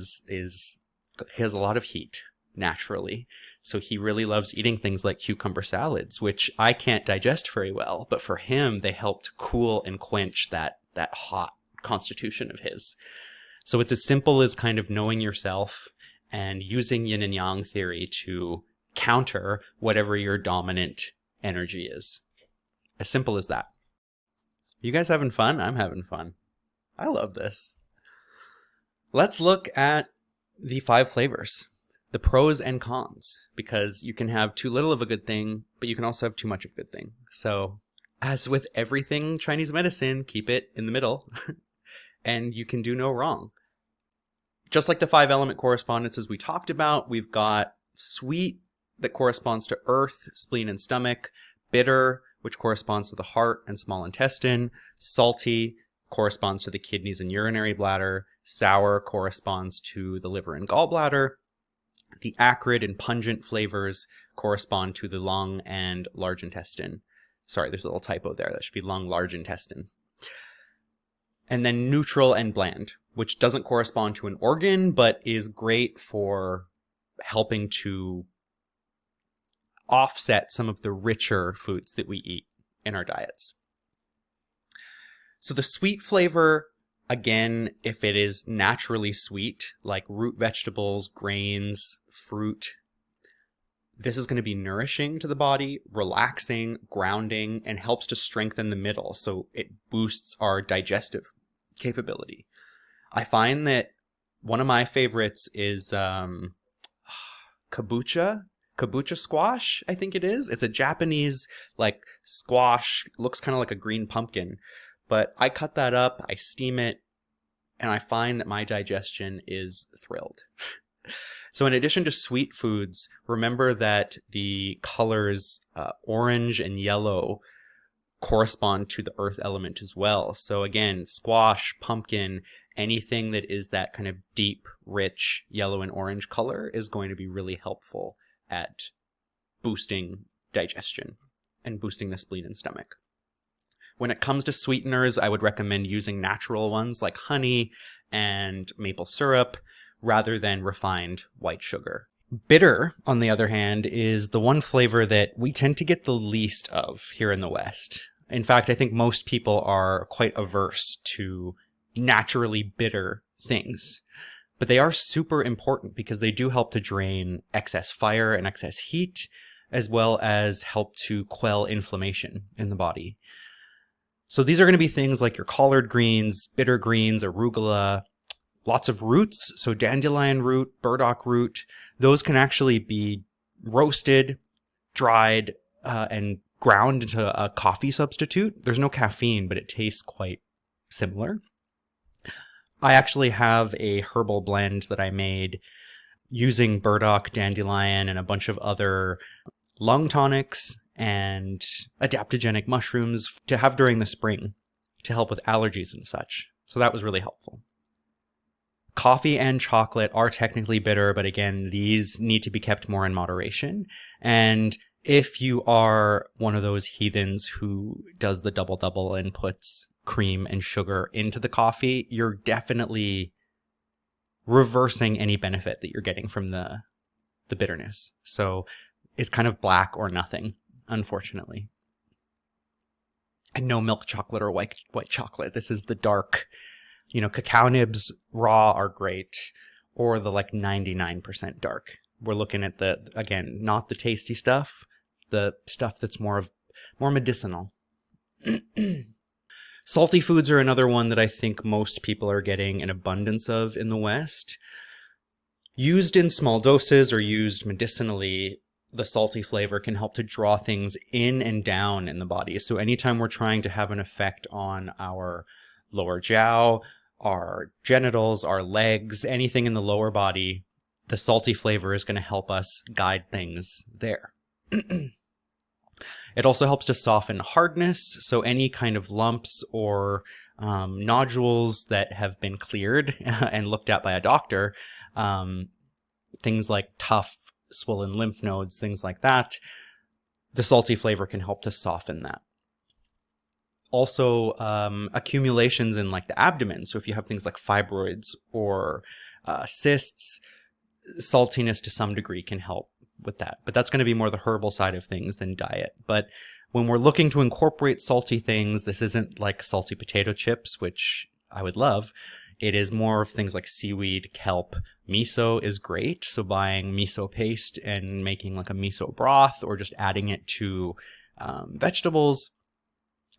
has a lot of heat naturally. So he really loves eating things like cucumber salads, which I can't digest very well. But for him, they help to cool and quench that hot constitution of his. So it's as simple as kind of knowing yourself and using yin and yang theory to counter whatever your dominant energy is. As simple as that. You guys having fun? I'm having fun. I love this. Let's look at the 5 flavors, the pros and cons, because you can have too little of a good thing, but you can also have too much of a good thing. So as with everything Chinese medicine, keep it in the middle and you can do no wrong. Just like the 5 element correspondences we talked about, we've got sweet that corresponds to earth, spleen, and stomach, bitter, which corresponds to the heart and small intestine, salty corresponds to the kidneys and urinary bladder, sour corresponds to the liver and gallbladder, the acrid and pungent flavors correspond to the lung and large intestine. Sorry, there's a little typo there. That should be lung, large intestine. And then neutral and bland, which doesn't correspond to an organ, but is great for helping to offset some of the richer foods that we eat in our diets. So the sweet flavor, again, if it is naturally sweet, like root vegetables, grains, fruit, this is going to be nourishing to the body, relaxing, grounding, and helps to strengthen the middle. So it boosts our digestive capability. I find that one of my favorites is kabocha squash, I think it is. It's a Japanese like squash, looks kind of like a green pumpkin. But I cut that up, I steam it, and I find that my digestion is thrilled. So in addition to sweet foods, remember that the colors orange and yellow correspond to the earth element as well. So again, squash, pumpkin, anything that is that kind of deep, rich yellow and orange color is going to be really helpful at boosting digestion and boosting the spleen and stomach. When it comes to sweeteners, I would recommend using natural ones like honey and maple syrup rather than refined white sugar. Bitter, on the other hand, is the one flavor that we tend to get the least of here in the West. In fact, I think most people are quite averse to naturally bitter things. But they are super important because they do help to drain excess fire and excess heat, as well as help to quell inflammation in the body. So these are going to be things like your collard greens, bitter greens, arugula, lots of roots. So dandelion root, burdock root, those can actually be roasted, dried, and ground into a coffee substitute. There's no caffeine, but it tastes quite similar. I actually have a herbal blend that I made using burdock, dandelion, and a bunch of other lung tonics and adaptogenic mushrooms to have during the spring to help with allergies and such. So that was really helpful. Coffee and chocolate are technically bitter, but again, these need to be kept more in moderation. And if you are one of those heathens who does the double-double and puts cream and sugar into the coffee, you're definitely reversing any benefit that you're getting from the bitterness. So it's kind of black or nothing, unfortunately. And no milk chocolate or white chocolate. This is the dark, cacao nibs raw are great, or the like 99% dark. We're looking at again, not the tasty stuff, the stuff that's more medicinal. Salty foods are another one that I think most people are getting an abundance of in the West. Used in small doses or used medicinally, the salty flavor can help to draw things in and down in the body. So anytime we're trying to have an effect on our lower jiao, our genitals, our legs, anything in the lower body, the salty flavor is going to help us guide things there. It also helps to soften hardness, so any kind of lumps or nodules that have been cleared and looked at by a doctor, things like tough, swollen lymph nodes, things like that, the salty flavor can help to soften that. Also, accumulations in like the abdomen, so if you have things like fibroids or cysts, saltiness to some degree can help with that, but that's going to be more the herbal side of things than diet. But when we're looking to incorporate salty things, this isn't like salty potato chips, which I would love. It is more of things like seaweed, kelp. Miso is great, so buying miso paste and making like a miso broth, or just adding it to vegetables,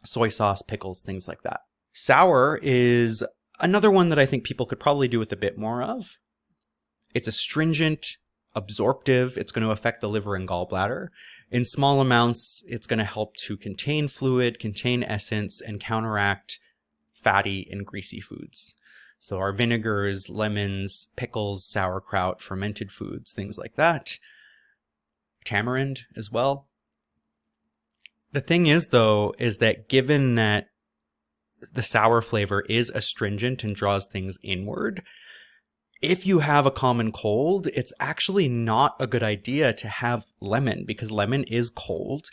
soy sauce, pickles, things like that. Sour is another one that I think people could probably do with a bit more of. It's astringent, absorptive. It's going to affect the liver and gallbladder. In small amounts, it's going to help to contain fluid, contain essence, and counteract fatty and greasy foods. So our vinegars, lemons, pickles, sauerkraut, fermented foods, things like that. Tamarind as well. The thing is, though, is that given that the sour flavor is astringent and draws things inward, if you have a common cold, it's actually not a good idea to have lemon, because lemon is cold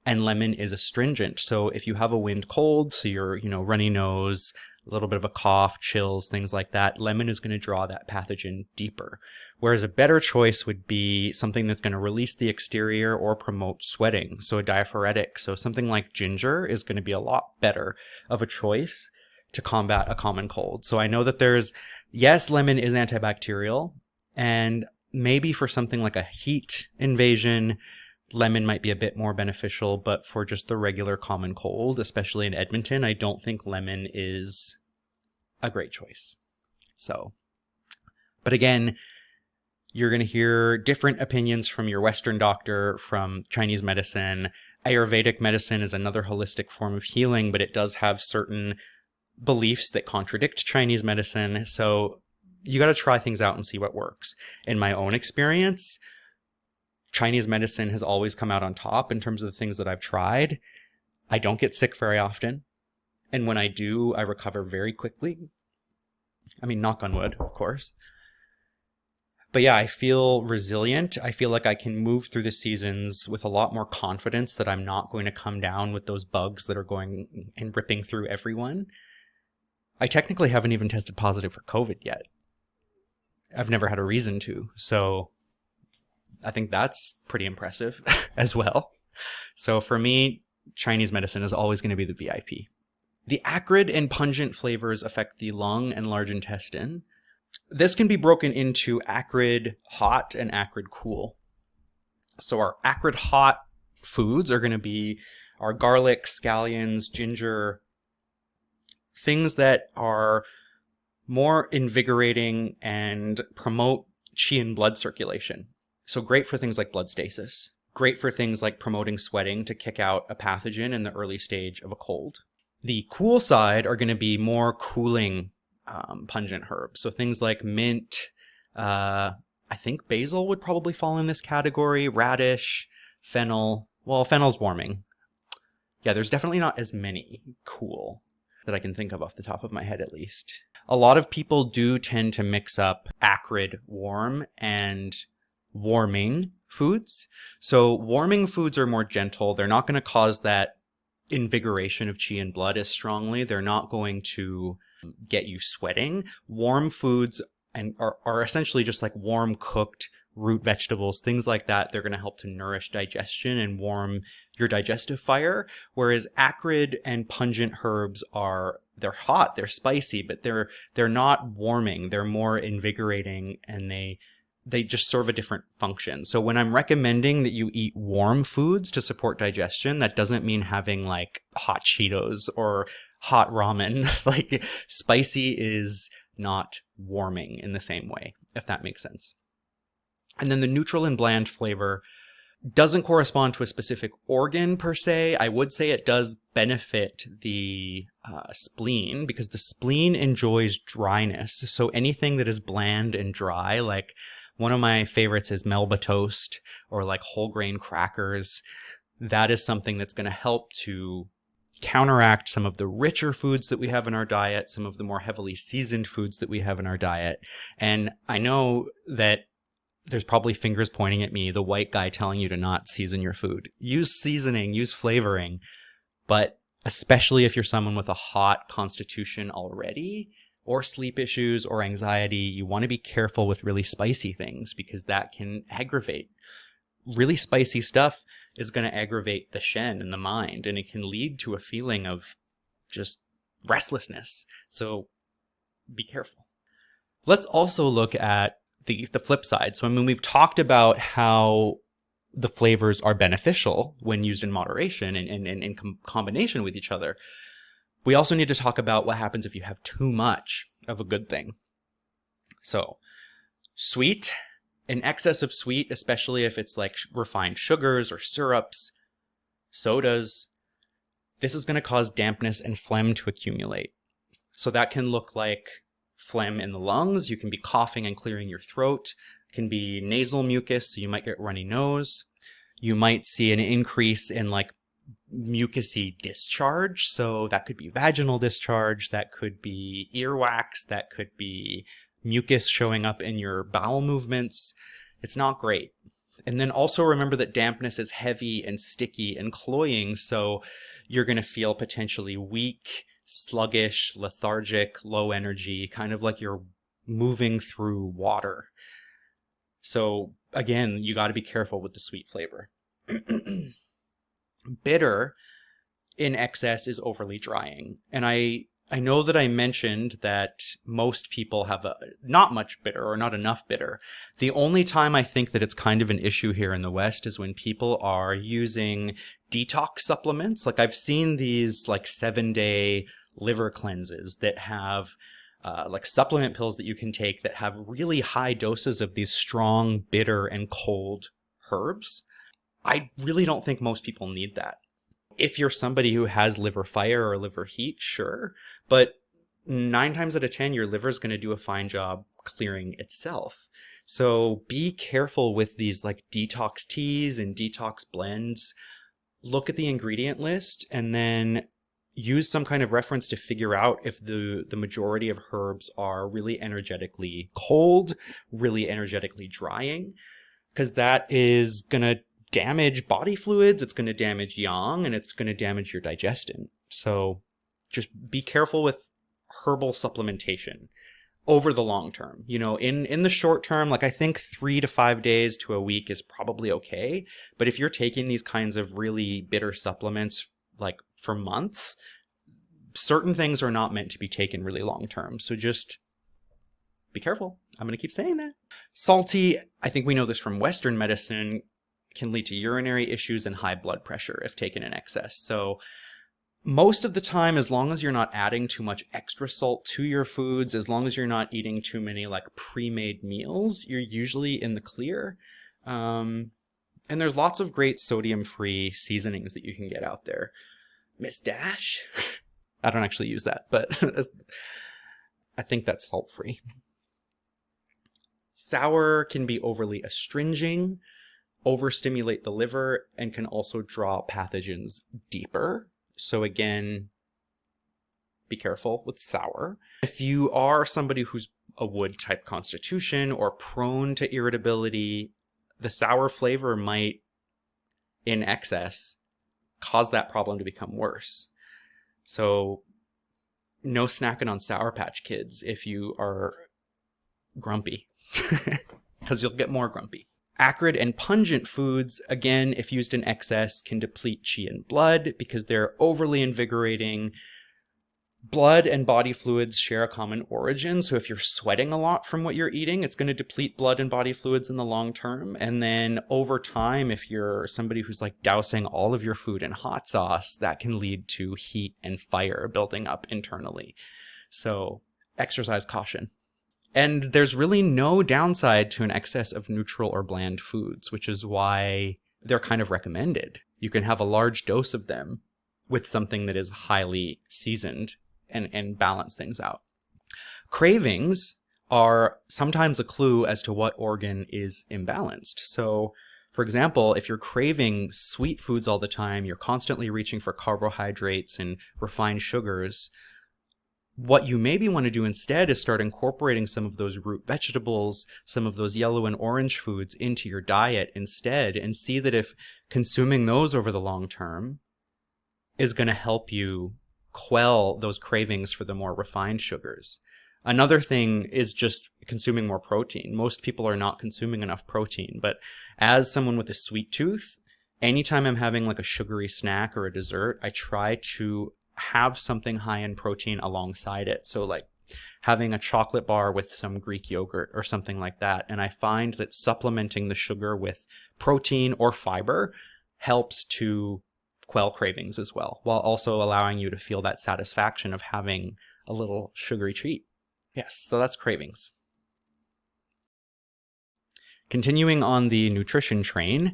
and lemon is astringent. So if you have a wind cold, so you're, runny nose, a little bit of a cough, chills, things like that, lemon is going to draw that pathogen deeper. Whereas a better choice would be something that's going to release the exterior or promote sweating. So a diaphoretic. So something like ginger is going to be a lot better of a choice to combat a common cold. So I know that yes, lemon is antibacterial, and maybe for something like a heat invasion, lemon might be a bit more beneficial, but for just the regular common cold, especially in Edmonton, I don't think lemon is a great choice. So, but again, you're going to hear different opinions from your Western doctor, from Chinese medicine. Ayurvedic medicine is another holistic form of healing, but it does have certain beliefs that contradict Chinese medicine. So you got to try things out and see what works. In my own experience, Chinese medicine has always come out on top in terms of the things that I've tried. I don't get sick very often. And when I do, I recover very quickly. I mean, knock on wood, of course. But yeah, I feel resilient. I feel like I can move through the seasons with a lot more confidence that I'm not going to come down with those bugs that are going and ripping through everyone. I technically haven't even tested positive for COVID yet. I've never had a reason to. So I think that's pretty impressive as well. So for me, Chinese medicine is always going to be the VIP. The acrid and pungent flavors affect the lung and large intestine. This can be broken into acrid hot and acrid cool. So our acrid hot foods are going to be our garlic, scallions, ginger, things that are more invigorating and promote qi and blood circulation. So great for things like blood stasis. Great for things like promoting sweating to kick out a pathogen in the early stage of a cold. The cool side are going to be more cooling pungent herbs. So things like mint, I think basil would probably fall in this category, radish, fennel. Well, fennel's warming. Yeah, there's definitely not as many cool that I can think of off the top of my head, at least. A lot of people do tend to mix up acrid, warm, and warming foods. So warming foods are more gentle. They're not going to cause that invigoration of qi and blood as strongly. They're not going to get you sweating. Warm foods and are essentially just like warm cooked root vegetables, things like that. They're going to help to nourish digestion and warm your digestive fire. Whereas acrid and pungent herbs they're hot, they're spicy, but they're not warming. They're more invigorating, and they just serve a different function. So when I'm recommending that you eat warm foods to support digestion, that doesn't mean having like hot Cheetos or hot ramen. Like spicy is not warming in the same way, if that makes sense. And then the neutral and bland flavor doesn't correspond to a specific organ per se. I would say it does benefit the spleen, because the spleen enjoys dryness. So anything that is bland and dry, like one of my favorites is Melba toast or like whole grain crackers. That is something that's going to help to counteract some of the richer foods that we have in our diet, some of the more heavily seasoned foods that we have in our diet. And I know that there's probably fingers pointing at me, the white guy telling you to not season your food. Use seasoning, use flavoring, but especially if you're someone with a hot constitution already, or sleep issues or anxiety, you want to be careful with really spicy things, because that can aggravate. Really spicy stuff is going to aggravate the shen in the mind, and it can lead to a feeling of just restlessness. So be careful. Let's also look at the flip side. So, I mean, we've talked about how the flavors are beneficial when used in moderation and in combination with each other. We also need to talk about what happens if you have too much of a good thing. So, sweet, an excess of sweet, especially if it's like refined sugars or syrups, sodas, this is going to cause dampness and phlegm to accumulate. So that can look like phlegm in the lungs. You can be coughing and clearing your throat. It can be nasal mucus, so you might get runny nose. You might see an increase in like mucousy discharge. So that could be vaginal discharge, that could be earwax, that could be mucus showing up in your bowel movements. It's not great. And then also remember that dampness is heavy and sticky and cloying, so you're going to feel potentially weak, sluggish, lethargic, low energy, kind of like you're moving through water. So again, you got to be careful with the sweet flavor. Bitter in excess is overly drying. And I know that I mentioned that most people have not much bitter or not enough bitter. The only time I think that it's kind of an issue here in the West is when people are using detox supplements. Like I've seen these like 7-day liver cleanses that have like supplement pills that you can take that have really high doses of these strong, bitter, and cold herbs. I really don't think most people need that. If you're somebody who has liver fire or liver heat, sure. But 9 times out of 10, your liver is going to do a fine job clearing itself. So be careful with these like detox teas and detox blends. Look at the ingredient list and then use some kind of reference to figure out if the majority of herbs are really energetically cold, really energetically drying, because that is going to damage body fluids, it's going to damage yang, and it's going to damage your digestion. So just be careful with herbal supplementation over the long term. You know, in the short term, like I think 3 to 5 days to a week is probably okay. But if you're taking these kinds of really bitter supplements like for months, certain things are not meant to be taken really long term. So just be careful. I'm going to keep saying that. Salty, I think we know this from Western medicine, can lead to urinary issues and high blood pressure if taken in excess. So most of the time, as long as you're not adding too much extra salt to your foods, as long as you're not eating too many like pre-made meals, you're usually in the clear. And there's lots of great sodium-free seasonings that you can get out there. Miss Dash? I don't actually use that, but I think that's salt-free. Sour can be overly astringing, overstimulate the liver, and can also draw pathogens deeper. So again, be careful with sour. If you are somebody who's a wood type constitution or prone to irritability, the sour flavor might, in excess, cause that problem to become worse. So no snacking on Sour Patch Kids if you are grumpy because you'll get more grumpy. Acrid and pungent foods, again, if used in excess, can deplete qi and blood because they're overly invigorating. Blood and body fluids share a common origin, so if you're sweating a lot from what you're eating, it's going to deplete blood and body fluids in the long term. And then over time, if you're somebody who's like dousing all of your food in hot sauce, that can lead to heat and fire building up internally. So exercise caution. And there's really no downside to an excess of neutral or bland foods, which is why they're kind of recommended. You can have a large dose of them with something that is highly seasoned and balance things out. Cravings are sometimes a clue as to what organ is imbalanced. So, for example, if you're craving sweet foods all the time, you're constantly reaching for carbohydrates and refined sugars, what you maybe want to do instead is start incorporating some of those root vegetables, some of those yellow and orange foods into your diet instead, and see that if consuming those over the long term is going to help you quell those cravings for the more refined sugars. Another thing is just consuming more protein. Most people are not consuming enough protein, but as someone with a sweet tooth, anytime I'm having like a sugary snack or a dessert, I try to have something high in protein alongside it. So like having a chocolate bar with some Greek yogurt or something like that. And I find that supplementing the sugar with protein or fiber helps to quell cravings as well, while also allowing you to feel that satisfaction of having a little sugary treat. Yes, so that's cravings. Continuing on the nutrition train,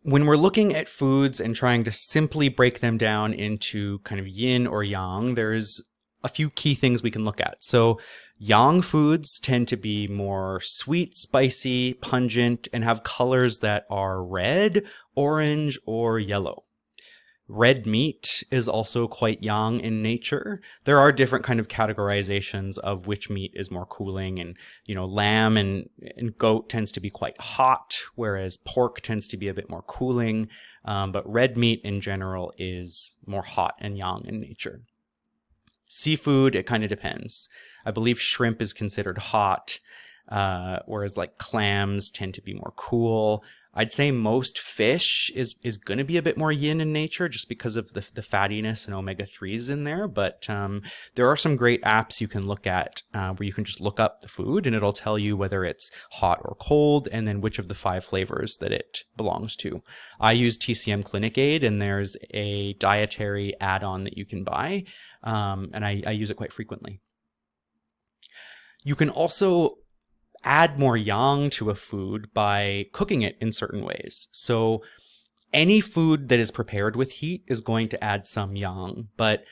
when we're looking at foods and trying to simply break them down into kind of yin or yang, there's a few key things we can look at. So yang foods tend to be more sweet, spicy, pungent, and have colors that are red, orange, or yellow. Red meat is also quite yang in nature. There are different kind of categorizations of which meat is more cooling, and lamb and goat tends to be quite hot, whereas pork tends to be a bit more cooling. But red meat in general is more hot and yang in nature. Seafood, it kind of depends. I believe shrimp is considered hot, whereas like clams tend to be more cool. I'd say most fish is going to be a bit more yin in nature just because of the fattiness and omega-3s in there. But there are some great apps you can look at where you can just look up the food and it'll tell you whether it's hot or cold and then which of the 5 flavors that it belongs to. I use TCM Clinic Aid, and there's a dietary add-on that you can buy, and I use it quite frequently. You can also add more yang to a food by cooking it in certain ways. So any food that is prepared with heat is going to add some yang, but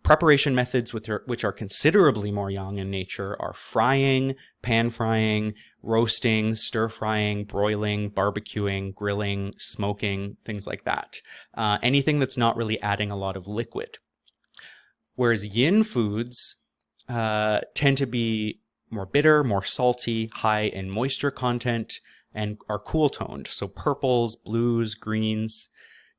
preparation methods which are considerably more yang in nature are frying, pan frying, roasting, stir frying, broiling, barbecuing, grilling, smoking, things like that. Anything that's not really adding a lot of liquid. Whereas yin foods tend to be more bitter, more salty, high in moisture content, and are cool toned. So purples, blues, greens.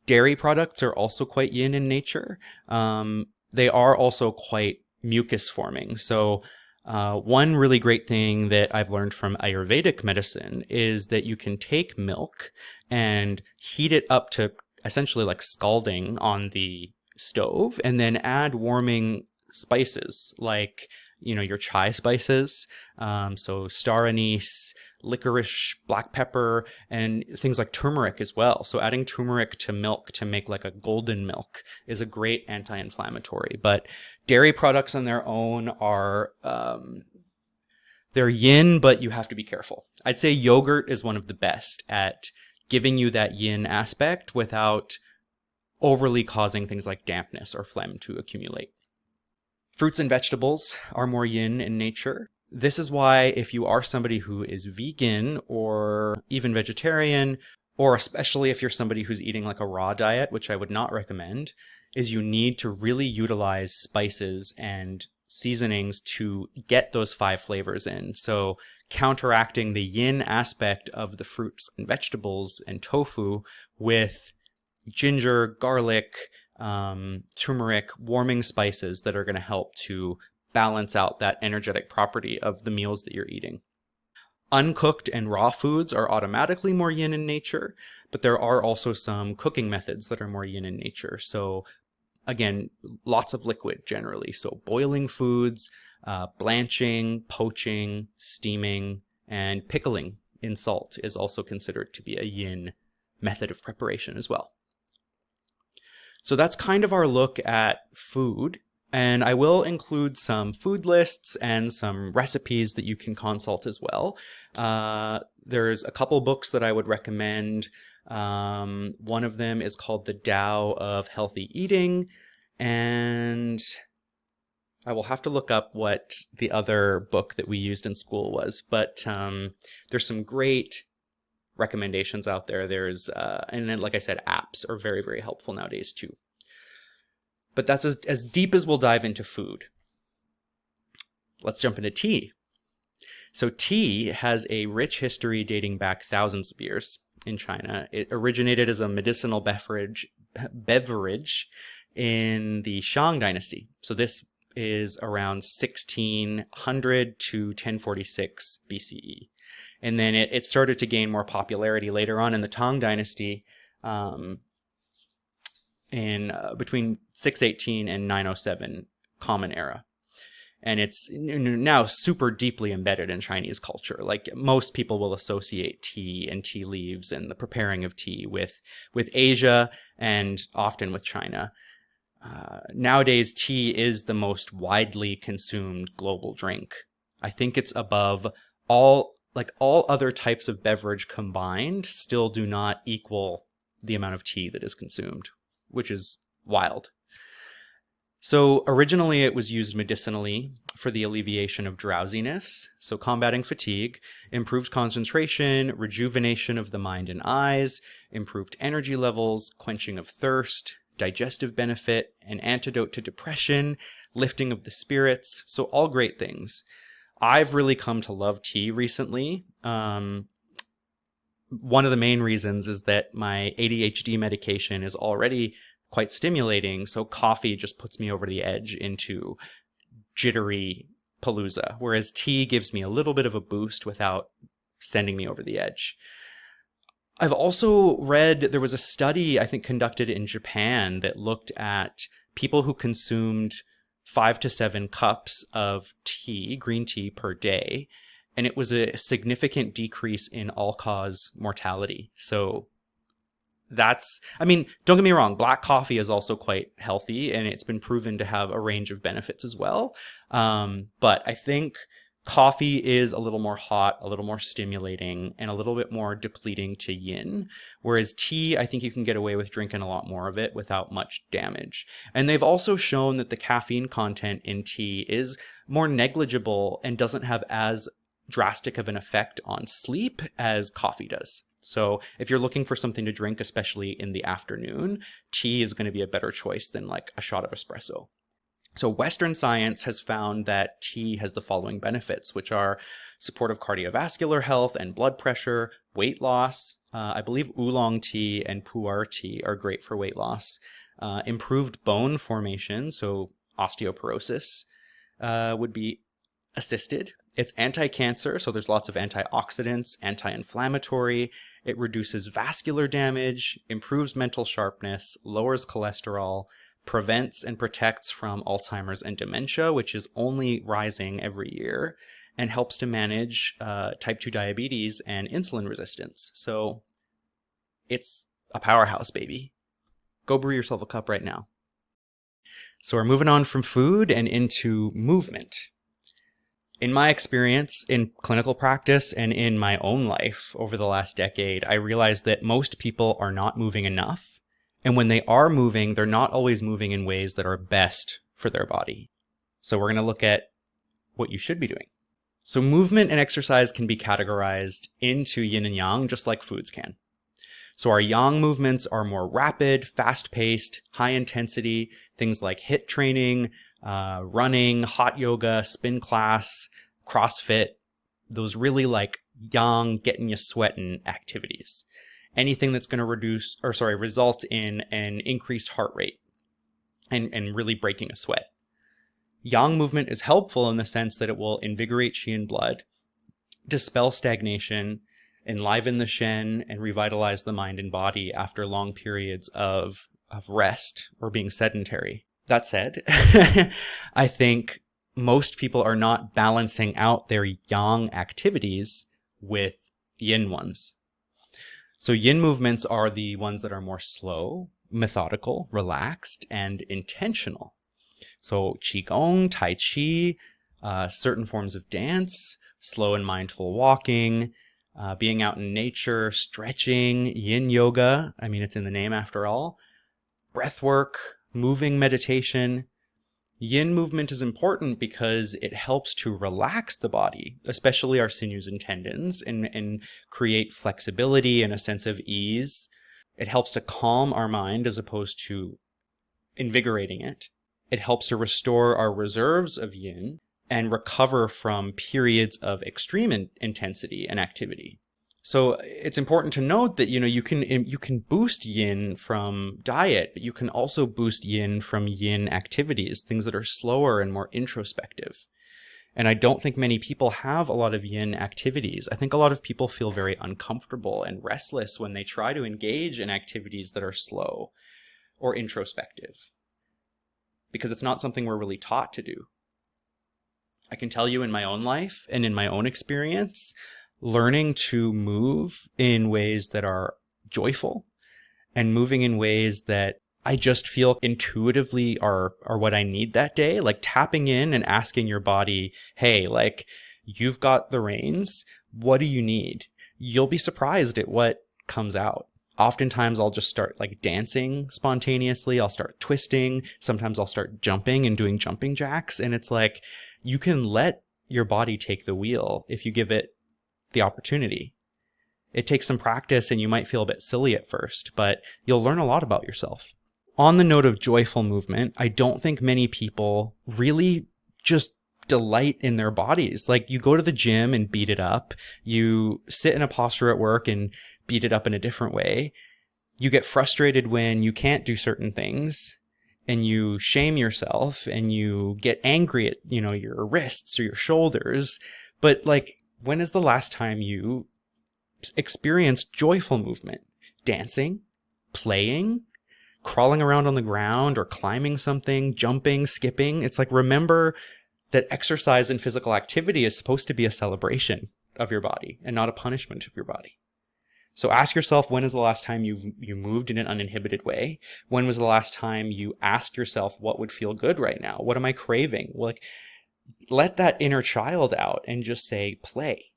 Dairy products are also quite yin in nature. They are also quite mucus forming. So one really great thing that I've learned from Ayurvedic medicine is that you can take milk and heat it up to essentially like scalding on the stove, and then add warming spices like your chai spices, so star anise, licorice, black pepper, and things like turmeric as well. So adding turmeric to milk to make like a golden milk is a great anti-inflammatory. But dairy products on their own are, they're yin, but you have to be careful. I'd say yogurt is one of the best at giving you that yin aspect without overly causing things like dampness or phlegm to accumulate. Fruits and vegetables are more yin in nature. This is why if you are somebody who is vegan or even vegetarian, or especially if you're somebody who's eating like a raw diet, which I would not recommend, is you need to really utilize spices and seasonings to get those 5 flavors in. So counteracting the yin aspect of the fruits and vegetables and tofu with ginger, garlic, turmeric, warming spices that are going to help to balance out that energetic property of the meals that you're eating. Uncooked and raw foods are automatically more yin in nature, but there are also some cooking methods that are more yin in nature. So again, lots of liquid generally. So boiling foods, blanching, poaching, steaming, and pickling in salt is also considered to be a yin method of preparation as well. So that's kind of our look at food. And I will include some food lists and some recipes that you can consult as well. There's a couple books that I would recommend. One of them is called The Tao of Healthy Eating. And I will have to look up what the other book that we used in school was. But there's some great recommendations out there. And then, like I said, apps are very, very helpful nowadays too. But that's as deep as we'll dive into food. Let's jump into tea. So tea has a rich history dating back thousands of years in China. It originated as a medicinal beverage in the Shang dynasty. So this is around 1600 to 1046 BCE. And then it started to gain more popularity later on in the Tang dynasty, in between 618 and 907 Common Era. And it's now super deeply embedded in Chinese culture. Like, most people will associate tea and tea leaves and the preparing of tea with Asia and often with China. Nowadays, tea is the most widely consumed global drink. I think it's above all other types of beverage combined still do not equal the amount of tea that is consumed, which is wild. So originally it was used medicinally for the alleviation of drowsiness, so combating fatigue, improved concentration, rejuvenation of the mind and eyes, improved energy levels, quenching of thirst, digestive benefit, an antidote to depression, lifting of the spirits, so all great things. I've really come to love tea recently. One of the main reasons is that my ADHD medication is already quite stimulating, so coffee just puts me over the edge into jittery palooza, whereas tea gives me a little bit of a boost without sending me over the edge. I've also read there was a study, I think, conducted in Japan that looked at people who consumed 5 to 7 cups of tea, green tea, per day, and it was a significant decrease in all-cause mortality. So don't get me wrong, black coffee is also quite healthy, and it's been proven to have a range of benefits as well. But I think coffee is a little more hot, a little more stimulating, and a little bit more depleting to yin. Whereas tea, I think you can get away with drinking a lot more of it without much damage. And they've also shown that the caffeine content in tea is more negligible and doesn't have as drastic of an effect on sleep as coffee does. So if you're looking for something to drink, especially in the afternoon, tea is going to be a better choice than like a shot of espresso. So Western science has found that tea has the following benefits, which are supportive cardiovascular health and blood pressure, weight loss. I believe oolong tea and pu'er tea are great for weight loss. Improved bone formation, so osteoporosis, would be assisted. It's anti-cancer, so there's lots of antioxidants, anti-inflammatory. It reduces vascular damage, improves mental sharpness, lowers cholesterol, prevents and protects from Alzheimer's and dementia, which is only rising every year, and helps to manage type 2 diabetes and insulin resistance. So it's a powerhouse, baby. Go brew yourself a cup right now. So we're moving on from food and into movement. In my experience in clinical practice and in my own life over the last decade, I realized that most people are not moving enough. And when they are moving, they're not always moving in ways that are best for their body. So we're going to look at what you should be doing. So movement and exercise can be categorized into yin and yang, just like foods can. So our yang movements are more rapid, fast-paced, high-intensity, things like HIIT training, running, hot yoga, spin class, CrossFit, those really like yang, getting you sweating activities. Anything that's going to result in an increased heart rate and really breaking a sweat. Yang movement is helpful in the sense that it will invigorate qi and blood, dispel stagnation, enliven the shen, and revitalize the mind and body after long periods of rest or being sedentary. That said, I think most people are not balancing out their yang activities with yin ones. So yin movements are the ones that are more slow, methodical, relaxed, and intentional. So qigong, tai chi, certain forms of dance, slow and mindful walking, being out in nature, stretching, yin yoga. I mean, it's in the name after all. Breath work, moving meditation. Yin movement is important because it helps to relax the body, especially our sinews and tendons, and create flexibility and a sense of ease. It helps to calm our mind as opposed to invigorating it. It helps to restore our reserves of yin and recover from periods of extreme intensity and activity. So it's important to note that, you can boost yin from diet, but you can also boost yin from yin activities, things that are slower and more introspective. And I don't think many people have a lot of yin activities. I think a lot of people feel very uncomfortable and restless when they try to engage in activities that are slow or introspective, because it's not something we're really taught to do. I can tell you in my own life and in my own experience, learning to move in ways that are joyful and moving in ways that I just feel intuitively are what I need that day, like tapping in and asking your body, hey, like, you've got the reins. What do you need? You'll be surprised at what comes out. Oftentimes I'll just start like dancing spontaneously. I'll start twisting. Sometimes I'll start jumping and doing jumping jacks. And it's like, you can let your body take the wheel if you give it the opportunity. It takes some practice and you might feel a bit silly at first, but you'll learn a lot about yourself. On the note of joyful movement, I don't think many people really just delight in their bodies. Like, you go to the gym and beat it up. You sit in a posture at work and beat it up in a different way. You get frustrated when you can't do certain things and you shame yourself and you get angry at, your wrists or your shoulders. But like, when is the last time you experienced joyful movement? Dancing, playing, crawling around on the ground or climbing something, jumping, skipping. It's like, remember that exercise and physical activity is supposed to be a celebration of your body and not a punishment of your body. So ask yourself, when is the last time you moved in an uninhibited way? When was the last time you asked yourself, what would feel good right now? What am I craving? Like, let that inner child out and just say, play.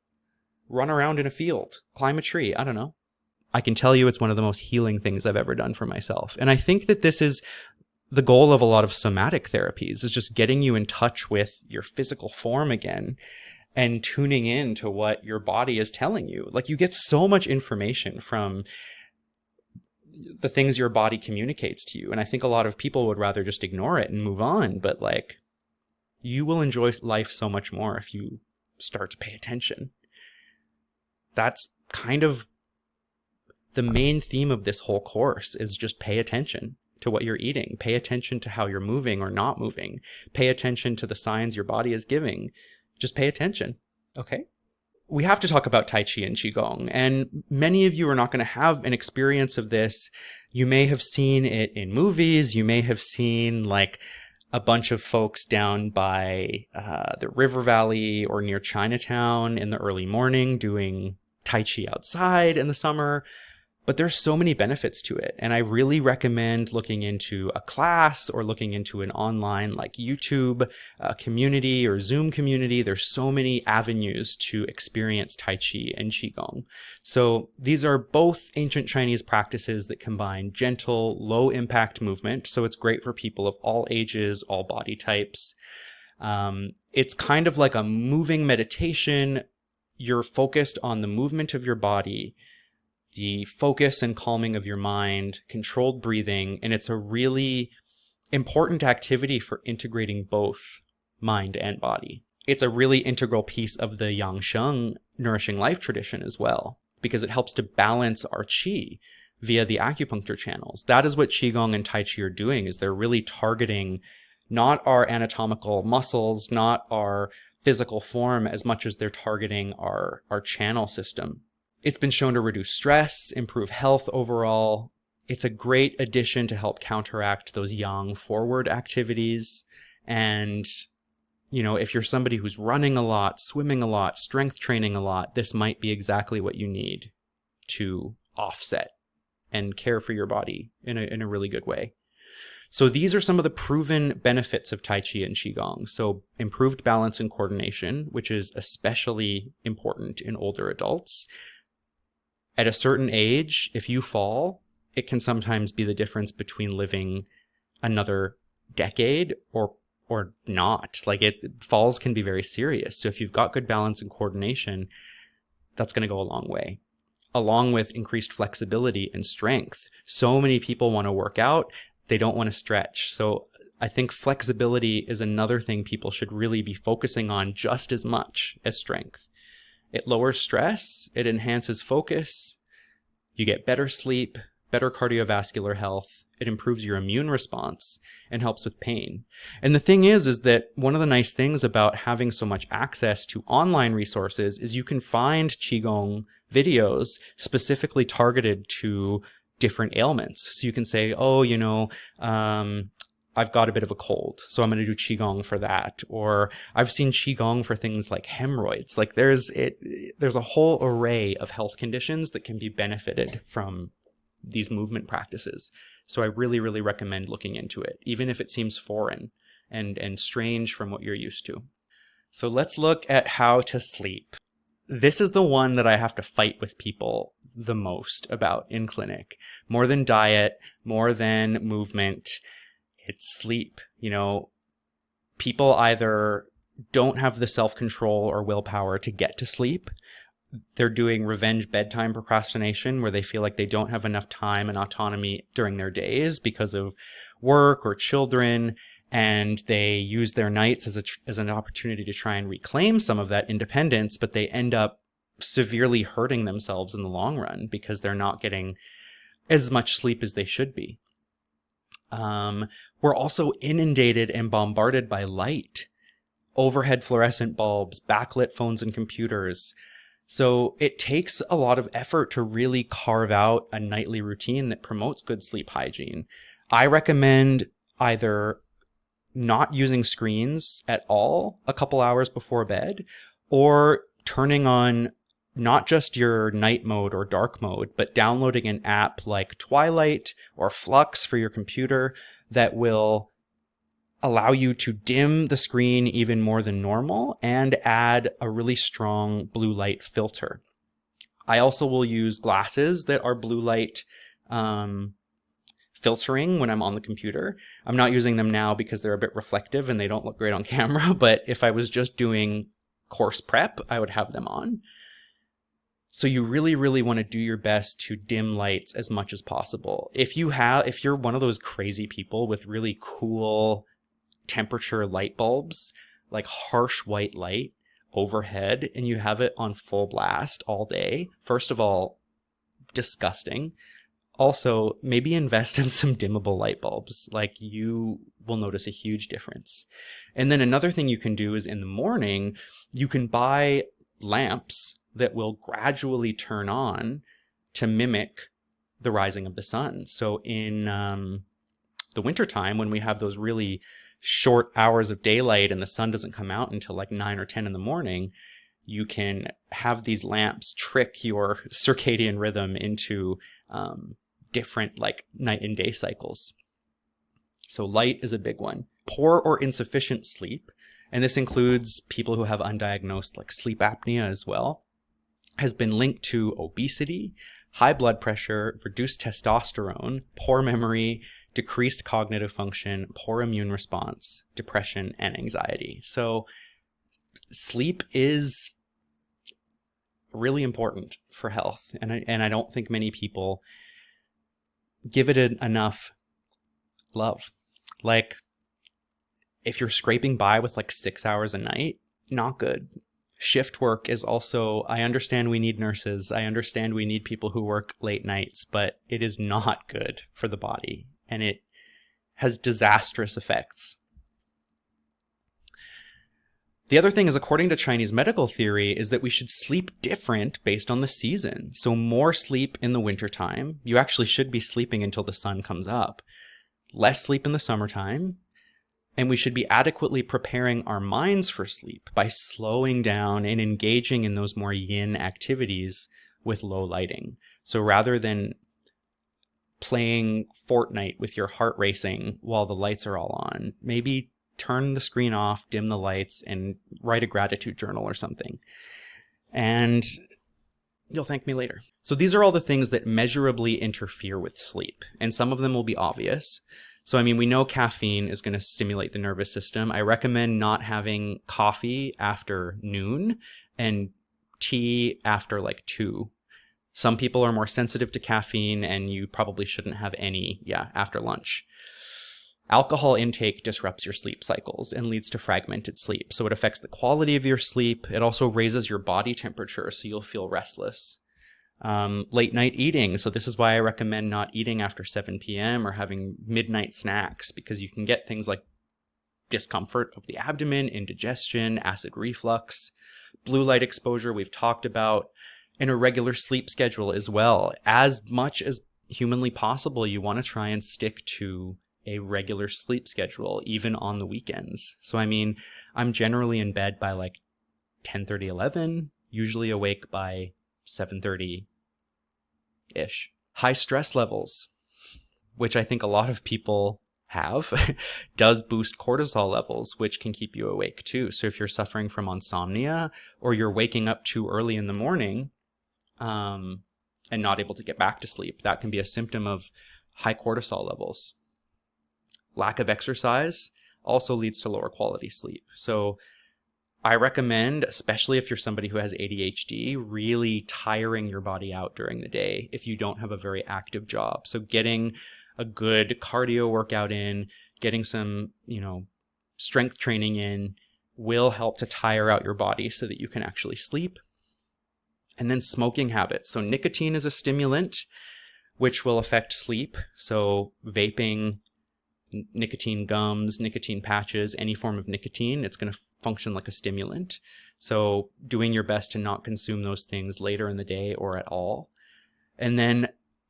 Run around in a field. Climb a tree. I don't know. I can tell you it's one of the most healing things I've ever done for myself. And I think that this is the goal of a lot of somatic therapies, is just getting you in touch with your physical form again and tuning in to what your body is telling you. Like, you get so much information from the things your body communicates to you. And I think a lot of people would rather just ignore it and move on. But like, you will enjoy life so much more if you start to pay attention. That's kind of the main theme of this whole course, is just pay attention to what you're eating. Pay attention to how you're moving or not moving. Pay attention to the signs your body is giving. Just pay attention. Okay? We have to talk about Tai Chi and Qigong, and many of you are not going to have an experience of this. You may have seen it in movies. You may have seen like a bunch of folks down by the river valley or near Chinatown in the early morning doing Tai Chi outside in the summer. But there's so many benefits to it. And I really recommend looking into a class or looking into an online like YouTube community or Zoom community. There's so many avenues to experience Tai Chi and Qigong. So these are both ancient Chinese practices that combine gentle, low impact movement. So it's great for people of all ages, all body types. It's kind of like a moving meditation. You're focused on the movement of your body, the focus and calming of your mind, controlled breathing, and it's a really important activity for integrating both mind and body. It's a really integral piece of the Yang Sheng nourishing life tradition as well, because it helps to balance our qi via the acupuncture channels. That is what Qigong and Tai Chi are doing, is they're really targeting not our anatomical muscles, not our physical form, as much as they're targeting our channel system. It's been shown to reduce stress, improve health overall. It's a great addition to help counteract those yang forward activities. And, you know, if you're somebody who's running a lot, swimming a lot, strength training a lot, this might be exactly what you need to offset and care for your body in a really good way. So these are some of the proven benefits of Tai Chi and Qigong. So improved balance and coordination, which is especially important in older adults. At a certain age, if you fall, it can sometimes be the difference between living another decade or not. Like, falls can be very serious. So if you've got good balance and coordination, that's going to go a long way, along with increased flexibility and strength. So many people want to work out, they don't want to stretch. So I think flexibility is another thing people should really be focusing on just as much as strength. It lowers stress, it enhances focus, you get better sleep, better cardiovascular health, it improves your immune response, and helps with pain. And the thing is that one of the nice things about having so much access to online resources is you can find Qigong videos specifically targeted to different ailments. So you can say, oh, you know, I've got a bit of a cold, so I'm going to do Qigong for that. Or I've seen Qigong for things like hemorrhoids. Like there's a whole array of health conditions that can be benefited from these movement practices. So I really, really recommend looking into it, even if it seems foreign and strange from what you're used to. So let's look at how to sleep. This is the one that I have to fight with people the most about in clinic. More than diet, more than movement, it's sleep. You know, people either don't have the self-control or willpower to get to sleep. They're doing revenge bedtime procrastination, where they feel like they don't have enough time and autonomy during their days because of work or children, and they use their nights as an opportunity to try and reclaim some of that independence, but they end up severely hurting themselves in the long run because they're not getting as much sleep as they should be. We're also inundated and bombarded by light. Overhead fluorescent bulbs, backlit phones and computers. So it takes a lot of effort to really carve out a nightly routine that promotes good sleep hygiene. I recommend either not using screens at all a couple hours before bed, or turning on not just your night mode or dark mode, but downloading an app like Twilight or Flux for your computer that will allow you to dim the screen even more than normal and add a really strong blue light filter. I also will use glasses that are blue light filtering when I'm on the computer. I'm not using them now because they're a bit reflective and they don't look great on camera, but if I was just doing course prep, I would have them on. So you really, really want to do your best to dim lights as much as possible. If you're one of those crazy people with really cool temperature light bulbs, like harsh white light overhead, and you have it on full blast all day, first of all, disgusting. Also, maybe invest in some dimmable light bulbs. Like, you will notice a huge difference. And then another thing you can do is in the morning, you can buy lamps that will gradually turn on to mimic the rising of the sun. So in the wintertime, when we have those really short hours of daylight and the sun doesn't come out until like 9 or 10 in the morning, you can have these lamps trick your circadian rhythm into different like night and day cycles. So light is a big one. Poor or insufficient sleep, and this includes people who have undiagnosed like sleep apnea as well, has been linked to obesity, high blood pressure, reduced testosterone, poor memory, decreased cognitive function, poor immune response, depression, and anxiety. So sleep is really important for health, and I don't think many people give it enough love. Like, if you're scraping by with like 6 hours a night, not good. Shift work is also, I understand we need nurses, I understand we need people who work late nights, but it is not good for the body, and it has disastrous effects. The other thing is, according to Chinese medical theory, is that we should sleep different based on the season. So more sleep in the wintertime. You actually should be sleeping until the sun comes up. Less sleep in the summertime. And we should be adequately preparing our minds for sleep by slowing down and engaging in those more yin activities with low lighting. So rather than playing Fortnite with your heart racing while the lights are all on, maybe turn the screen off, dim the lights, and write a gratitude journal or something. And you'll thank me later. So these are all the things that measurably interfere with sleep, and some of them will be obvious. So, I mean, we know caffeine is going to stimulate the nervous system. I recommend not having coffee after noon and tea after like 2. Some people are more sensitive to caffeine, and you probably shouldn't have any, after lunch. Alcohol intake disrupts your sleep cycles and leads to fragmented sleep. So it affects the quality of your sleep. It also raises your body temperature, so you'll feel restless. Late night eating. So this is why I recommend not eating after 7 p.m. or having midnight snacks, because you can get things like discomfort of the abdomen, indigestion, acid reflux, blue light exposure we've talked about, and a regular sleep schedule as well. As much as humanly possible, you want to try and stick to a regular sleep schedule, even on the weekends. So, I mean, I'm generally in bed by like 10:30, 11, usually awake by 7:30-ish. High stress levels, which I think a lot of people have, does boost cortisol levels, which can keep you awake too. So if you're suffering from insomnia, or you're waking up too early in the morning and not able to get back to sleep, that can be a symptom of high cortisol levels. Lack of exercise also leads to lower quality sleep. So I recommend, especially if you're somebody who has ADHD, really tiring your body out during the day if you don't have a very active job. So getting a good cardio workout in, getting some, strength training in will help to tire out your body so that you can actually sleep. And then smoking habits. So nicotine is a stimulant, which will affect sleep. So vaping, nicotine gums, nicotine patches, any form of nicotine, it's going to function like a stimulant. So doing your best to not consume those things later in the day or at all. And then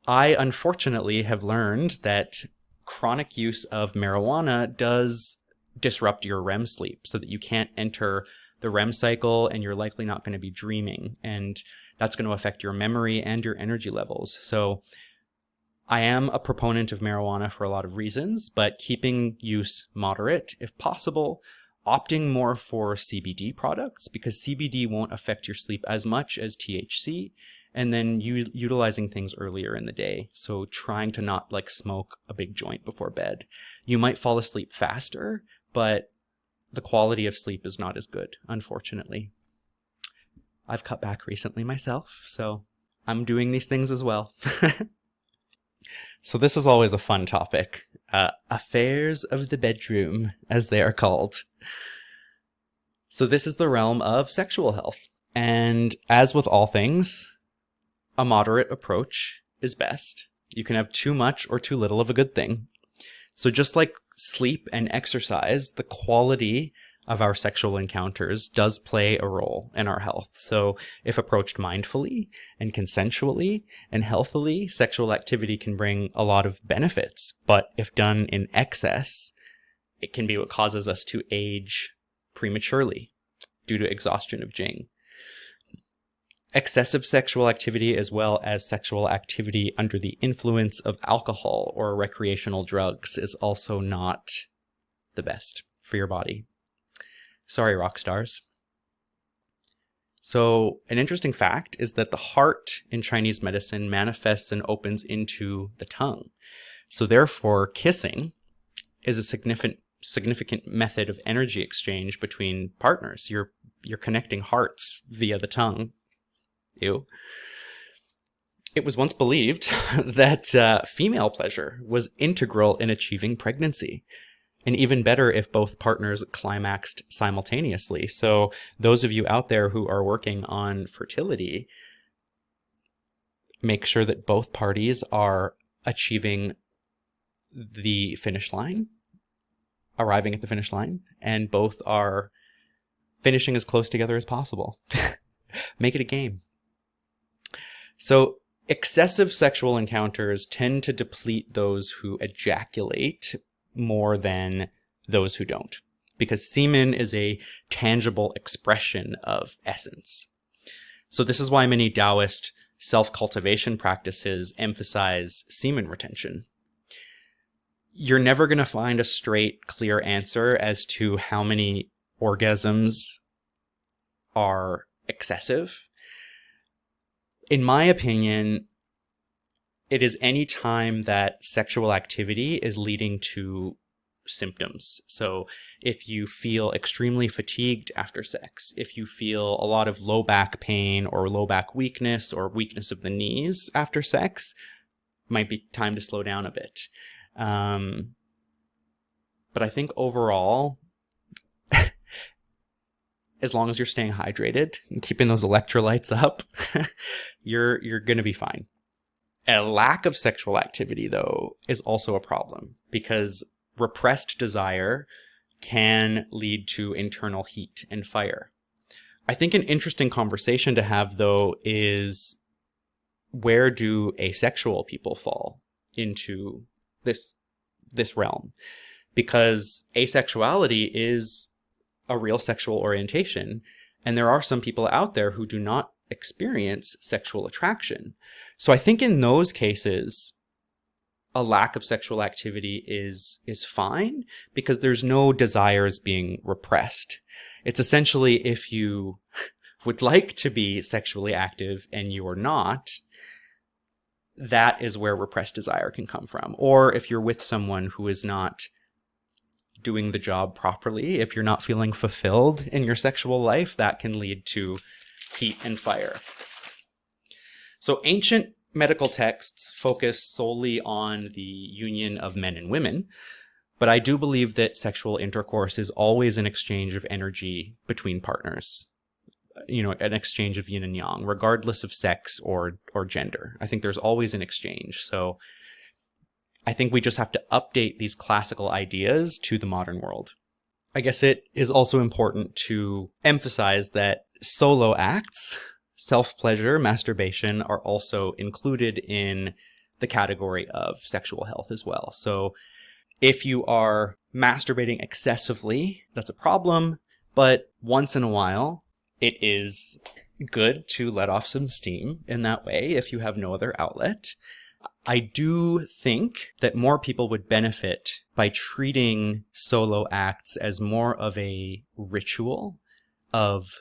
I unfortunately have learned that chronic use of marijuana does disrupt your REM sleep so that you can't enter the REM cycle, and you're likely not going to be dreaming. And that's going to affect your memory and your energy levels. So I am a proponent of marijuana for a lot of reasons, but keeping use moderate if possible, opting more for CBD products, because CBD won't affect your sleep as much as THC, and then utilizing things earlier in the day. So trying to not like smoke a big joint before bed. You might fall asleep faster, but the quality of sleep is not as good, unfortunately. I've cut back recently myself, so I'm doing these things as well. So this is always a fun topic. Affairs of the bedroom, as they are called. So this is the realm of sexual health. And as with all things, a moderate approach is best. You can have too much or too little of a good thing. So just like sleep and exercise, the quality of our sexual encounters does play a role in our health. So if approached mindfully and consensually and healthily, sexual activity can bring a lot of benefits. But if done in excess, it can be what causes us to age prematurely due to exhaustion of Jing. Excessive sexual activity, as well as sexual activity under the influence of alcohol or recreational drugs, is also not the best for your body. Sorry, rock stars. So an interesting fact is that the heart in Chinese medicine manifests and opens into the tongue. So therefore, kissing is a significant method of energy exchange between partners. You're connecting hearts via the tongue. Ew. It was once believed that female pleasure was integral in achieving pregnancy. And even better if both partners climaxed simultaneously. So those of you out there who are working on fertility, make sure that both parties are achieving the finish line, arriving at the finish line, and both are finishing as close together as possible. Make it a game. So excessive sexual encounters tend to deplete those who ejaculate more than those who don't, because semen is a tangible expression of essence. So this is why many Taoist self-cultivation practices emphasize semen retention. You're never going to find a straight, clear answer as to how many orgasms are excessive. In my opinion, it is any time that sexual activity is leading to symptoms. So if you feel extremely fatigued after sex, if you feel a lot of low back pain or low back weakness or weakness of the knees after sex, might be time to slow down a bit. But I think overall, as long as you're staying hydrated and keeping those electrolytes up, you're going to be fine. A lack of sexual activity, though, is also a problem, because repressed desire can lead to internal heat and fire. I think an interesting conversation to have, though, is where do asexual people fall into this realm? Because asexuality is a real sexual orientation, and there are some people out there who do not experience sexual attraction. So I think in those cases, a lack of sexual activity is fine, because there's no desires being repressed. It's essentially, if you would like to be sexually active and you're not, that is where repressed desire can come from. Or if you're with someone who is not doing the job properly, if you're not feeling fulfilled in your sexual life, that can lead to heat and fire. So ancient medical texts focus solely on the union of men and women, but I do believe that sexual intercourse is always an exchange of energy between partners. An exchange of yin and yang, regardless of sex or gender. I think there's always an exchange. So I think we just have to update these classical ideas to the modern world. I guess it is also important to emphasize that solo acts, self-pleasure, masturbation, are also included in the category of sexual health as well. So if you are masturbating excessively, that's a problem, but once in a while, it is good to let off some steam in that way if you have no other outlet. I do think that more people would benefit by treating solo acts as more of a ritual of,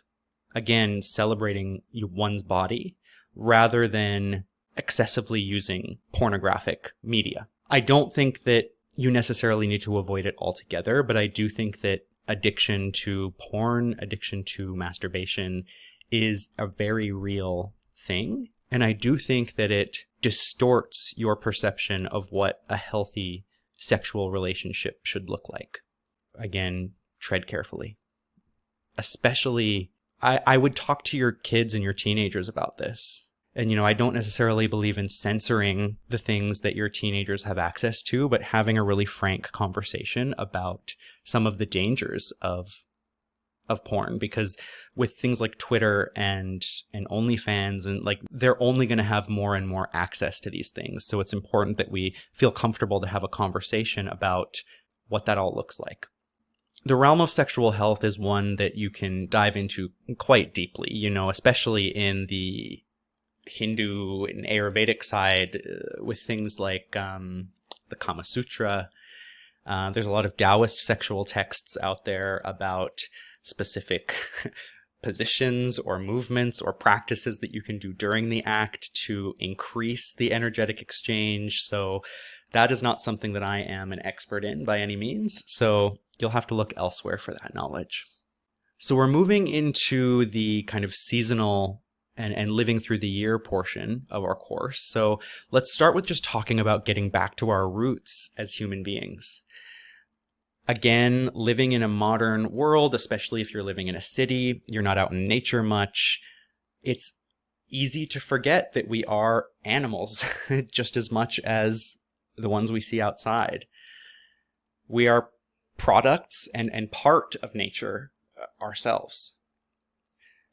again, celebrating one's body rather than excessively using pornographic media. I don't think that you necessarily need to avoid it altogether, but I do think that addiction to porn, addiction to masturbation is a very real thing. And I do think that it distorts your perception of what a healthy sexual relationship should look like. Again, tread carefully. Especially, I would talk to your kids and your teenagers about this. And, I don't necessarily believe in censoring the things that your teenagers have access to, but having a really frank conversation about some of the dangers of porn, because with things like Twitter and OnlyFans, and they're only going to have more and more access to these things. So it's important that we feel comfortable to have a conversation about what that all looks like. The realm of sexual health is one that you can dive into quite deeply, especially in the Hindu and Ayurvedic side, with things like the Kama Sutra. There's a lot of Taoist sexual texts out there about specific positions or movements or practices that you can do during the act to increase the energetic exchange. So that is not something that I am an expert in by any means. So you'll have to look elsewhere for that knowledge. So we're moving into the kind of seasonal and living through the year portion of our course. So let's start with just talking about getting back to our roots as human beings. Again, living in a modern world, especially if you're living in a city, you're not out in nature much, it's easy to forget that we are animals just as much as the ones we see outside. We are products and part of nature. ourselves.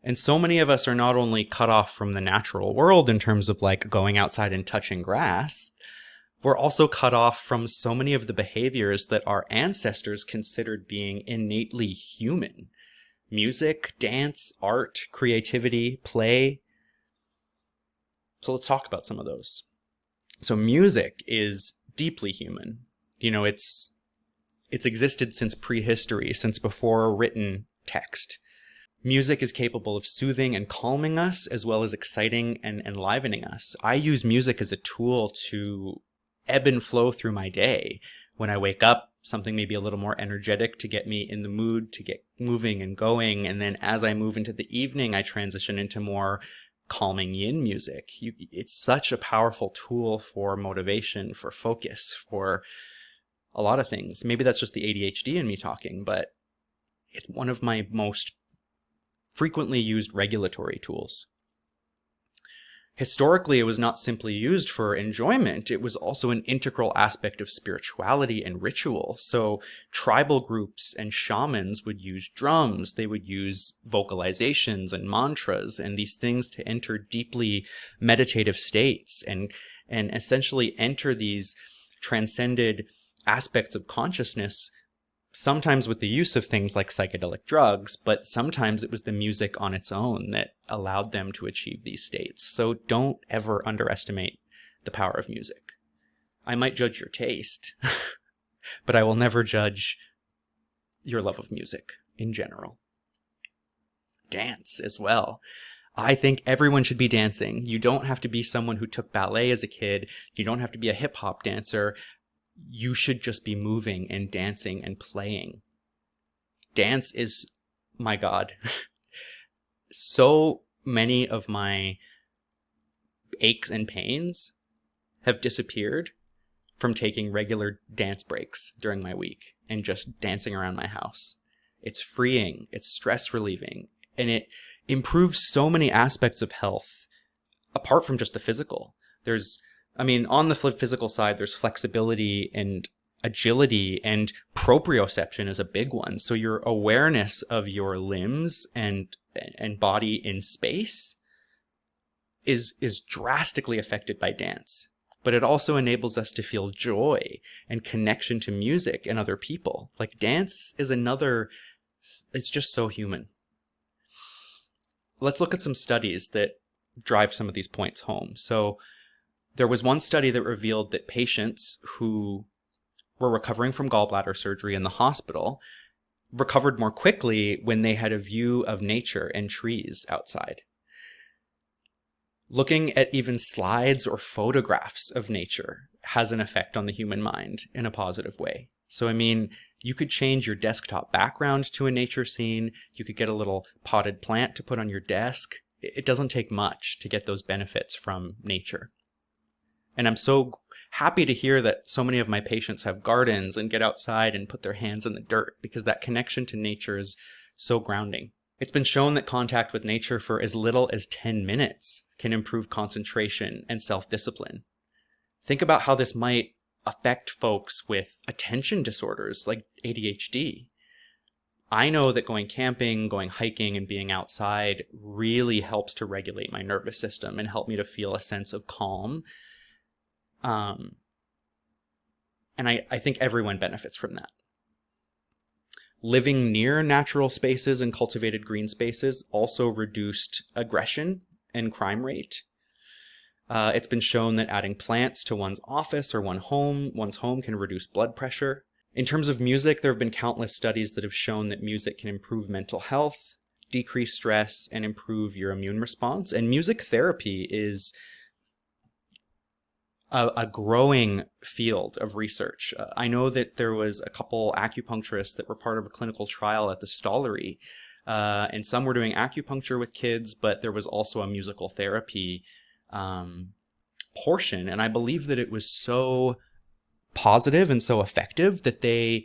And so many of us are not only cut off from the natural world in terms of like going outside and touching grass, we're also cut off from so many of the behaviors that our ancestors considered being innately human. Music, dance, art, creativity, play. So let's talk about some of those. So music is deeply human. You know, it's existed since prehistory, since before written text. Music is capable of soothing and calming us, as well as exciting and enlivening us. I use music as a tool to ebb and flow through my day. When I wake up, something may be a little more energetic to get me in the mood to get moving and going. And then as I move into the evening, I transition into more calming yin music. It's such a powerful tool for motivation, for focus, for a lot of things. Maybe that's just the ADHD in me talking, but it's one of my most frequently used regulatory tools. Historically, it was not simply used for enjoyment, it was also an integral aspect of spirituality and ritual. So tribal groups and shamans would use drums, they would use vocalizations and mantras and these things to enter deeply meditative states and essentially enter these transcended aspects of consciousness, sometimes with the use of things like psychedelic drugs, but sometimes it was the music on its own that allowed them to achieve these states. So don't ever underestimate the power of music. I might judge your taste, but I will never judge your love of music in general. Dance as well. I think everyone should be dancing. You don't have to be someone who took ballet as a kid. You don't have to be a hip-hop dancer. You should just be moving and dancing and playing. Dance is, my God, so many of my aches and pains have disappeared from taking regular dance breaks during my week and just dancing around my house. It's freeing, it's stress relieving, and it improves so many aspects of health apart from just the physical. On the physical side, there's flexibility and agility, and proprioception is a big one. So your awareness of your limbs and body in space is drastically affected by dance. But it also enables us to feel joy and connection to music and other people. Like dance is it's just so human. Let's look at some studies that drive some of these points home. So there was one study that revealed that patients who were recovering from gallbladder surgery in the hospital recovered more quickly when they had a view of nature and trees outside. Looking at even slides or photographs of nature has an effect on the human mind in a positive way. So, you could change your desktop background to a nature scene. You could get a little potted plant to put on your desk. It doesn't take much to get those benefits from nature. And I'm so happy to hear that so many of my patients have gardens and get outside and put their hands in the dirt, because that connection to nature is so grounding. It's been shown that contact with nature for as little as 10 minutes can improve concentration and self-discipline. Think about how this might affect folks with attention disorders like ADHD. I know that going camping, going hiking, and being outside really helps to regulate my nervous system and help me to feel a sense of calm. And I think everyone benefits from that. Living near natural spaces and cultivated green spaces also reduced aggression and crime rate. It's been shown that adding plants to one's office or one's home can reduce blood pressure. In terms of music, there have been countless studies that have shown that music can improve mental health, decrease stress, and improve your immune response. And music therapy is a growing field of research. I know that there was a couple acupuncturists that were part of a clinical trial at the Stollery, and some were doing acupuncture with kids, but there was also a musical therapy portion. And I believe that it was so positive and so effective that they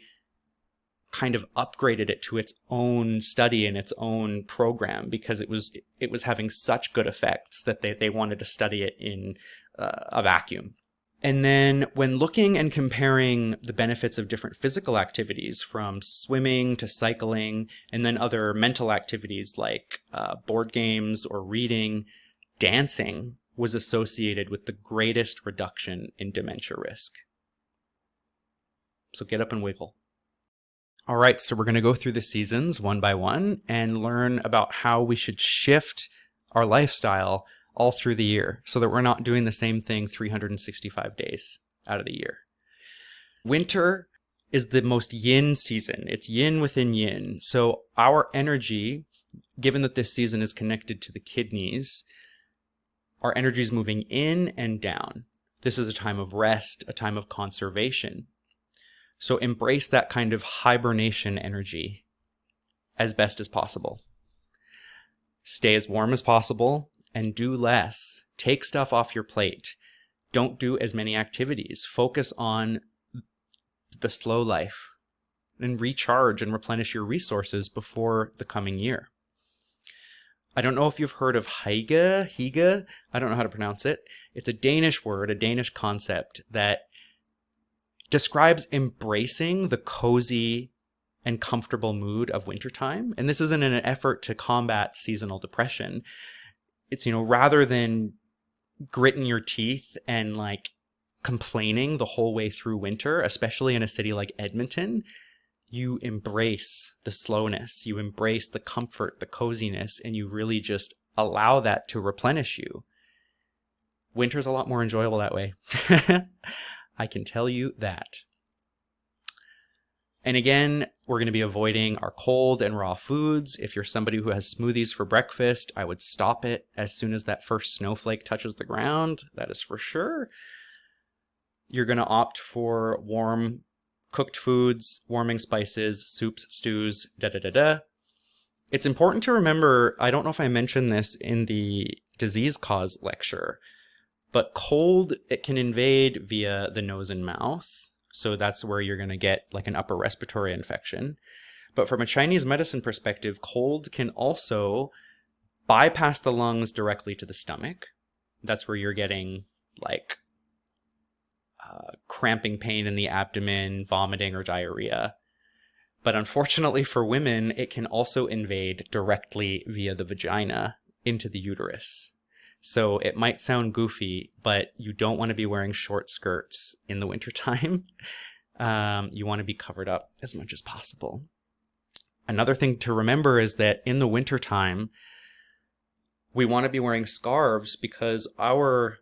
kind of upgraded it to its own study and its own program, because it was having such good effects that they wanted to study it in a vacuum. And then when looking and comparing the benefits of different physical activities, from swimming to cycling, and then other mental activities like board games or reading, dancing was associated with the greatest reduction in dementia risk. So get up and wiggle. All right, so we're going to go through the seasons one by one and learn about how we should shift our lifestyle all through the year so that we're not doing the same thing 365 days out of the year. Winter is the most yin season. It's yin within yin. So our energy, given that this season is connected to the kidneys, our energy is moving in and down. This is a time of rest, a time of conservation. So embrace that kind of hibernation energy as best as possible. Stay as warm as possible and do less. Take stuff off your plate. Don't do as many activities. Focus on the slow life and recharge and replenish your resources before the coming year. I don't know if you've heard of hygge. I don't know how to pronounce it. It's a Danish word, a Danish concept that describes embracing the cozy and comfortable mood of wintertime. And this isn't in an effort to combat seasonal depression. It's, rather than gritting your teeth and like complaining the whole way through winter, especially in a city like Edmonton, you embrace the slowness, you embrace the comfort, the coziness, and you really just allow that to replenish you. Winter's a lot more enjoyable that way. I can tell you that. And again, we're going to be avoiding our cold and raw foods. If you're somebody who has smoothies for breakfast, I would stop it as soon as that first snowflake touches the ground. That is for sure. You're going to opt for warm cooked foods, warming spices, soups, stews, da-da-da-da. It's important to remember, I don't know if I mentioned this in the disease cause lecture, but cold, it can invade via the nose and mouth. So that's where you're going to get like an upper respiratory infection. But from a Chinese medicine perspective, cold can also bypass the lungs directly to the stomach. That's where you're getting like cramping pain in the abdomen, vomiting, or diarrhea. But unfortunately for women, it can also invade directly via the vagina into the uterus. So it might sound goofy, but you don't want to be wearing short skirts in the wintertime. You want to be covered up as much as possible. Another thing to remember is that in the wintertime, we want to be wearing scarves because our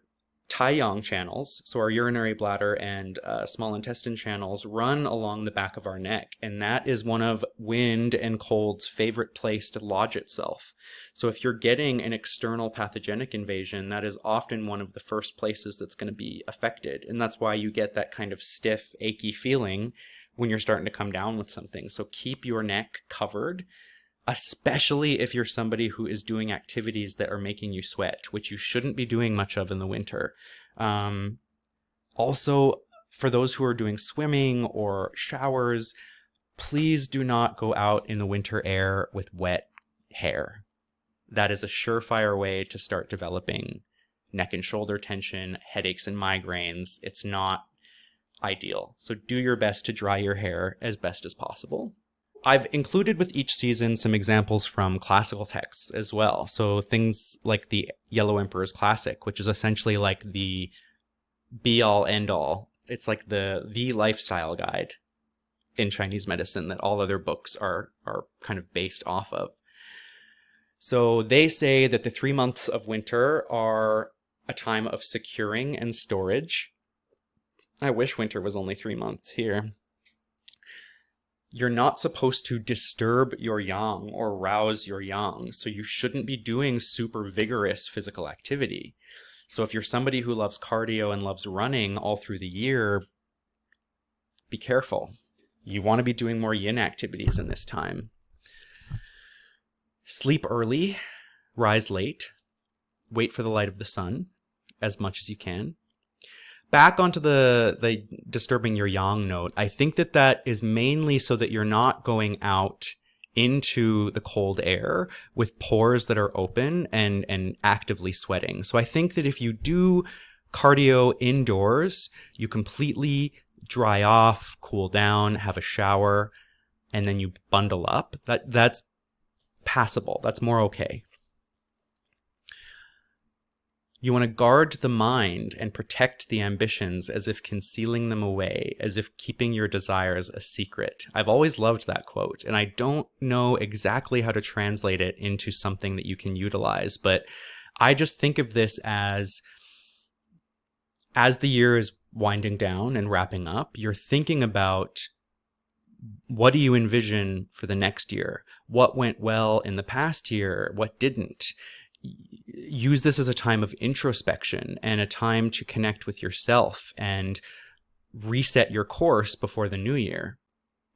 taiyang channels, so our urinary bladder and small intestine channels, run along the back of our neck. And that is one of wind and cold's favorite place to lodge itself. So if you're getting an external pathogenic invasion, that is often one of the first places that's going to be affected. And that's why you get that kind of stiff, achy feeling when you're starting to come down with something. So keep your neck covered, especially if you're somebody who is doing activities that are making you sweat, which you shouldn't be doing much of in the winter. Also, for those who are doing swimming or showers, please do not go out in the winter air with wet hair. That is a surefire way to start developing neck and shoulder tension, headaches and migraines. It's not ideal. So do your best to dry your hair as best as possible. I've included with each season some examples from classical texts as well. So things like the Yellow Emperor's Classic, which is essentially like the be-all, end-all. It's like the lifestyle guide in Chinese medicine that all other books are kind of based off of. So they say that the 3 months of winter are a time of securing and storage. I wish winter was only 3 months here. You're not supposed to disturb your yang or rouse your yang, so you shouldn't be doing super vigorous physical activity. So if you're somebody who loves cardio and loves running all through the year, be careful. You want to be doing more yin activities in this time. Sleep early, rise late, wait for the light of the sun as much as you can. Back onto the disturbing your yang note, I think that is mainly so that you're not going out into the cold air with pores that are open and actively sweating. So I think that if you do cardio indoors, you completely dry off, cool down, have a shower, and then you bundle up. That's passable. That's more okay. You want to guard the mind and protect the ambitions as if concealing them away, as if keeping your desires a secret. I've always loved that quote, and I don't know exactly how to translate it into something that you can utilize, but I just think of this as the year is winding down and wrapping up, you're thinking about what do you envision for the next year? What went well in the past year? What didn't? Use this as a time of introspection and a time to connect with yourself and reset your course before the new year.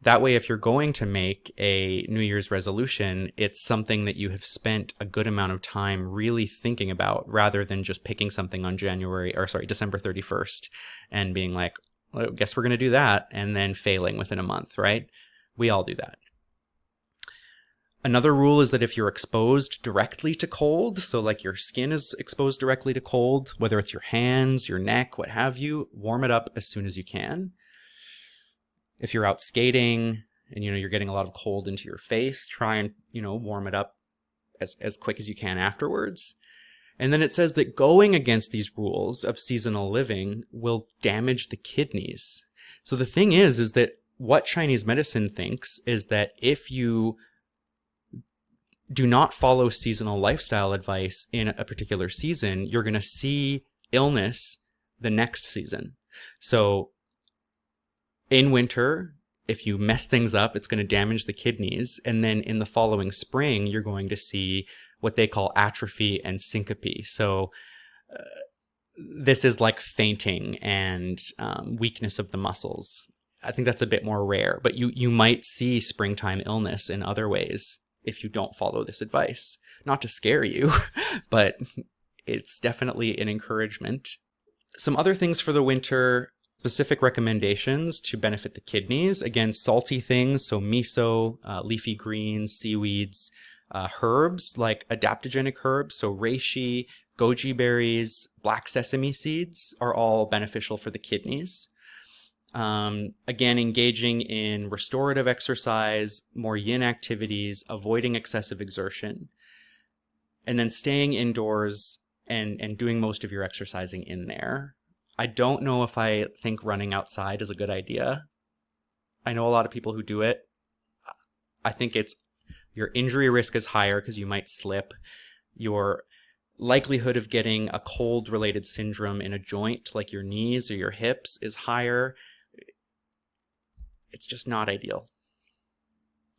That way, if you're going to make a New Year's resolution, it's something that you have spent a good amount of time really thinking about, rather than just picking something on December 31st and being like, well, I guess we're going to do that, and then failing within a month, right? We all do that. Another rule is that if you're exposed directly to cold, so like your skin is exposed directly to cold, whether it's your hands, your neck, what have you, warm it up as soon as you can. If you're out skating and you're getting a lot of cold into your face, try and warm it up as quick as you can afterwards. And then it says that going against these rules of seasonal living will damage the kidneys. So the thing is that what Chinese medicine thinks is that if you do not follow seasonal lifestyle advice in a particular season, you're going to see illness the next season. So in winter, if you mess things up, it's going to damage the kidneys. And then in the following spring, you're going to see what they call atrophy and syncope. So this is like fainting and weakness of the muscles. I think that's a bit more rare, but you might see springtime illness in other ways if you don't follow this advice. Not to scare you, but it's definitely an encouragement. Some other things for the winter, specific recommendations to benefit the kidneys. Again, salty things, so miso, leafy greens, seaweeds, herbs like adaptogenic herbs, so reishi, goji berries, black sesame seeds are all beneficial for the kidneys. Again, engaging in restorative exercise, more yin activities, avoiding excessive exertion, and then staying indoors and doing most of your exercising in there. I don't know if I think running outside is a good idea. I know a lot of people who do it. I think your injury risk is higher because you might slip. Your likelihood of getting a cold-related syndrome in a joint, like your knees or your hips, is higher. It's just not ideal.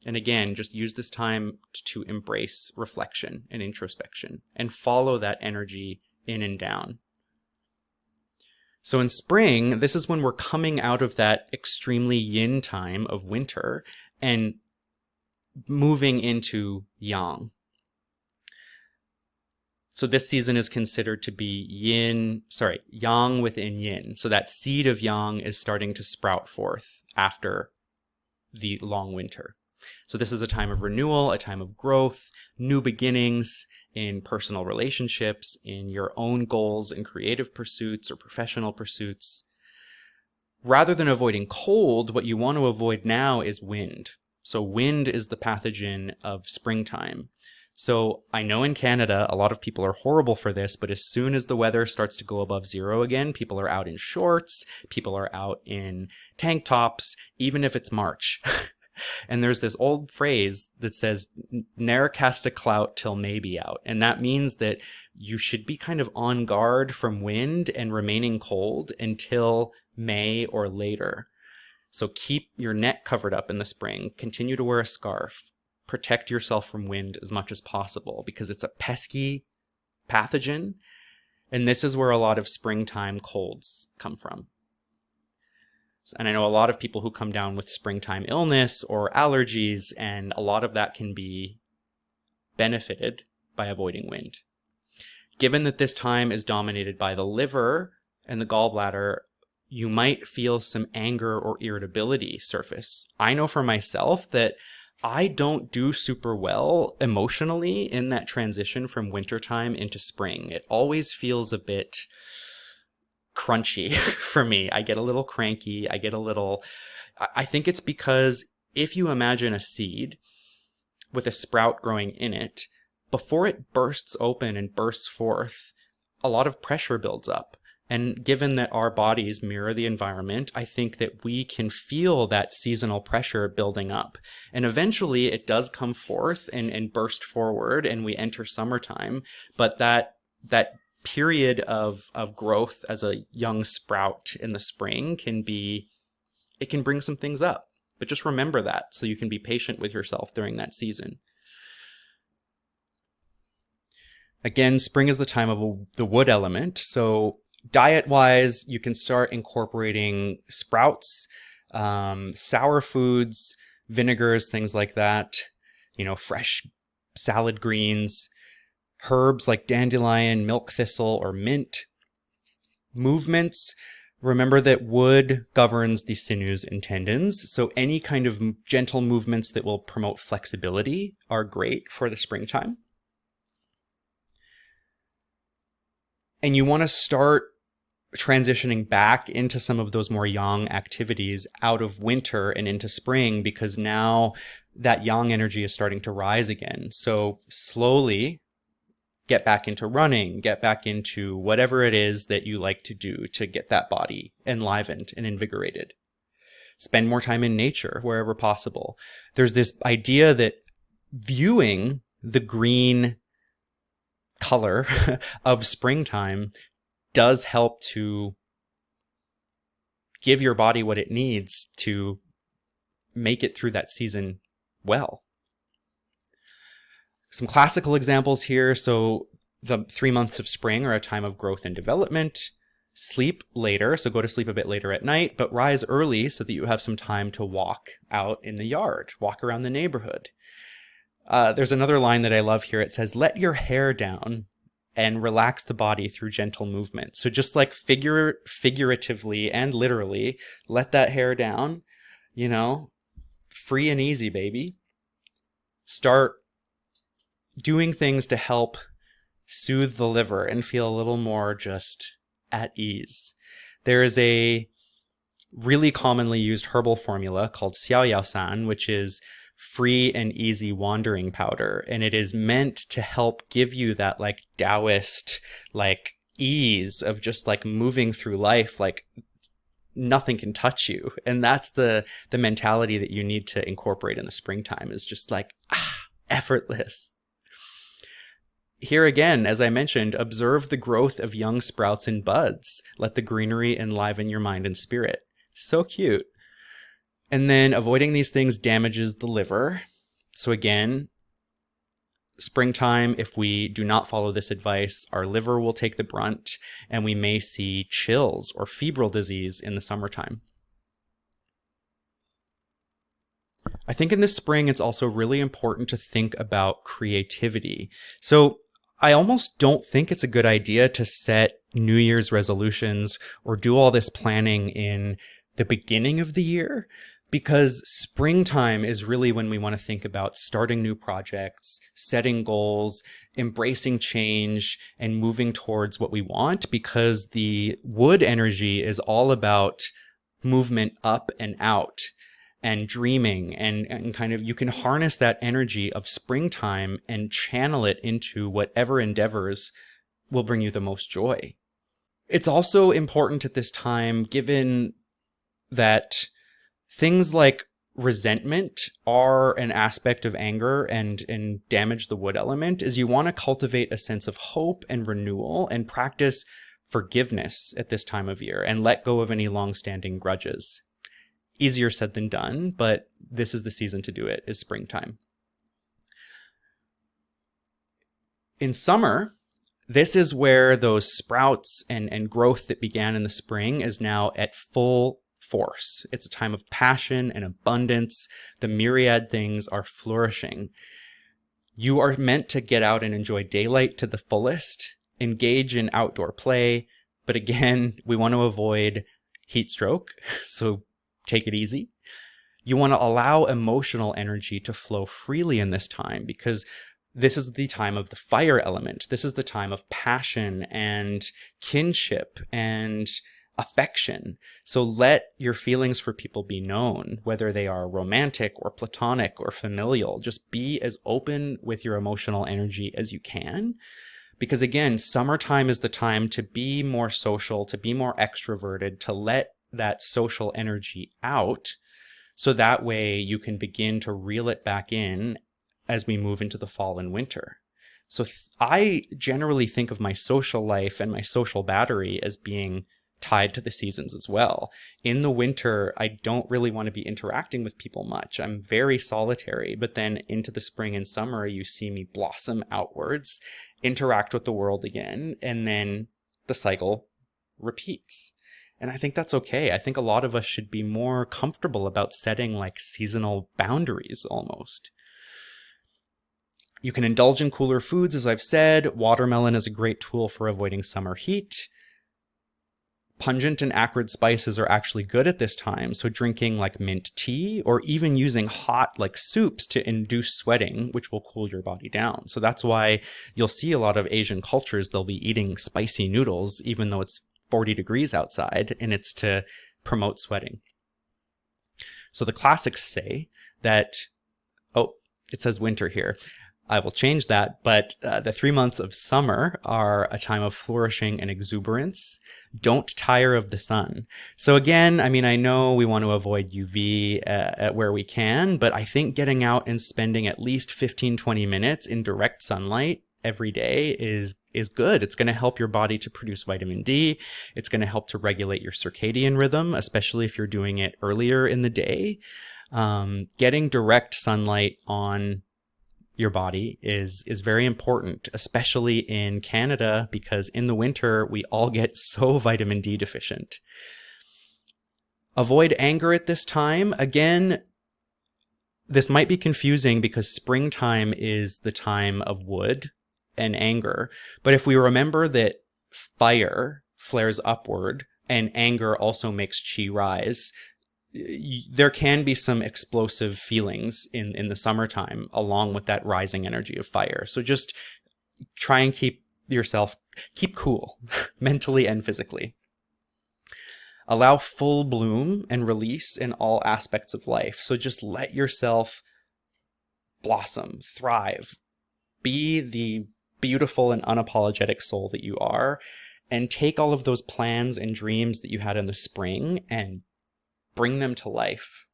And again, just use this time to embrace reflection and introspection and follow that energy in and down. So in spring, this is when we're coming out of that extremely yin time of winter and moving into yang. So this season is considered to be yang within yin. So that seed of yang is starting to sprout forth after the long winter. So this is a time of renewal, a time of growth, new beginnings in personal relationships, in your own goals and creative pursuits or professional pursuits. Rather than avoiding cold, what you want to avoid now is wind. So wind is the pathogen of springtime. So I know in Canada, a lot of people are horrible for this, but as soon as the weather starts to go above zero again, people are out in shorts, people are out in tank tops, even if it's March. And there's this old phrase that says, "Ne'er cast a clout till May be out." And that means that you should be kind of on guard from wind and remaining cold until May or later. So keep your neck covered up in the spring, continue to wear a scarf, protect yourself from wind as much as possible because it's a pesky pathogen. And this is where a lot of springtime colds come from. And I know a lot of people who come down with springtime illness or allergies, and a lot of that can be benefited by avoiding wind. Given that this time is dominated by the liver and the gallbladder, you might feel some anger or irritability surface. I know for myself that I don't do super well emotionally in that transition from wintertime into spring. It always feels a bit crunchy for me. I get a little cranky. I think it's because if you imagine a seed with a sprout growing in it, before it bursts open and bursts forth, a lot of pressure builds up. And given that our bodies mirror the environment, I think that we can feel that seasonal pressure building up. And eventually it does come forth and burst forward, and we enter summertime. But that period of growth as a young sprout in the spring it can bring some things up. But just remember that so you can be patient with yourself during that season. Again, spring is the time of the wood element. So diet-wise, you can start incorporating sprouts, sour foods, vinegars, things like that, fresh salad greens, herbs like dandelion, milk thistle, or mint. Movements, remember that wood governs the sinews and tendons, so any kind of gentle movements that will promote flexibility are great for the springtime. And you want to start transitioning back into some of those more yang activities out of winter and into spring, because now that yang energy is starting to rise again. So slowly get back into running, get back into whatever it is that you like to do to get that body enlivened and invigorated. Spend more time in nature wherever possible. There's this idea that viewing the green color of springtime does help to give your body what it needs to make it through that season well. Some classical examples here. So the 3 months of spring are a time of growth and development. Sleep later, so go to sleep a bit later at night, but rise early so that you have some time to walk out in the yard, walk around the neighborhood. There's another line that I love here. It says, let your hair down and relax the body through gentle movement. So just like figuratively and literally, let that hair down, free and easy, baby. Start doing things to help soothe the liver and feel a little more just at ease. There is a really commonly used herbal formula called xiao yao san, which is free and easy wandering powder, and it is meant to help give you that like Taoist like ease of just like moving through life like nothing can touch you. And that's the mentality that you need to incorporate in the springtime, is just like effortless. Here again, as I mentioned, observe the growth of young sprouts and buds. Let the greenery enliven your mind and spirit. So cute. And then avoiding these things damages the liver. So again, springtime, if we do not follow this advice, our liver will take the brunt, and we may see chills or febrile disease in the summertime. I think in the spring, it's also really important to think about creativity. So I almost don't think it's a good idea to set New Year's resolutions or do all this planning in the beginning of the year, because springtime is really when we want to think about starting new projects, setting goals, embracing change, and moving towards what we want, because the wood energy is all about movement up and out and dreaming, and kind of you can harness that energy of springtime and channel it into whatever endeavors will bring you the most joy. It's also important at this time, given that things like resentment are an aspect of anger and damage the wood element, is you want to cultivate a sense of hope and renewal and practice forgiveness at this time of year and let go of any long-standing grudges. Easier said than done, but this is the season to do it, is springtime. In summer, this is where those sprouts and growth that began in the spring is now at full force. It's a time of passion and abundance. The myriad things are flourishing. You are meant to get out and enjoy daylight to the fullest, engage in outdoor play, but again, we want to avoid heat stroke, so take it easy. You want to allow emotional energy to flow freely in this time, because this is the time of the fire element. This is the time of passion and kinship and affection. So let your feelings for people be known, whether they are romantic or platonic or familial. Just be as open with your emotional energy as you can. Because again, summertime is the time to be more social, to be more extroverted, to let that social energy out. So that way you can begin to reel it back in as we move into the fall and winter. So I generally think of my social life and my social battery as being tied to the seasons as well. In the winter, I don't really want to be interacting with people much. I'm very solitary, but then into the spring and summer, you see me blossom outwards, interact with the world again, and then the cycle repeats. And I think that's okay. I think a lot of us should be more comfortable about setting like seasonal boundaries almost. You can indulge in cooler foods, as I've said. Watermelon is a great tool for avoiding summer heat. Pungent and acrid spices are actually good at this time, so drinking like mint tea or even using hot like soups to induce sweating, which will cool your body down. So that's why you'll see a lot of Asian cultures, they'll be eating spicy noodles even though it's 40 degrees outside, and it's to promote sweating. So the classics say that, oh, it says winter here. I will change that, but the 3 months of summer are a time of flourishing and exuberance. Don't tire of the sun. So again, I mean, I know we want to avoid UV where we can, but I think getting out and spending at least 15-20 minutes in direct sunlight every day is good. It's going to help your body to produce vitamin D. It's going to help to regulate your circadian rhythm, especially if you're doing it earlier in the day. Getting direct sunlight on your body is very important, especially in Canada, because in the winter, we all get so vitamin D deficient. Avoid anger at this time. Again, this might be confusing because springtime is the time of wood and anger. But if we remember that fire flares upward and anger also makes chi rise, there can be some explosive feelings in the summertime along with that rising energy of fire. So just try and keep cool mentally and physically. Allow full bloom and release in all aspects of life. So just let yourself blossom, thrive, be the beautiful and unapologetic soul that you are, and take all of those plans and dreams that you had in the spring and bring them to life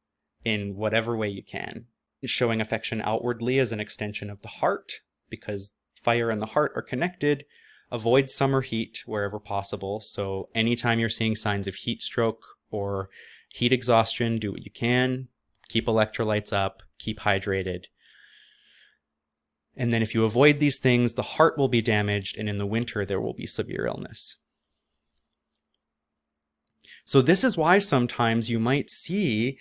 in whatever way you can. Showing affection outwardly as an extension of the heart, because fire and the heart are connected. Avoid summer heat wherever possible. So anytime you're seeing signs of heat stroke or heat exhaustion, do what you can. Keep electrolytes up, keep hydrated. And then if you avoid these things, the heart will be damaged, and in the winter, there will be severe illness. So this is why sometimes you might see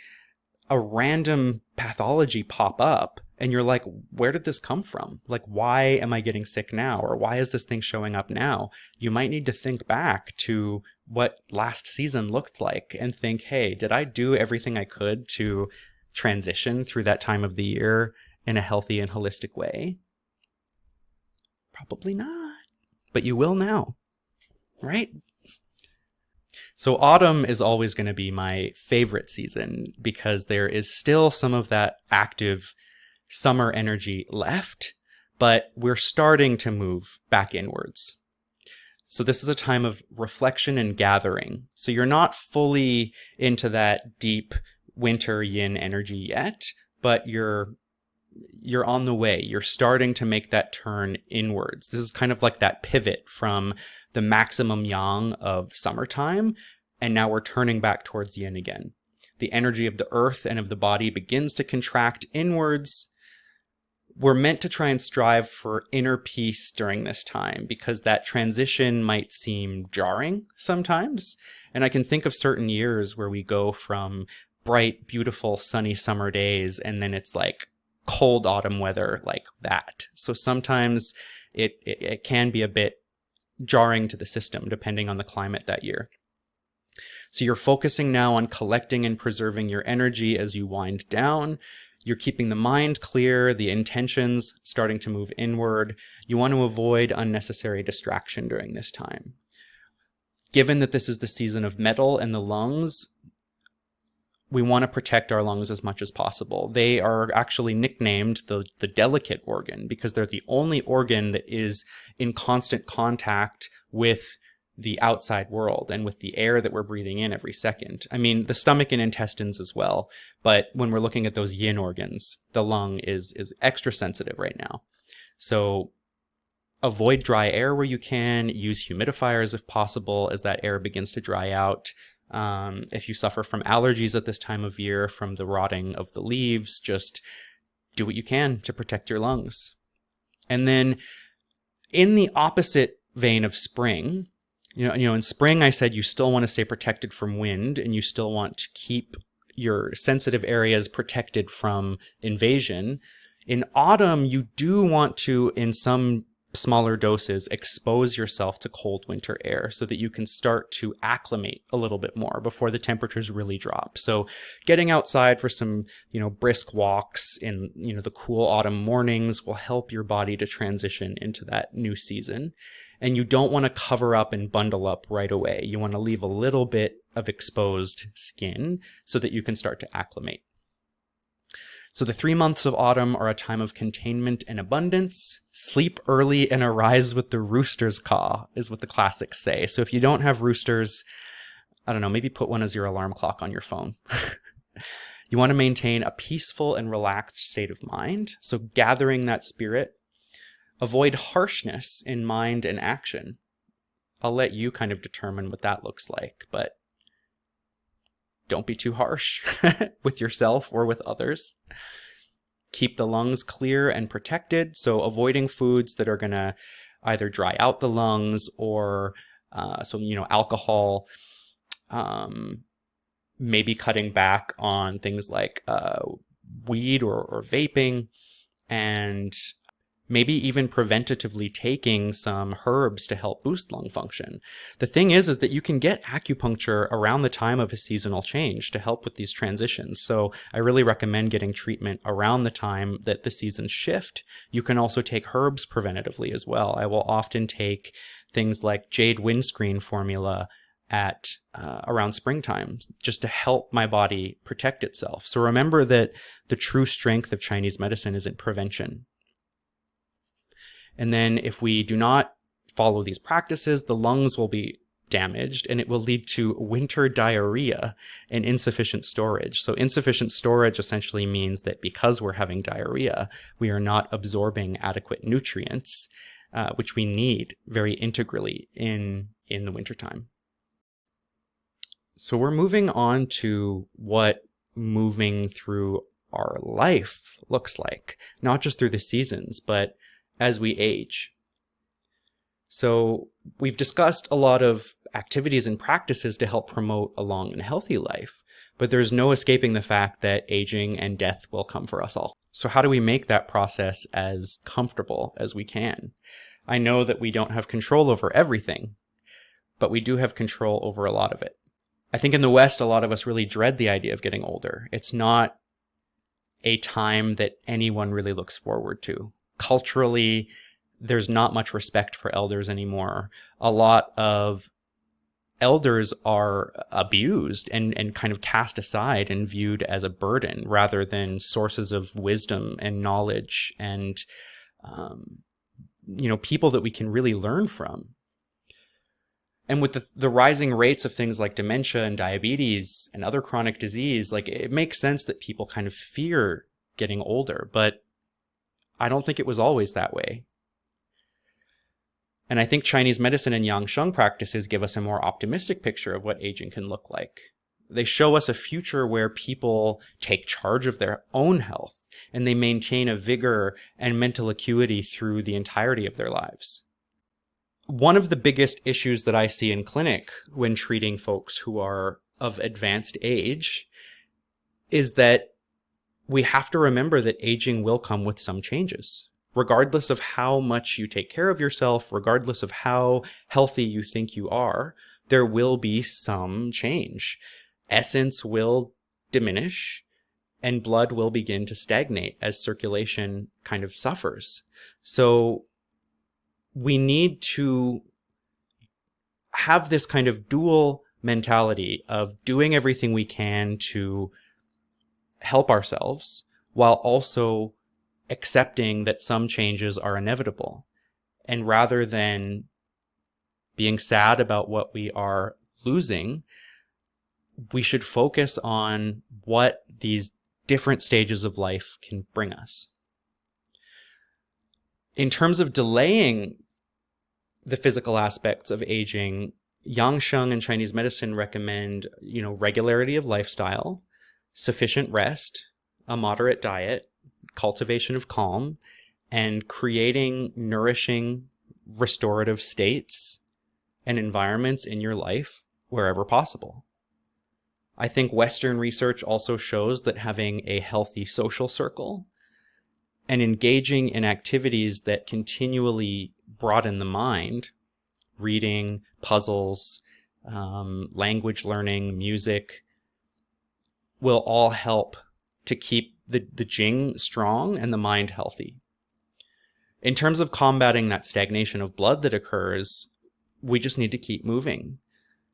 a random pathology pop up and you're like, where did this come from? Like, why am I getting sick now? Or why is this thing showing up now? You might need to think back to what last season looked like and think, hey, did I do everything I could to transition through that time of the year in a healthy and holistic way? Probably not, but you will now, right? So autumn is always going to be my favorite season because there is still some of that active summer energy left, but we're starting to move back inwards. So this is a time of reflection and gathering. So you're not fully into that deep winter yin energy yet, but you're on the way. You're starting to make that turn inwards. This is kind of like that pivot from the maximum yang of summertime, and now we're turning back towards yin again. The energy of the earth and of the body begins to contract inwards. We're meant to try and strive for inner peace during this time because that transition might seem jarring sometimes. And I can think of certain years where we go from bright, beautiful, sunny summer days, and then it's like cold autumn weather like that. So sometimes it can be a bit jarring to the system depending on the climate that year. So you're focusing now on collecting and preserving your energy as you wind down. You're keeping the mind clear, the intentions starting to move inward. You want to avoid unnecessary distraction during this time. Given that this is the season of metal and the lungs, we want to protect our lungs as much as possible. They are actually nicknamed the delicate organ because they're the only organ that is in constant contact with the outside world and with the air that we're breathing in every second. I mean, the stomach and intestines as well, but when we're looking at those yin organs, the lung is extra sensitive right now. So avoid dry air where you can, use humidifiers if possible as that air begins to dry out. If you suffer from allergies at this time of year, from the rotting of the leaves, just do what you can to protect your lungs. And then in the opposite vein of spring, you know, in spring, I said you still want to stay protected from wind and you still want to keep your sensitive areas protected from invasion. In autumn, you do want to, in some smaller doses, expose yourself to cold winter air so that you can start to acclimate a little bit more before the temperatures really drop. So getting outside for some, brisk walks in, the cool autumn mornings will help your body to transition into that new season. And you don't want to cover up and bundle up right away. You want to leave a little bit of exposed skin so that you can start to acclimate. So the 3 months of autumn are a time of containment and abundance. Sleep early and arise with the rooster's caw is what the classics say. So if you don't have roosters, I don't know, maybe put one as your alarm clock on your phone. You want to maintain a peaceful and relaxed state of mind. So gathering that spirit. Avoid harshness in mind and action. I'll let you kind of determine what that looks like, but don't be too harsh with yourself or with others. Keep the lungs clear and protected, so avoiding foods that are going to either dry out the lungs or, alcohol, maybe cutting back on things like weed or vaping, and maybe even preventatively taking some herbs to help boost lung function. The thing is that you can get acupuncture around the time of a seasonal change to help with these transitions. So I really recommend getting treatment around the time that the seasons shift. You can also take herbs preventatively as well. I will often take things like jade windscreen formula at around springtime just to help my body protect itself. So remember that the true strength of Chinese medicine is in prevention. And then if we do not follow these practices, the lungs will be damaged and it will lead to winter diarrhea and insufficient storage. So insufficient storage essentially means that because we're having diarrhea, we are not absorbing adequate nutrients, which we need very integrally in the wintertime. So we're moving on to what moving through our life looks like, not just through the seasons, but as we age. So we've discussed a lot of activities and practices to help promote a long and healthy life, but there's no escaping the fact that aging and death will come for us all. So how do we make that process as comfortable as we can? I know that we don't have control over everything, but we do have control over a lot of it. I think in the West, a lot of us really dread the idea of getting older. It's not a time that anyone really looks forward to. Culturally, there's not much respect for elders anymore. A lot of elders are abused and kind of cast aside and viewed as a burden rather than sources of wisdom and knowledge and, people that we can really learn from. And with the rising rates of things like dementia and diabetes and other chronic disease, it makes sense that people kind of fear getting older, but I don't think it was always that way. And I think Chinese medicine and Yang Sheng practices give us a more optimistic picture of what aging can look like. They show us a future where people take charge of their own health and they maintain a vigor and mental acuity through the entirety of their lives. One of the biggest issues that I see in clinic when treating folks who are of advanced age is that we have to remember that aging will come with some changes. Regardless of how much you take care of yourself, regardless of how healthy you think you are, there will be some change. Essence will diminish, and blood will begin to stagnate as circulation kind of suffers. So we need to have this kind of dual mentality of doing everything we can to help ourselves while also accepting that some changes are inevitable. And rather than being sad about what we are losing, we should focus on what these different stages of life can bring us. In terms of delaying the physical aspects of aging, Yang Sheng and Chinese medicine recommend, regularity of lifestyle, sufficient rest, a moderate diet, cultivation of calm, and creating nourishing, restorative states and environments in your life wherever possible. I think Western research also shows that having a healthy social circle and engaging in activities that continually broaden the mind, reading, puzzles, language learning, music, will all help to keep the Jing strong and the mind healthy. In terms of combating that stagnation of blood that occurs, we just need to keep moving.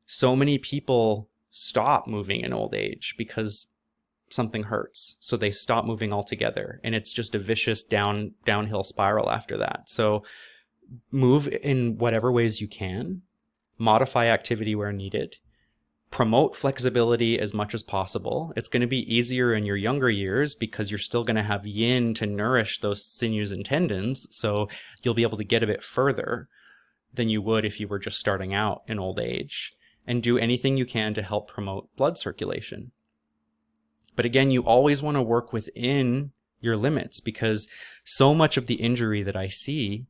So many people stop moving in old age because something hurts, so they stop moving altogether, and it's just a vicious downhill spiral after that. So move in whatever ways you can, modify activity where needed, promote flexibility as much as possible. It's going to be easier in your younger years because you're still going to have yin to nourish those sinews and tendons, so you'll be able to get a bit further than you would if you were just starting out in old age. And do anything you can to help promote blood circulation. But again, you always want to work within your limits, because so much of the injury that I see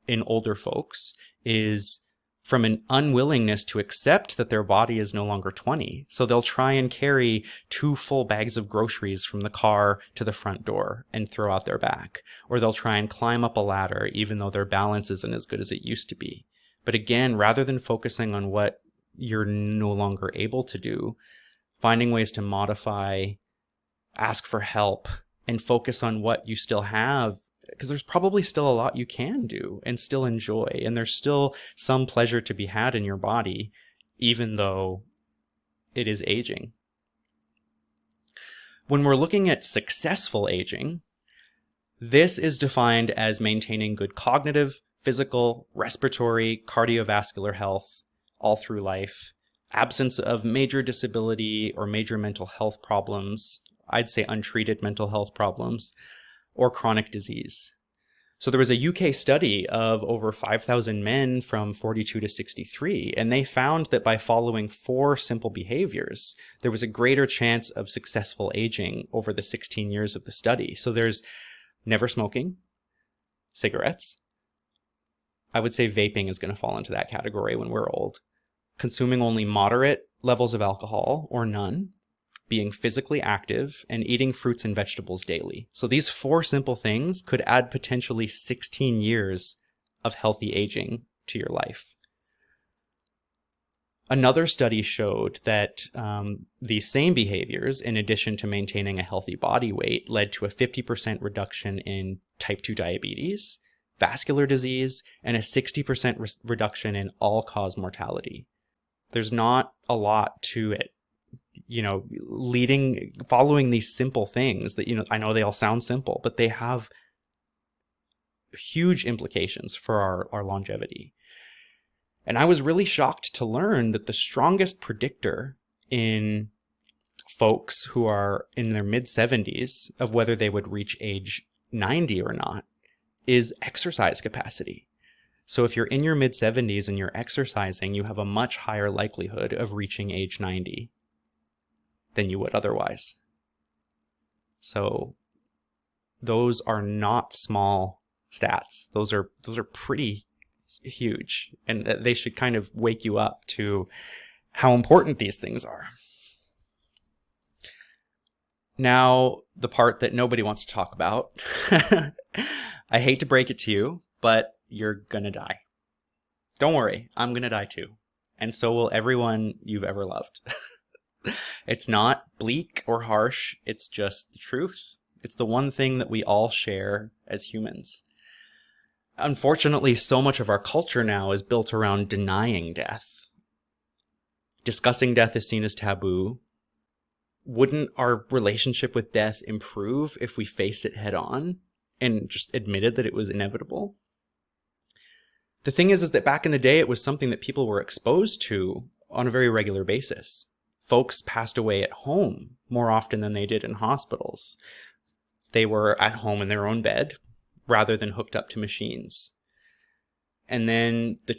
in older folks is from an unwillingness to accept that their body is no longer 20. So they'll try and carry 2 full bags of groceries from the car to the front door and throw out their back. Or they'll try and climb up a ladder even though their balance isn't as good as it used to be. But again, rather than focusing on what you're no longer able to do, finding ways to modify, ask for help, and focus on what you still have, because there's probably still a lot you can do and still enjoy, and there's still some pleasure to be had in your body, even though it is aging. When we're looking at successful aging, this is defined as maintaining good cognitive, physical, respiratory, cardiovascular health all through life, absence of major disability or major mental health problems, I'd say untreated mental health problems, or chronic disease. So there was a UK study of over 5,000 men from 42 to 63, and they found that by following 4 simple behaviors, there was a greater chance of successful aging over the 16 years of the study. So there's never smoking, cigarettes. I would say vaping is going to fall into that category when we're old. Consuming only moderate levels of alcohol or none, being physically active, and eating fruits and vegetables daily. So these 4 simple things could add potentially 16 years of healthy aging to your life. Another study showed that these same behaviors, in addition to maintaining a healthy body weight, led to a 50% reduction in type 2 diabetes, vascular disease, and a 60% reduction in all-cause mortality. There's not a lot to it. Following these simple things that, I know they all sound simple, but they have huge implications for our longevity. And I was really shocked to learn that the strongest predictor in folks who are in their mid-70s of whether they would reach age 90 or not is exercise capacity. So if you're in your mid-70s and you're exercising, you have a much higher likelihood of reaching age 90 than you would otherwise. So those are not small stats. Those are pretty huge, and they should kind of wake you up to how important these things are. Now, the part that nobody wants to talk about. I hate to break it to you, but you're gonna die. Don't worry, I'm gonna die too. And so will everyone you've ever loved. It's not bleak or harsh. It's just the truth. It's the one thing that we all share as humans. Unfortunately, so much of our culture now is built around denying death. Discussing death is seen as taboo. Wouldn't our relationship with death improve if we faced it head on and just admitted that it was inevitable? The thing is that back in the day, it was something that people were exposed to on a very regular basis. Folks passed away at home more often than they did in hospitals. They were at home in their own bed rather than hooked up to machines. And then the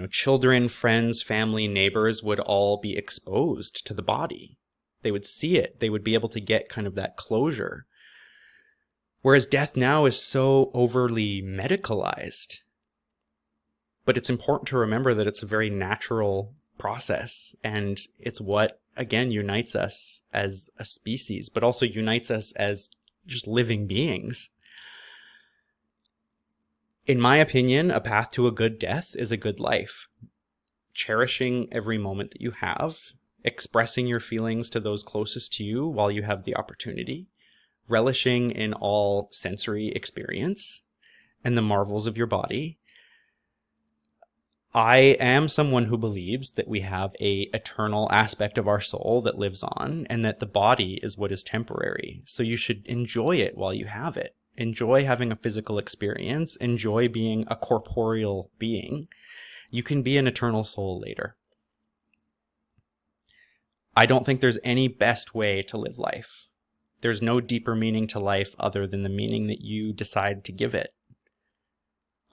children, friends, family, neighbors would all be exposed to the body. They would see it. They would be able to get kind of that closure. Whereas death now is so overly medicalized. But it's important to remember that it's a very natural process, and it's what, again, unites us as a species, but also unites us as just living beings. In my opinion, a path to a good death is a good life. Cherishing every moment that you have, expressing your feelings to those closest to you while you have the opportunity, relishing in all sensory experience and the marvels of your body. I am someone who believes that we have an eternal aspect of our soul that lives on, and that the body is what is temporary. So you should enjoy it while you have it. Enjoy having a physical experience. Enjoy being a corporeal being. You can be an eternal soul later. I don't think there's any best way to live life. There's no deeper meaning to life other than the meaning that you decide to give it.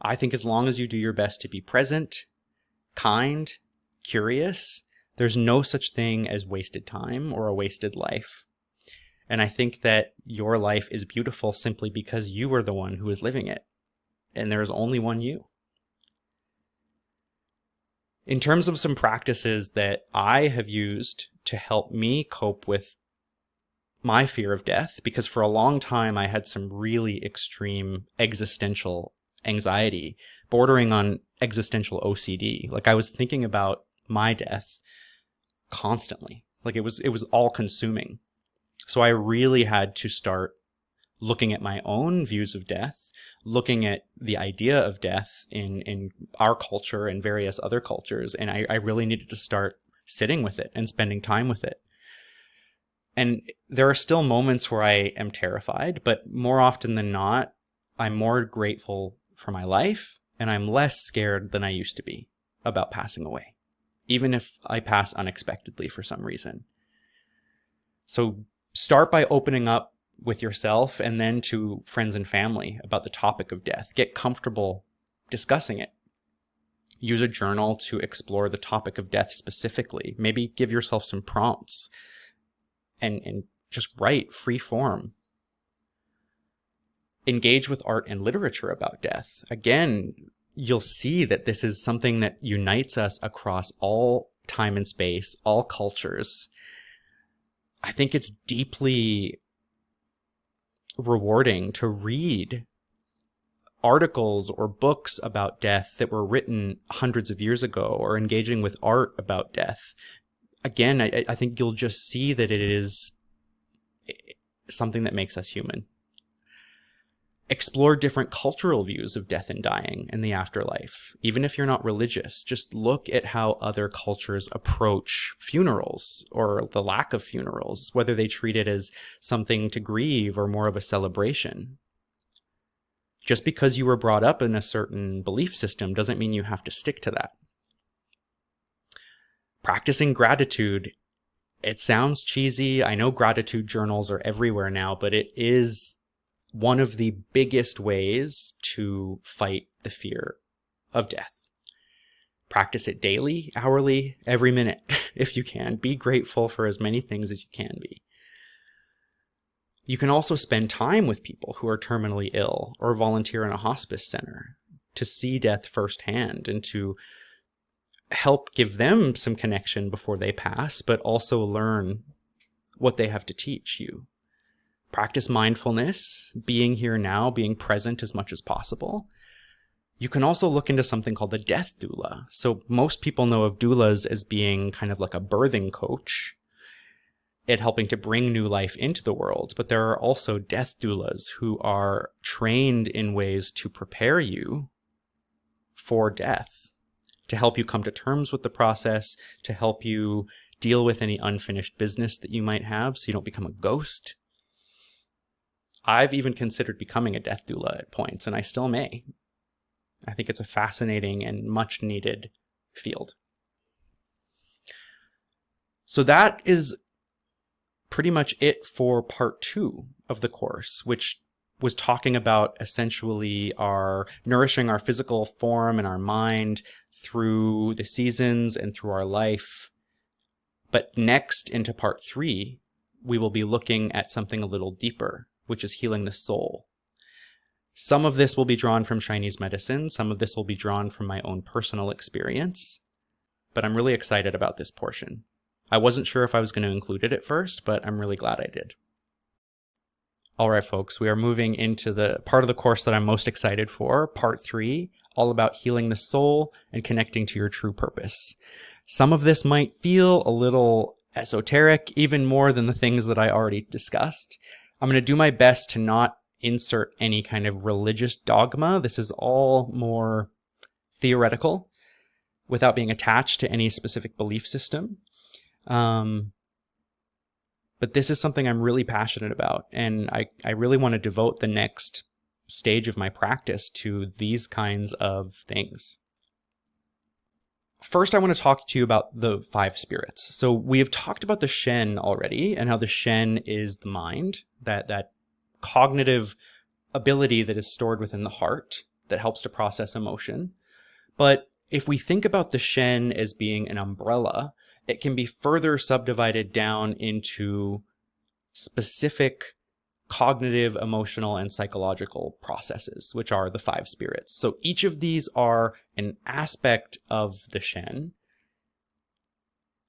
I think as long as you do your best to be present, kind, curious, there's no such thing as wasted time or a wasted life. And I think that your life is beautiful simply because you are the one who is living it. And there's only one you. In terms of some practices that I have used to help me cope with my fear of death, because for a long time I had some really extreme existential anxiety, bordering on existential OCD. Like, I was thinking about my death constantly. Like, it was all consuming. So I really had to start looking at my own views of death, looking at the idea of death in our culture and various other cultures. And I really needed to start sitting with it and spending time with it. And there are still moments where I am terrified, but more often than not, I'm more grateful for my life, and I'm less scared than I used to be about passing away, even if I pass unexpectedly for some reason. So start by opening up with yourself and then to friends and family about the topic of death. Get comfortable discussing it. Use a journal to explore the topic of death specifically. Maybe give yourself some prompts and just write free form. Engage with art and literature about death. Again, you'll see that this is something that unites us across all time and space, all cultures. I think it's deeply rewarding to read articles or books about death that were written hundreds of years ago, or engaging with art about death. Again, I think you'll just see that it is something that makes us human. Explore different cultural views of death and dying and the afterlife. Even if you're not religious, just look at how other cultures approach funerals or the lack of funerals, whether they treat it as something to grieve or more of a celebration. Just because you were brought up in a certain belief system doesn't mean you have to stick to that. Practicing gratitude. It sounds cheesy. I know gratitude journals are everywhere now, but it is one of the biggest ways to fight the fear of death. Practice it daily, hourly, every minute, if you can. Be grateful for as many things as you can be. You can also spend time with people who are terminally ill or volunteer in a hospice center to see death firsthand and to help give them some connection before they pass, but also learn what they have to teach you. Practice mindfulness, being here now, being present as much as possible. You can also look into something called the death doula. So most people know of doulas as being kind of like a birthing coach. at helping to bring new life into the world, but there are also death doulas who are trained in ways to prepare you for death, to help you come to terms with the process, to help you deal with any unfinished business that you might have so you don't become a ghost. I've even considered becoming a death doula at points, and I still may. I think it's a fascinating and much needed field. So that is pretty much it for part 2 of the course, which was talking about essentially nourishing our physical form and our mind through the seasons and through our life. But next, into part 3, we will be looking at something a little deeper, which is healing the soul. Some of this will be drawn from Chinese medicine. Some of this will be drawn from my own personal experience. But I'm really excited about this portion. I wasn't sure if I was going to include it at first, but I'm really glad I did. All right, folks, we are moving into the part of the course that I'm most excited for, part 3, all about healing the soul and connecting to your true purpose. Some of this might feel a little esoteric, even more than the things that I already discussed. I'm going to do my best to not insert any kind of religious dogma. This is all more theoretical, without being attached to any specific belief system. But this is something I'm really passionate about, and I really want to devote the next stage of my practice to these kinds of things. First, I want to talk to you about the 5 spirits. So we have talked about the Shen already, and how the Shen is the mind, that cognitive ability that is stored within the heart that helps to process emotion. But if we think about the Shen as being an umbrella, it can be further subdivided down into specific cognitive, emotional, and psychological processes, which are the 5 spirits. So each of these are an aspect of the Shen.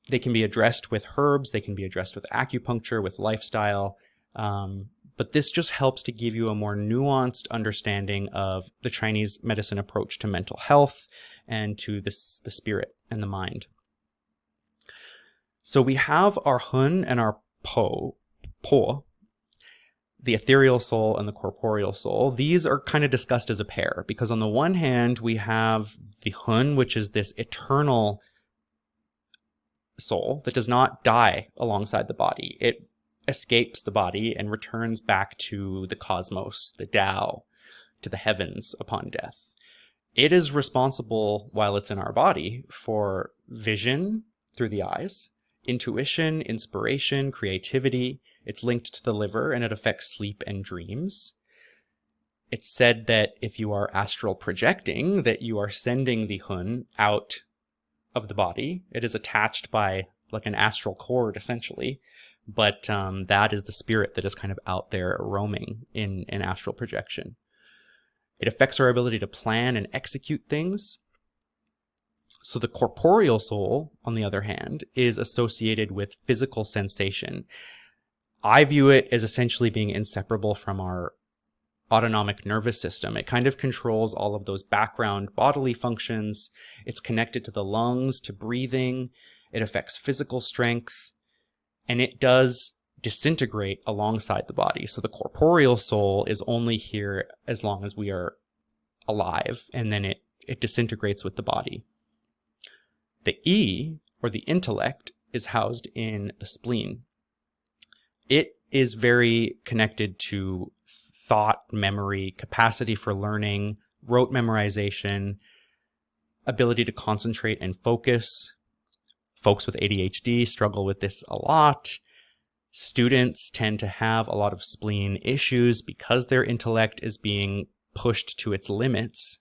They can be addressed with herbs, they can be addressed with acupuncture, with lifestyle, but this just helps to give you a more nuanced understanding of the Chinese medicine approach to mental health and to the spirit and the mind. So we have our Hun and our Po, the ethereal soul and the corporeal soul. These are kind of discussed as a pair, because on the one hand, we have the Hun, which is this eternal soul that does not die alongside the body. It escapes the body and returns back to the cosmos, the Tao, to the heavens upon death. It is responsible, while it's in our body, for vision through the eyes, intuition, inspiration, creativity. It's linked to the liver, and it affects sleep and dreams. It's said that if you are astral projecting, that you are sending the Hun out of the body. It is attached by like an astral cord, essentially. But that is the spirit that is kind of out there roaming in astral projection. It affects our ability to plan and execute things. So the corporeal soul, on the other hand, is associated with physical sensation. I view it as essentially being inseparable from our autonomic nervous system. It kind of controls all of those background bodily functions. It's connected to the lungs, to breathing. It affects physical strength, and it does disintegrate alongside the body. So the corporeal soul is only here as long as we are alive, and then it disintegrates with the body. The E, or the intellect, is housed in the spleen. It is very connected to thought, memory, capacity for learning, rote memorization, ability to concentrate and focus. Folks with ADHD struggle with this a lot. Students tend to have a lot of spleen issues because their intellect is being pushed to its limits.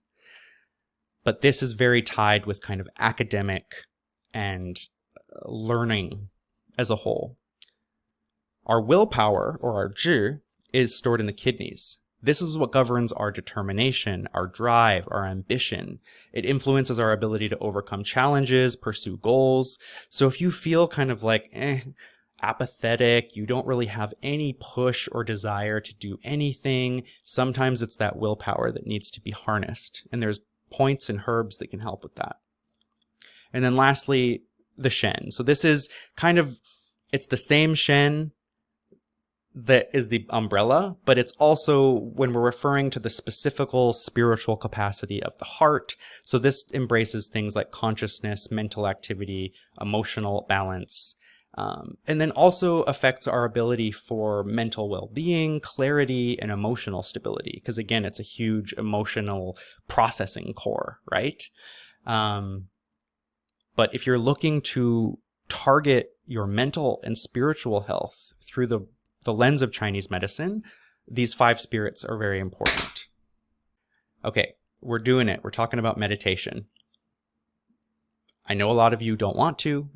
But this is very tied with kind of academic and learning as a whole. Our willpower, or our zhi, is stored in the kidneys. This is what governs our determination, our drive, our ambition. It influences our ability to overcome challenges, pursue goals. So if you feel kind of like apathetic, you don't really have any push or desire to do anything, sometimes it's that willpower that needs to be harnessed. And there's points and herbs that can help with that. And then lastly, the Shen. So this is kind of, It's the same Shen that is the umbrella, but it's also when we're referring to the specifical spiritual capacity of the heart. So this embraces things like consciousness, mental activity, emotional balance, and then also affects our ability for mental well-being, clarity, and emotional stability. Because again, it's a huge emotional processing core, right? But if you're looking to target your mental and spiritual health through the lens of Chinese medicine, these 5 spirits are very important. Okay, we're doing it. We're talking about meditation. I know a lot of you don't want to.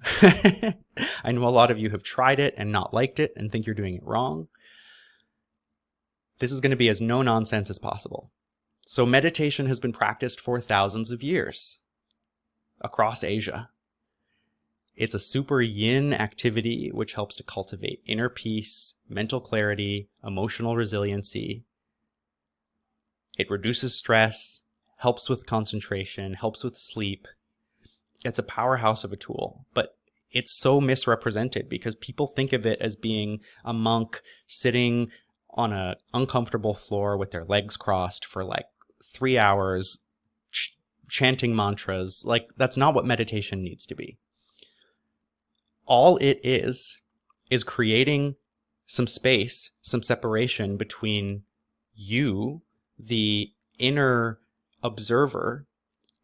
I know a lot of you have tried it and not liked it and think you're doing it wrong. This is going to be as no nonsense as possible. So meditation has been practiced for thousands of years across Asia. It's a super yin activity which helps to cultivate inner peace, mental clarity, emotional resiliency. It reduces stress, helps with concentration, helps with sleep. It's a powerhouse of a tool, but it's so misrepresented because people think of it as being a monk sitting on an uncomfortable floor with their legs crossed for like 3 hours, chanting mantras. Like, that's not what meditation needs to be. All it is creating some space, some separation between you, the inner observer,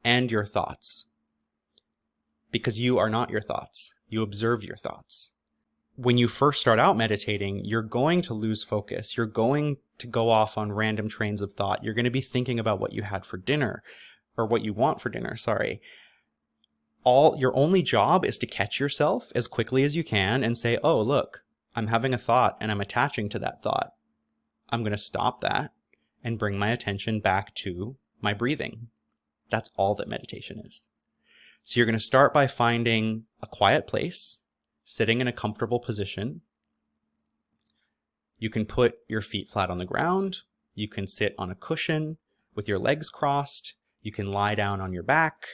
and your thoughts. Because you are not your thoughts. You observe your thoughts. When you first start out meditating, you're going to lose focus. You're going to go off on random trains of thought. You're going to be thinking about what you had for dinner, or what you want for dinner, sorry. Your only job is to catch yourself as quickly as you can and say, oh, look, I'm having a thought and I'm attaching to that thought. I'm going to stop that and bring my attention back to my breathing. That's all that meditation is. So you're going to start by finding a quiet place, sitting in a comfortable position. You can put your feet flat on the ground. You can sit on a cushion with your legs crossed. You can lie down on your back.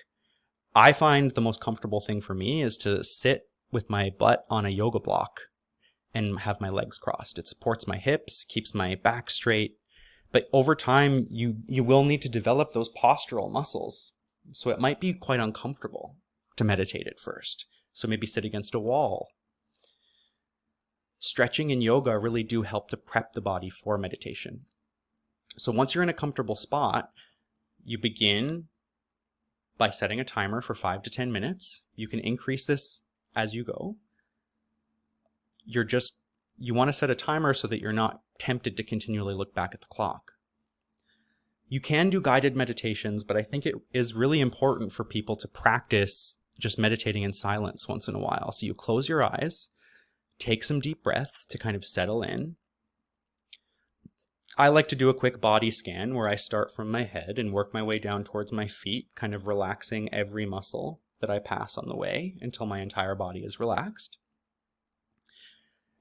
I find the most comfortable thing for me is to sit with my butt on a yoga block and have my legs crossed. It supports my hips, keeps my back straight. But over time, you will need to develop those postural muscles. So it might be quite uncomfortable to meditate at first. So maybe sit against a wall. Stretching and yoga really do help to prep the body for meditation. So once you're in a comfortable spot, you begin by setting a timer for 5 to 10 minutes. You can increase this as you go. You want to set a timer so that you're not tempted to continually look back at the clock. You can do guided meditations, but I think it is really important for people to practice just meditating in silence once in a while. So you close your eyes, take some deep breaths to kind of settle in. I like to do a quick body scan where I start from my head and work my way down towards my feet, kind of relaxing every muscle that I pass on the way until my entire body is relaxed.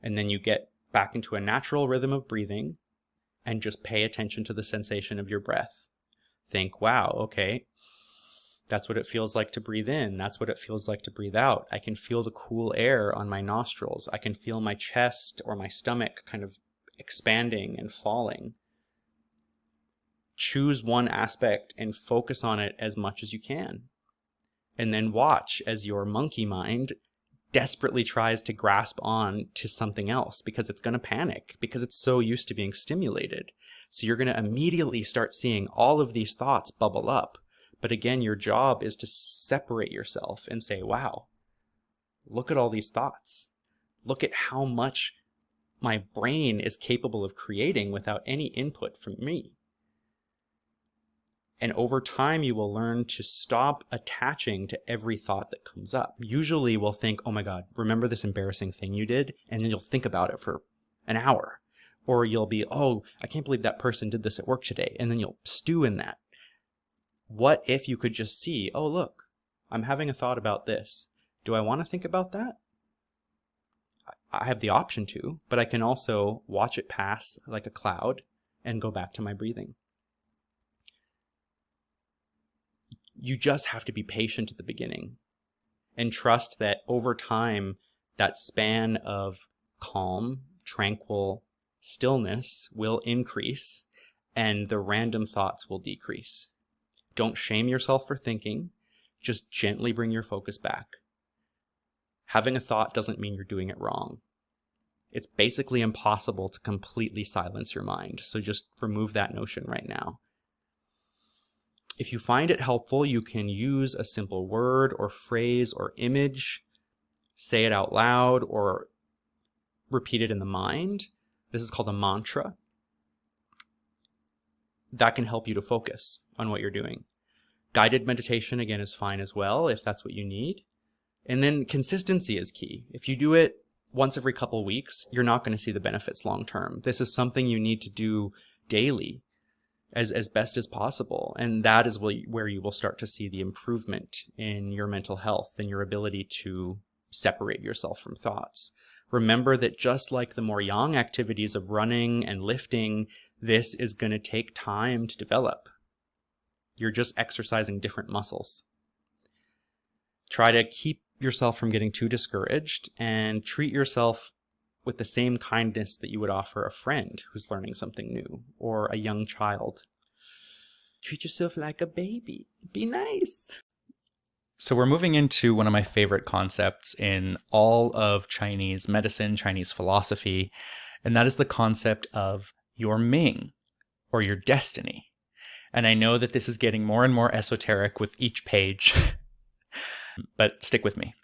And then you get back into a natural rhythm of breathing and just pay attention to the sensation of your breath. Think, wow, okay, that's what it feels like to breathe in. That's what it feels like to breathe out. I can feel the cool air on my nostrils. I can feel my chest or my stomach kind of expanding and falling. Choose one aspect and focus on it as much as you can. And then watch as your monkey mind desperately tries to grasp on to something else because it's going to panic because it's so used to being stimulated. So you're going to immediately start seeing all of these thoughts bubble up. But again, your job is to separate yourself and say, wow, look at all these thoughts. Look at how much my brain is capable of creating without any input from me. And over time, you will learn to stop attaching to every thought that comes up. Usually we'll think, oh my God, remember this embarrassing thing you did? And then you'll think about it for an hour. Or you'll be, oh, I can't believe that person did this at work today. And then you'll stew in that. What if you could just see, oh, look, I'm having a thought about this. Do I want to think about that? I have the option to, but I can also watch it pass like a cloud and go back to my breathing. You just have to be patient at the beginning and trust that over time, that span of calm, tranquil stillness will increase, and the random thoughts will decrease. Don't shame yourself for thinking. Just gently bring your focus back. Having a thought doesn't mean you're doing it wrong. It's basically impossible to completely silence your mind, so just remove that notion right now. If you find it helpful, you can use a simple word or phrase or image, say it out loud, or repeat it in the mind. This is called a mantra. That can help you to focus on what you're doing. Guided meditation, again, is fine as well, if that's what you need. And then consistency is key. If you do it once every couple weeks, you're not going to see the benefits long term. This is something you need to do daily as best as possible. And that is where you will start to see the improvement in your mental health and your ability to separate yourself from thoughts. Remember that just like the more yang activities of running and lifting, this is going to take time to develop. You're just exercising different muscles. Try to keep yourself from getting too discouraged and treat yourself with the same kindness that you would offer a friend who's learning something new, or a young child. Treat yourself like a baby. Be nice. So we're moving into one of my favorite concepts in all of Chinese medicine, Chinese philosophy, and that is the concept of your Ming, or your destiny. And I know that this is getting more and more esoteric with each page, but stick with me.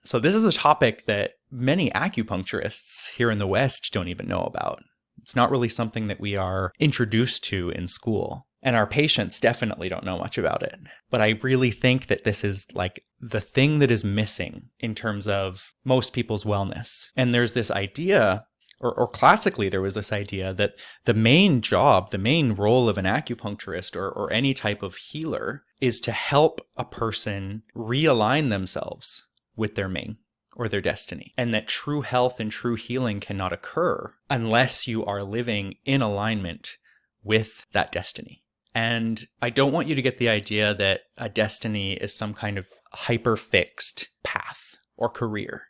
So this is a topic that many acupuncturists here in the West don't even know about. It's not really something that we are introduced to in school. And our patients definitely don't know much about it. But I really think that this is like the thing that is missing in terms of most people's wellness. And there's this idea, or classically there was this idea that the main job, the main role of an acupuncturist or any type of healer is to help a person realign themselves with their Ming or their destiny. And that true health and true healing cannot occur unless you are living in alignment with that destiny. And I don't want you to get the idea that a destiny is some kind of hyper-fixed path or career.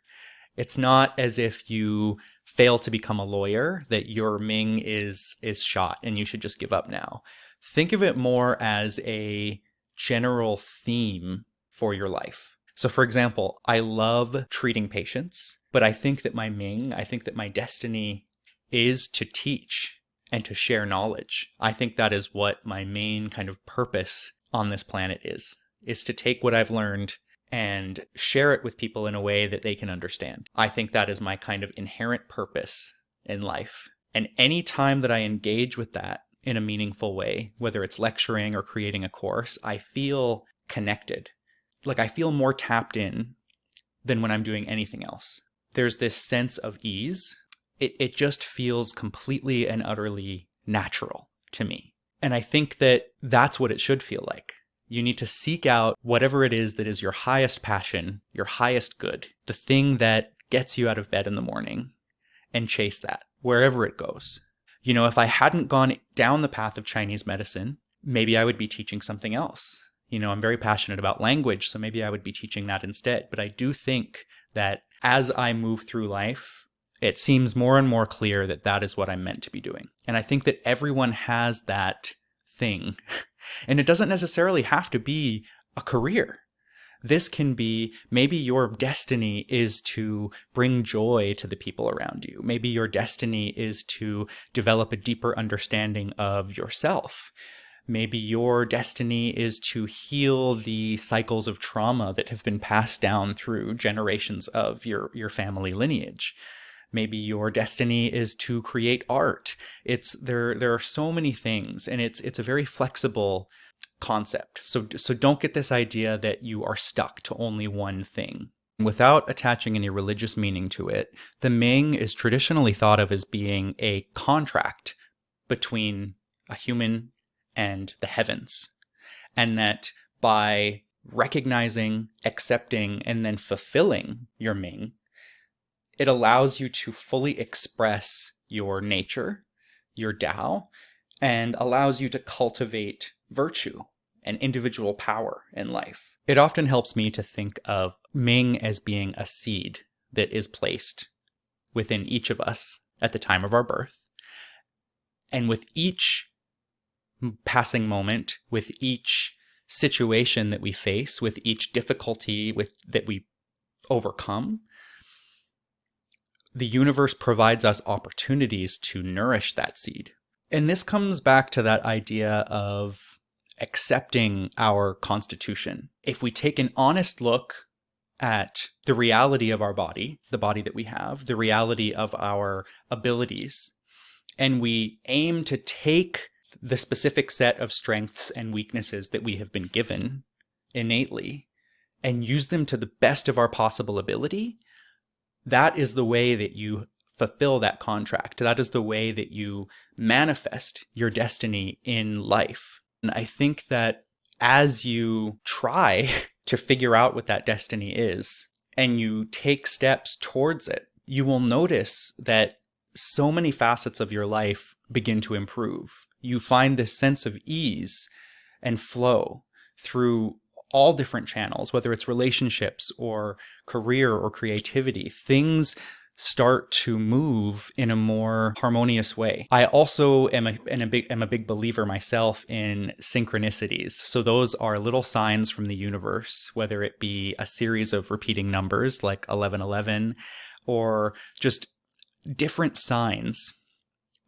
It's not as if you fail to become a lawyer that your Ming is shot and you should just give up now. Think of it more as a general theme for your life. So for example, I love treating patients, but I think that my Ming, I think that my destiny is to teach and to share knowledge. I think that is what my main kind of purpose on this planet is to take what I've learned and share it with people in a way that they can understand. I think that is my kind of inherent purpose in life. And any time that I engage with that in a meaningful way, whether it's lecturing or creating a course, I feel connected. Like I feel more tapped in than when I'm doing anything else. There's this sense of ease. It just feels completely and utterly natural to me. And I think that that's what it should feel like. You need to seek out whatever it is that is your highest passion, your highest good, the thing that gets you out of bed in the morning, and chase that wherever it goes. You know, if I hadn't gone down the path of Chinese medicine, maybe I would be teaching something else. You know, I'm very passionate about language, so maybe I would be teaching that instead. But I do think that as I move through life, it seems more and more clear that that is what I'm meant to be doing. And I think that everyone has that thing. And it doesn't necessarily have to be a career. This can be, maybe your destiny is to bring joy to the people around you. Maybe your destiny is to develop a deeper understanding of yourself. Maybe your destiny is to heal the cycles of trauma that have been passed down through generations of your family lineage. Maybe your destiny is to create art. There are so many things, and it's a very flexible concept. So don't get this idea that you are stuck to only one thing. Without attaching any religious meaning to it, the Ming is traditionally thought of as being a contract between a human and the heavens. And that by recognizing, accepting, and then fulfilling your Ming, it allows you to fully express your nature, your Tao, and allows you to cultivate virtue and individual power in life. It often helps me to think of Ming as being a seed that is placed within each of us at the time of our birth. And with each passing moment, with each situation that we face, with each difficulty that we overcome, the universe provides us opportunities to nourish that seed. And this comes back to that idea of accepting our constitution. If we take an honest look at the reality of our body, the body that we have, the reality of our abilities, and we aim to take the specific set of strengths and weaknesses that we have been given innately and use them to the best of our possible ability, that is the way that you fulfill that contract. That is the way that you manifest your destiny in life. And I think that as you try to figure out what that destiny is and you take steps towards it, you will notice that so many facets of your life begin to improve. You find this sense of ease and flow through all different channels, whether it's relationships or career or creativity. Things start to move in a more harmonious way. I also am a big believer myself in synchronicities. So those are little signs from the universe, whether it be a series of repeating numbers like 1111 or just different signs.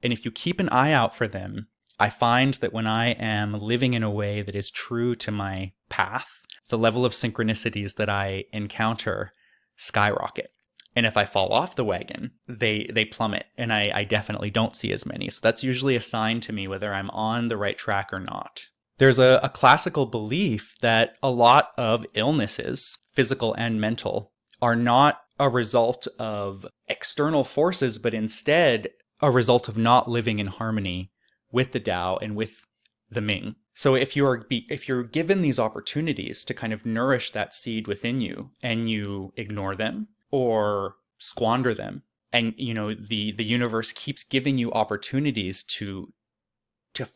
And if you keep an eye out for them, I find that when I am living in a way that is true to my path, the level of synchronicities that I encounter skyrocket. And if I fall off the wagon, they plummet, and I definitely don't see as many. So that's usually a sign to me whether I'm on the right track or not. There's a classical belief that a lot of illnesses, physical and mental, are not a result of external forces, but instead a result of not living in harmony with the Tao and with the Ming. So if you're given these opportunities to kind of nourish that seed within you and you ignore them or squander them, and the universe keeps giving you opportunities to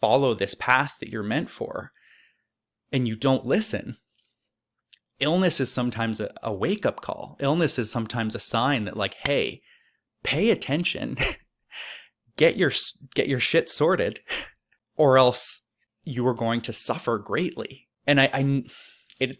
follow this path that you're meant for, and you don't listen, illness is sometimes a wake-up call. Illness is sometimes a sign that, like, hey, pay attention, get your shit sorted, or else you are going to suffer greatly. And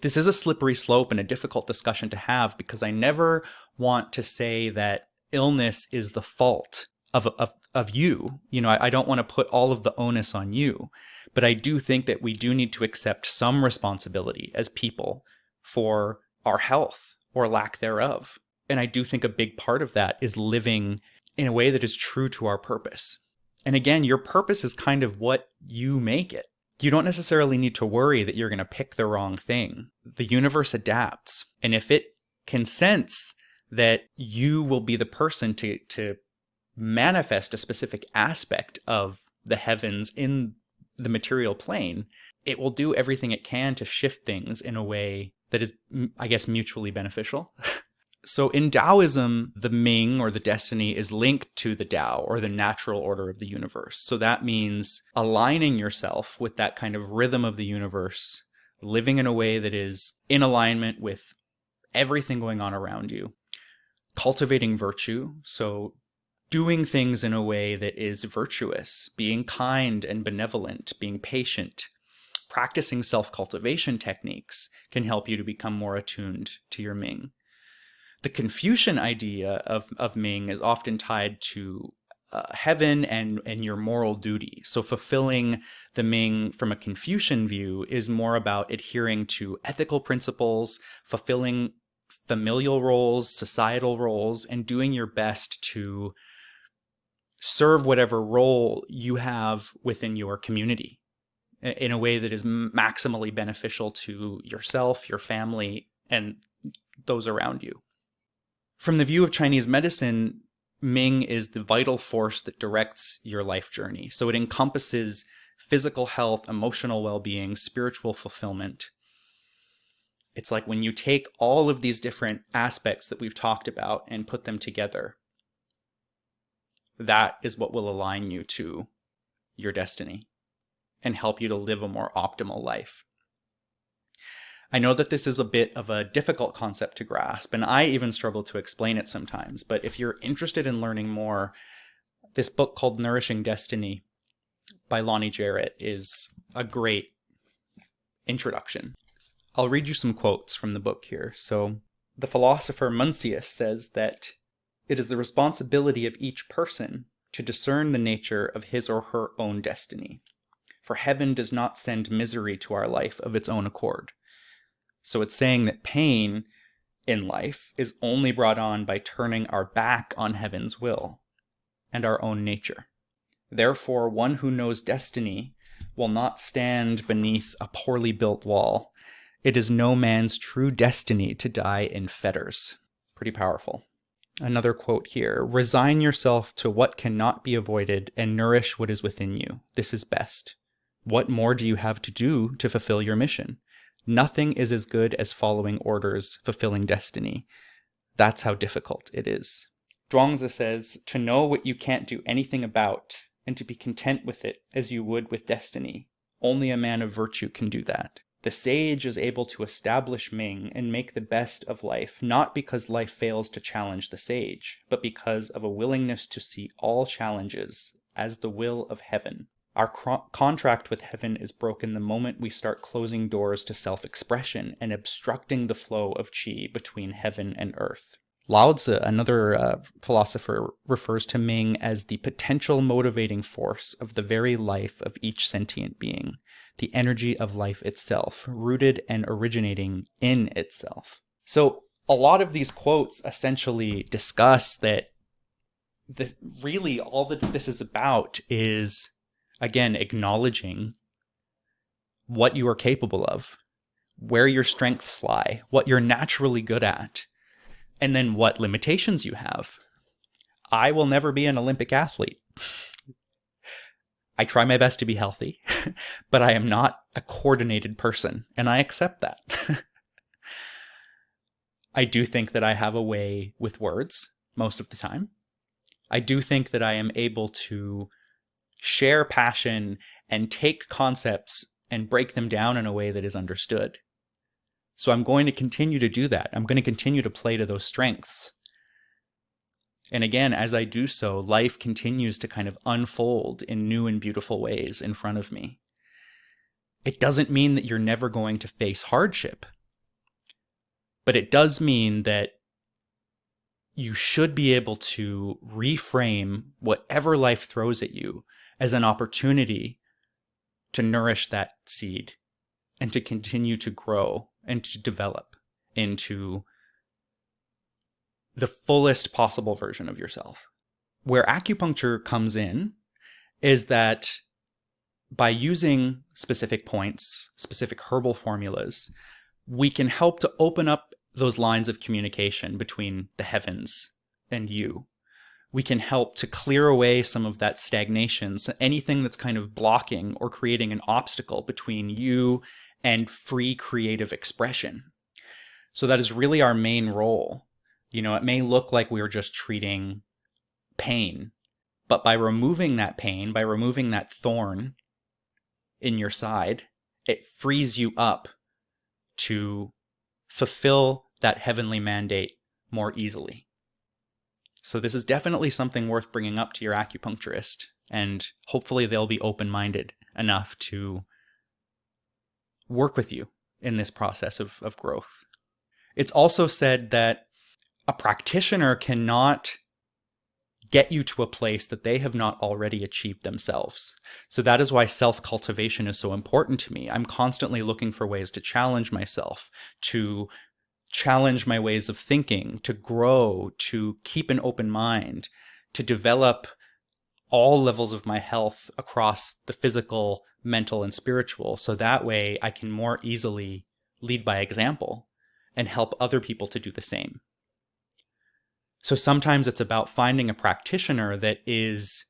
this is a slippery slope and a difficult discussion to have, because I never want to say that illness is the fault of you. I don't want to put all of the onus on you, but I do think that we do need to accept some responsibility as people for our health or lack thereof. And I do think a big part of that is living in a way that is true to our purpose. And again, your purpose is kind of what you make it. You don't necessarily need to worry that you're going to pick the wrong thing. The universe adapts. And if it can sense that you will be the person to manifest a specific aspect of the heavens in the material plane, it will do everything it can to shift things in a way that is, I guess, mutually beneficial. So in Taoism, the Ming, or the destiny, is linked to the Tao, or the natural order of the universe. So that means aligning yourself with that kind of rhythm of the universe, living in a way that is in alignment with everything going on around you, cultivating virtue, so doing things in a way that is virtuous, being kind and benevolent, being patient, practicing self-cultivation techniques can help you to become more attuned to your Ming. The Confucian idea of Ming is often tied to heaven and your moral duty. So fulfilling the Ming from a Confucian view is more about adhering to ethical principles, fulfilling familial roles, societal roles, and doing your best to serve whatever role you have within your community in a way that is maximally beneficial to yourself, your family, and those around you. From the view of Chinese medicine, Ming is the vital force that directs your life journey. So it encompasses physical health, emotional well-being, spiritual fulfillment. It's like when you take all of these different aspects that we've talked about and put them together, that is what will align you to your destiny and help you to live a more optimal life. I know that this is a bit of a difficult concept to grasp, and I even struggle to explain it sometimes. But if you're interested in learning more, this book called Nourishing Destiny by Lonnie Jarrett is a great introduction. I'll read you some quotes from the book here. So, the philosopher Muncius says that it is the responsibility of each person to discern the nature of his or her own destiny. For heaven does not send misery to our life of its own accord. So it's saying that pain in life is only brought on by turning our back on heaven's will and our own nature. Therefore, one who knows destiny will not stand beneath a poorly built wall. It is no man's true destiny to die in fetters. Pretty powerful. Another quote here: resign yourself to what cannot be avoided and nourish what is within you. This is best. What more do you have to do to fulfill your mission? Nothing is as good as following orders, fulfilling destiny. That's how difficult it is. Zhuangzi says, to know what you can't do anything about, and to be content with it as you would with destiny. Only a man of virtue can do that. The sage is able to establish Ming and make the best of life, not because life fails to challenge the sage, but because of a willingness to see all challenges as the will of heaven. Our contract with heaven is broken the moment we start closing doors to self-expression and obstructing the flow of qi between heaven and earth. Lao Tzu, another philosopher, refers to Ming as the potential motivating force of the very life of each sentient being, the energy of life itself, rooted and originating in itself. So a lot of these quotes essentially discuss that really all that this is about is, again, acknowledging what you are capable of, where your strengths lie, what you're naturally good at, and then what limitations you have. I will never be an Olympic athlete. I try my best to be healthy, but I am not a coordinated person, and I accept that. I do think that I have a way with words most of the time. I do think that I am able to share passion and take concepts and break them down in a way that is understood. So I'm going to continue to do that. I'm going to continue to play to those strengths. And again, as I do so, life continues to kind of unfold in new and beautiful ways in front of me. It doesn't mean that you're never going to face hardship, but it does mean that you should be able to reframe whatever life throws at you as an opportunity to nourish that seed and to continue to grow and to develop into the fullest possible version of yourself. Where acupuncture comes in is that by using specific points, specific herbal formulas, we can help to open up those lines of communication between the heavens and you. We can help to clear away some of that stagnation, so anything that's kind of blocking or creating an obstacle between you and free creative expression. So that is really our main role. You know, it may look like we are just treating pain, but by removing that pain, by removing that thorn in your side, it frees you up to fulfill that heavenly mandate more easily. So this is definitely something worth bringing up to your acupuncturist, and hopefully they'll be open-minded enough to work with you in this process of growth. It's also said that a practitioner cannot get you to a place that they have not already achieved themselves. So that is why self-cultivation is so important to me. I'm constantly looking for ways to challenge myself, to challenge my ways of thinking, to grow, to keep an open mind, to develop all levels of my health across the physical, mental, and spiritual. So that way I can more easily lead by example and help other people to do the same. So sometimes it's about finding a practitioner that is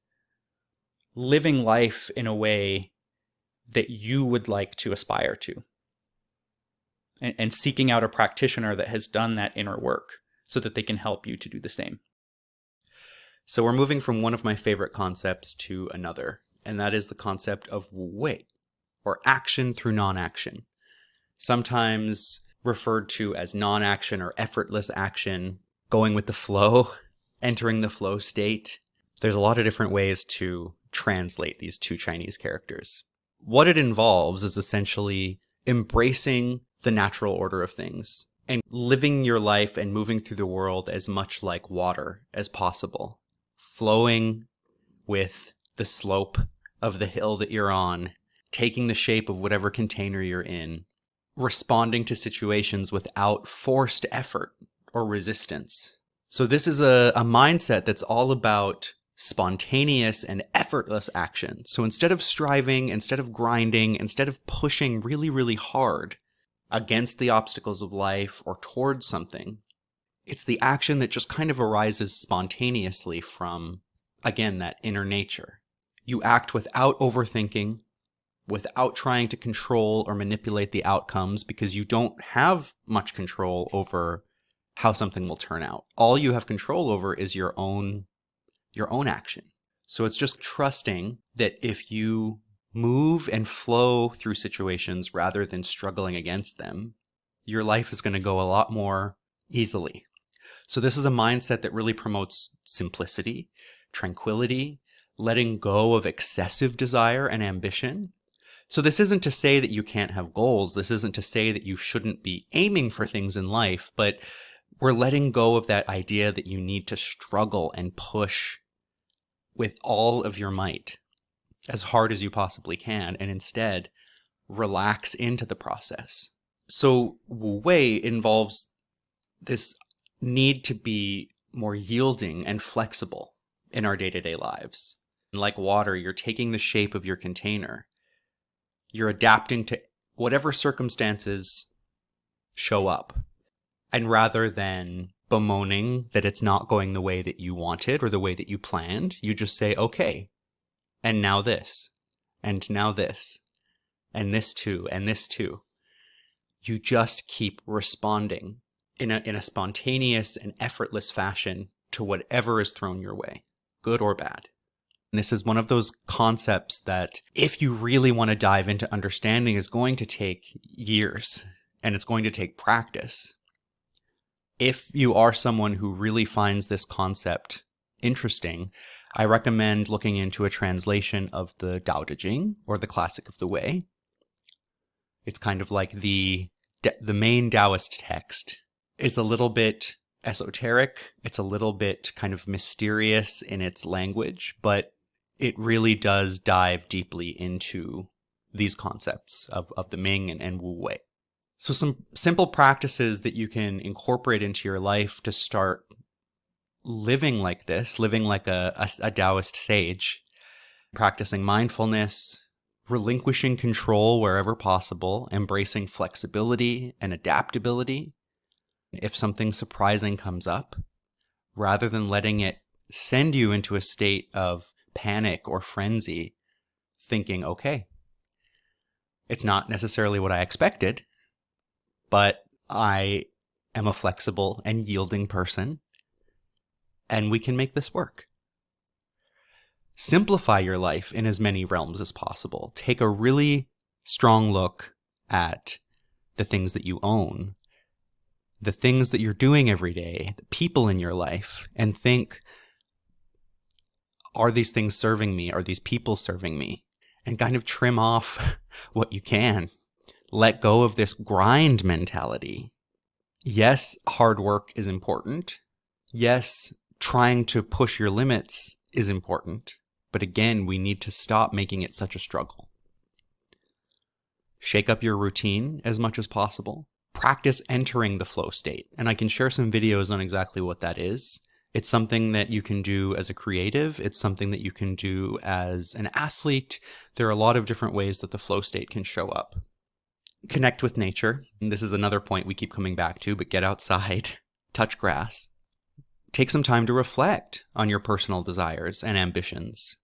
living life in a way that you would like to aspire to, and seeking out a practitioner that has done that inner work so that they can help you to do the same. So we're moving from one of my favorite concepts to another, and that is the concept of Wu Wei, or action through non-action. sometimes referred to as non-action or effortless action, going with the flow, entering the flow state. There's a lot of different ways to translate these two Chinese characters. What it involves is essentially embracing the natural order of things and living your life and moving through the world as much like water as possible, flowing with the slope of the hill that you're on, taking the shape of whatever container you're in, responding to situations without forced effort or resistance. So this is a mindset that's all about spontaneous and effortless action. So instead of striving, instead of grinding, instead of pushing really, really hard against the obstacles of life or towards something, it's the action that just kind of arises spontaneously from, again, that inner nature. You act without overthinking, without trying to control or manipulate the outcomes, because you don't have much control over how something will turn out. All you have control over is your own action. So it's just trusting that if you move and flow through situations rather than struggling against them, your life is going to go a lot more easily. So this is a mindset that really promotes simplicity, tranquility, letting go of excessive desire and ambition. So this isn't to say that you can't have goals. This isn't to say that you shouldn't be aiming for things in life, but we're letting go of that idea that you need to struggle and push with all of your might as hard as you possibly can, and instead relax into the process. So Wu Wei involves this need to be more yielding and flexible in our day-to-day lives. Like water, you're taking the shape of your container. You're adapting to whatever circumstances show up. And rather than bemoaning that it's not going the way that you wanted or the way that you planned, you just say, okay, and now this, and now this, and this too, and this too. You just keep responding in a spontaneous and effortless fashion to whatever is thrown your way, good or bad. And this is one of those concepts that, if you really want to dive into understanding, is going to take years, and it's going to take practice. If you are someone who really finds this concept interesting, I recommend looking into a translation of the Tao Te Ching, or the Classic of the Way. It's kind of like the main Taoist text. It's a little bit esoteric. It's a little bit kind of mysterious in its language, but it really does dive deeply into these concepts of the Ming and Wu Wei. So some simple practices that you can incorporate into your life to start living like this, living like a Taoist sage, practicing mindfulness, relinquishing control wherever possible, embracing flexibility and adaptability. If something surprising comes up, rather than letting it send you into a state of panic or frenzy, thinking, okay, it's not necessarily what I expected, but I am a flexible and yielding person, and we can make this work. Simplify your life in as many realms as possible. Take a really strong look at the things that you own, the things that you're doing every day, the people in your life, and think, are these things serving me? Are these people serving me? And kind of trim off what you can. Let go of this grind mentality. Yes, hard work is important. Yes, trying to push your limits is important. But again, we need to stop making it such a struggle. Shake up your routine as much as possible. Practice entering the flow state. And I can share some videos on exactly what that is. It's something that you can do as a creative. It's something that you can do as an athlete. There are a lot of different ways that the flow state can show up. Connect with nature. And this is another point we keep coming back to, but get outside, touch grass. Take some time to reflect on your personal desires and ambitions.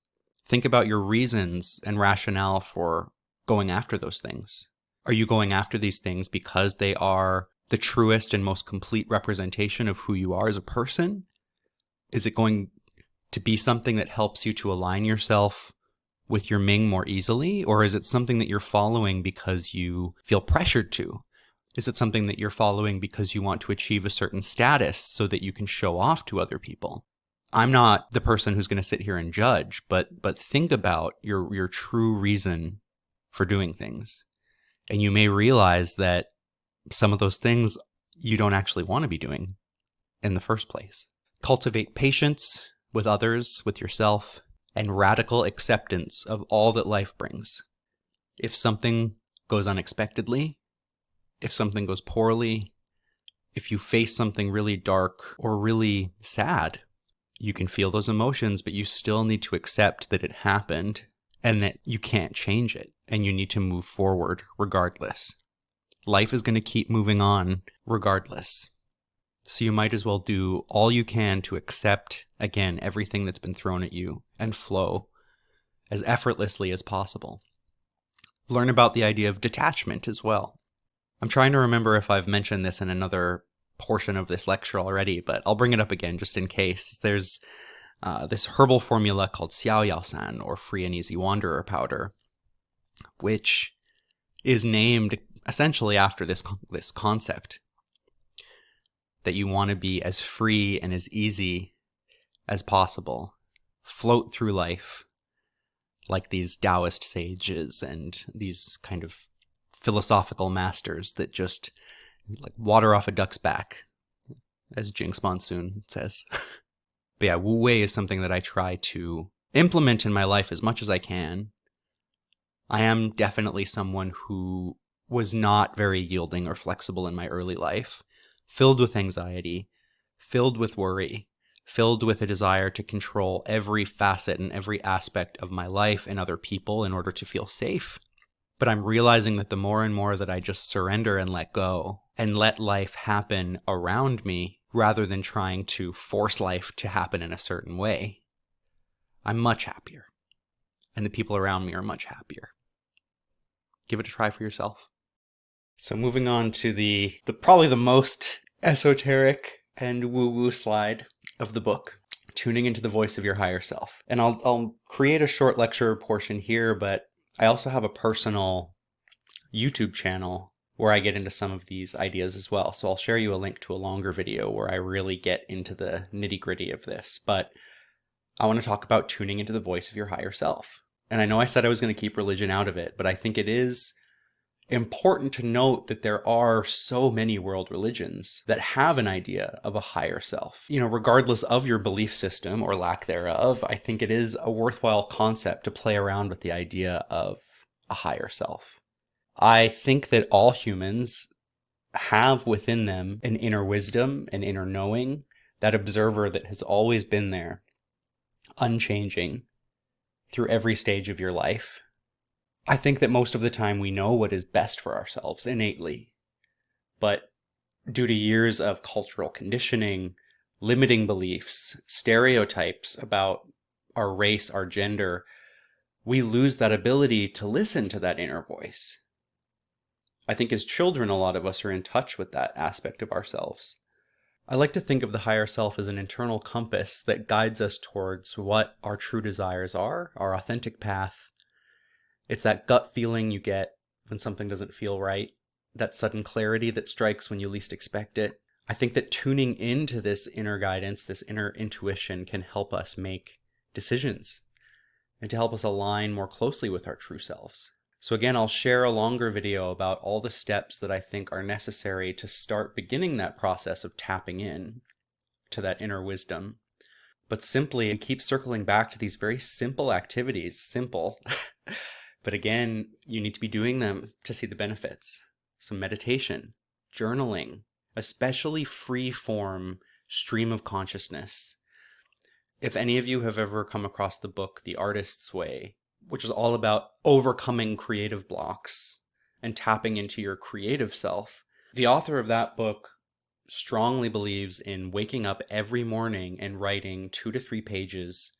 Think about your reasons and rationale for going after those things. Are you going after these things because they are the truest and most complete representation of who you are as a person? Is it going to be something that helps you to align yourself with your Ming more easily? Or is it something that you're following because you feel pressured to? Is it something that you're following because you want to achieve a certain status so that you can show off to other people? I'm not the person who's going to sit here and judge, but think about your true reason for doing things. And you may realize that some of those things you don't actually want to be doing in the first place. Cultivate patience with others, with yourself, and radical acceptance of all that life brings. If something goes unexpectedly, if something goes poorly, if you face something really dark or really sad, you can feel those emotions, but you still need to accept that it happened and that you can't change it, and you need to move forward regardless. Life is going to keep moving on regardless. So you might as well do all you can to accept, again, everything that's been thrown at you and flow as effortlessly as possible. Learn about the idea of detachment as well. I'm trying to remember if I've mentioned this in another portion of this lecture already, but I'll bring it up again just in case. There's this herbal formula called Xiao Yao San, or Free and Easy Wanderer powder, which is named essentially after this concept that you want to be as free and as easy as possible. Float through life like these Taoist sages and these kind of philosophical masters that just like water off a duck's back, as Jinx Monsoon says. But yeah, Wu Wei is something that I try to implement in my life as much as I can. I am definitely someone who was not very yielding or flexible in my early life, filled with anxiety, filled with worry, filled with a desire to control every facet and every aspect of my life and other people in order to feel safe. But I'm realizing that the more and more that I just surrender and let go and let life happen around me rather than trying to force life to happen in a certain way, I'm much happier. And the people around me are much happier. Give it a try for yourself. So moving on to the probably the most esoteric and woo-woo slide of the book, tuning into the voice of your higher self. And I'll create a short lecture portion here, but I also have a personal YouTube channel where I get into some of these ideas as well. So I'll share you a link to a longer video where I really get into the nitty-gritty of this. But I want to talk about tuning into the voice of your higher self. And I know I said I was going to keep religion out of it, but I think it is important to note that there are so many world religions that have an idea of a higher self. You know, regardless of your belief system or lack thereof, I think it is a worthwhile concept to play around with the idea of a higher self. I think that all humans have within them an inner wisdom, an inner knowing, that observer that has always been there, unchanging, through every stage of your life. I think that most of the time we know what is best for ourselves innately, but due to years of cultural conditioning, limiting beliefs, stereotypes about our race, our gender, we lose that ability to listen to that inner voice. I think as children, a lot of us are in touch with that aspect of ourselves. I like to think of the higher self as an internal compass that guides us towards what our true desires are, our authentic path. It's that gut feeling you get when something doesn't feel right, that sudden clarity that strikes when you least expect it. I think that tuning into this inner guidance, this inner intuition, can help us make decisions and to help us align more closely with our true selves. So again, I'll share a longer video about all the steps that I think are necessary to start beginning that process of tapping in to that inner wisdom. But simply keep circling back to these very simple activities. Simple. But again, you need to be doing them to see the benefits. Some meditation, journaling, especially free-form stream of consciousness. If any of you have ever come across the book The Artist's Way, which is all about overcoming creative blocks and tapping into your creative self, the author of that book strongly believes in waking up every morning and writing 2 to 3 pages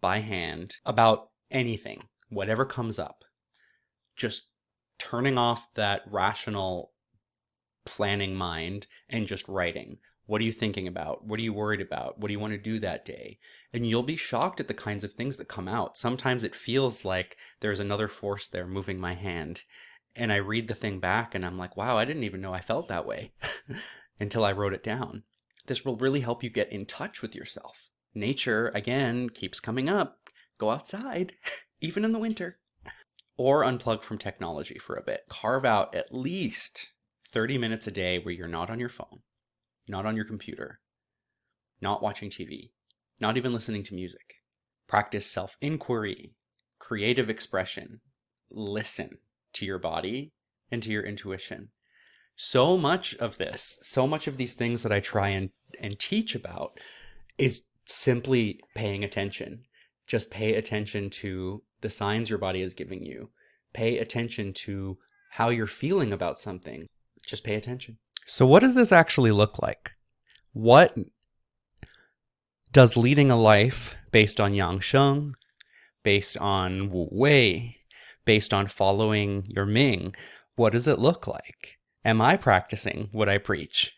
by hand about anything, whatever comes up. Just turning off that rational planning mind and just writing. What are you thinking about? What are you worried about? What do you want to do that day? And you'll be shocked at the kinds of things that come out. Sometimes it feels like there's another force there moving my hand. And I read the thing back and I'm like, wow, I didn't even know I felt that way until I wrote it down. This will really help you get in touch with yourself. Nature, again, keeps coming up. Go outside, even in the winter. Or unplug from technology for a bit. Carve out at least 30 minutes a day where you're not on your phone, not on your computer, not watching TV, not even listening to music. Practice self-inquiry, creative expression. Listen to your body and to your intuition. So much of these things that I try and teach about is simply paying attention. Just pay attention to the signs your body is giving you. Pay attention to how you're feeling about something. Just pay attention. So what does this actually look like? What does leading a life based on Yang Sheng, based on Wu Wei, based on following your Ming, what does it look like? Am I practicing what I preach?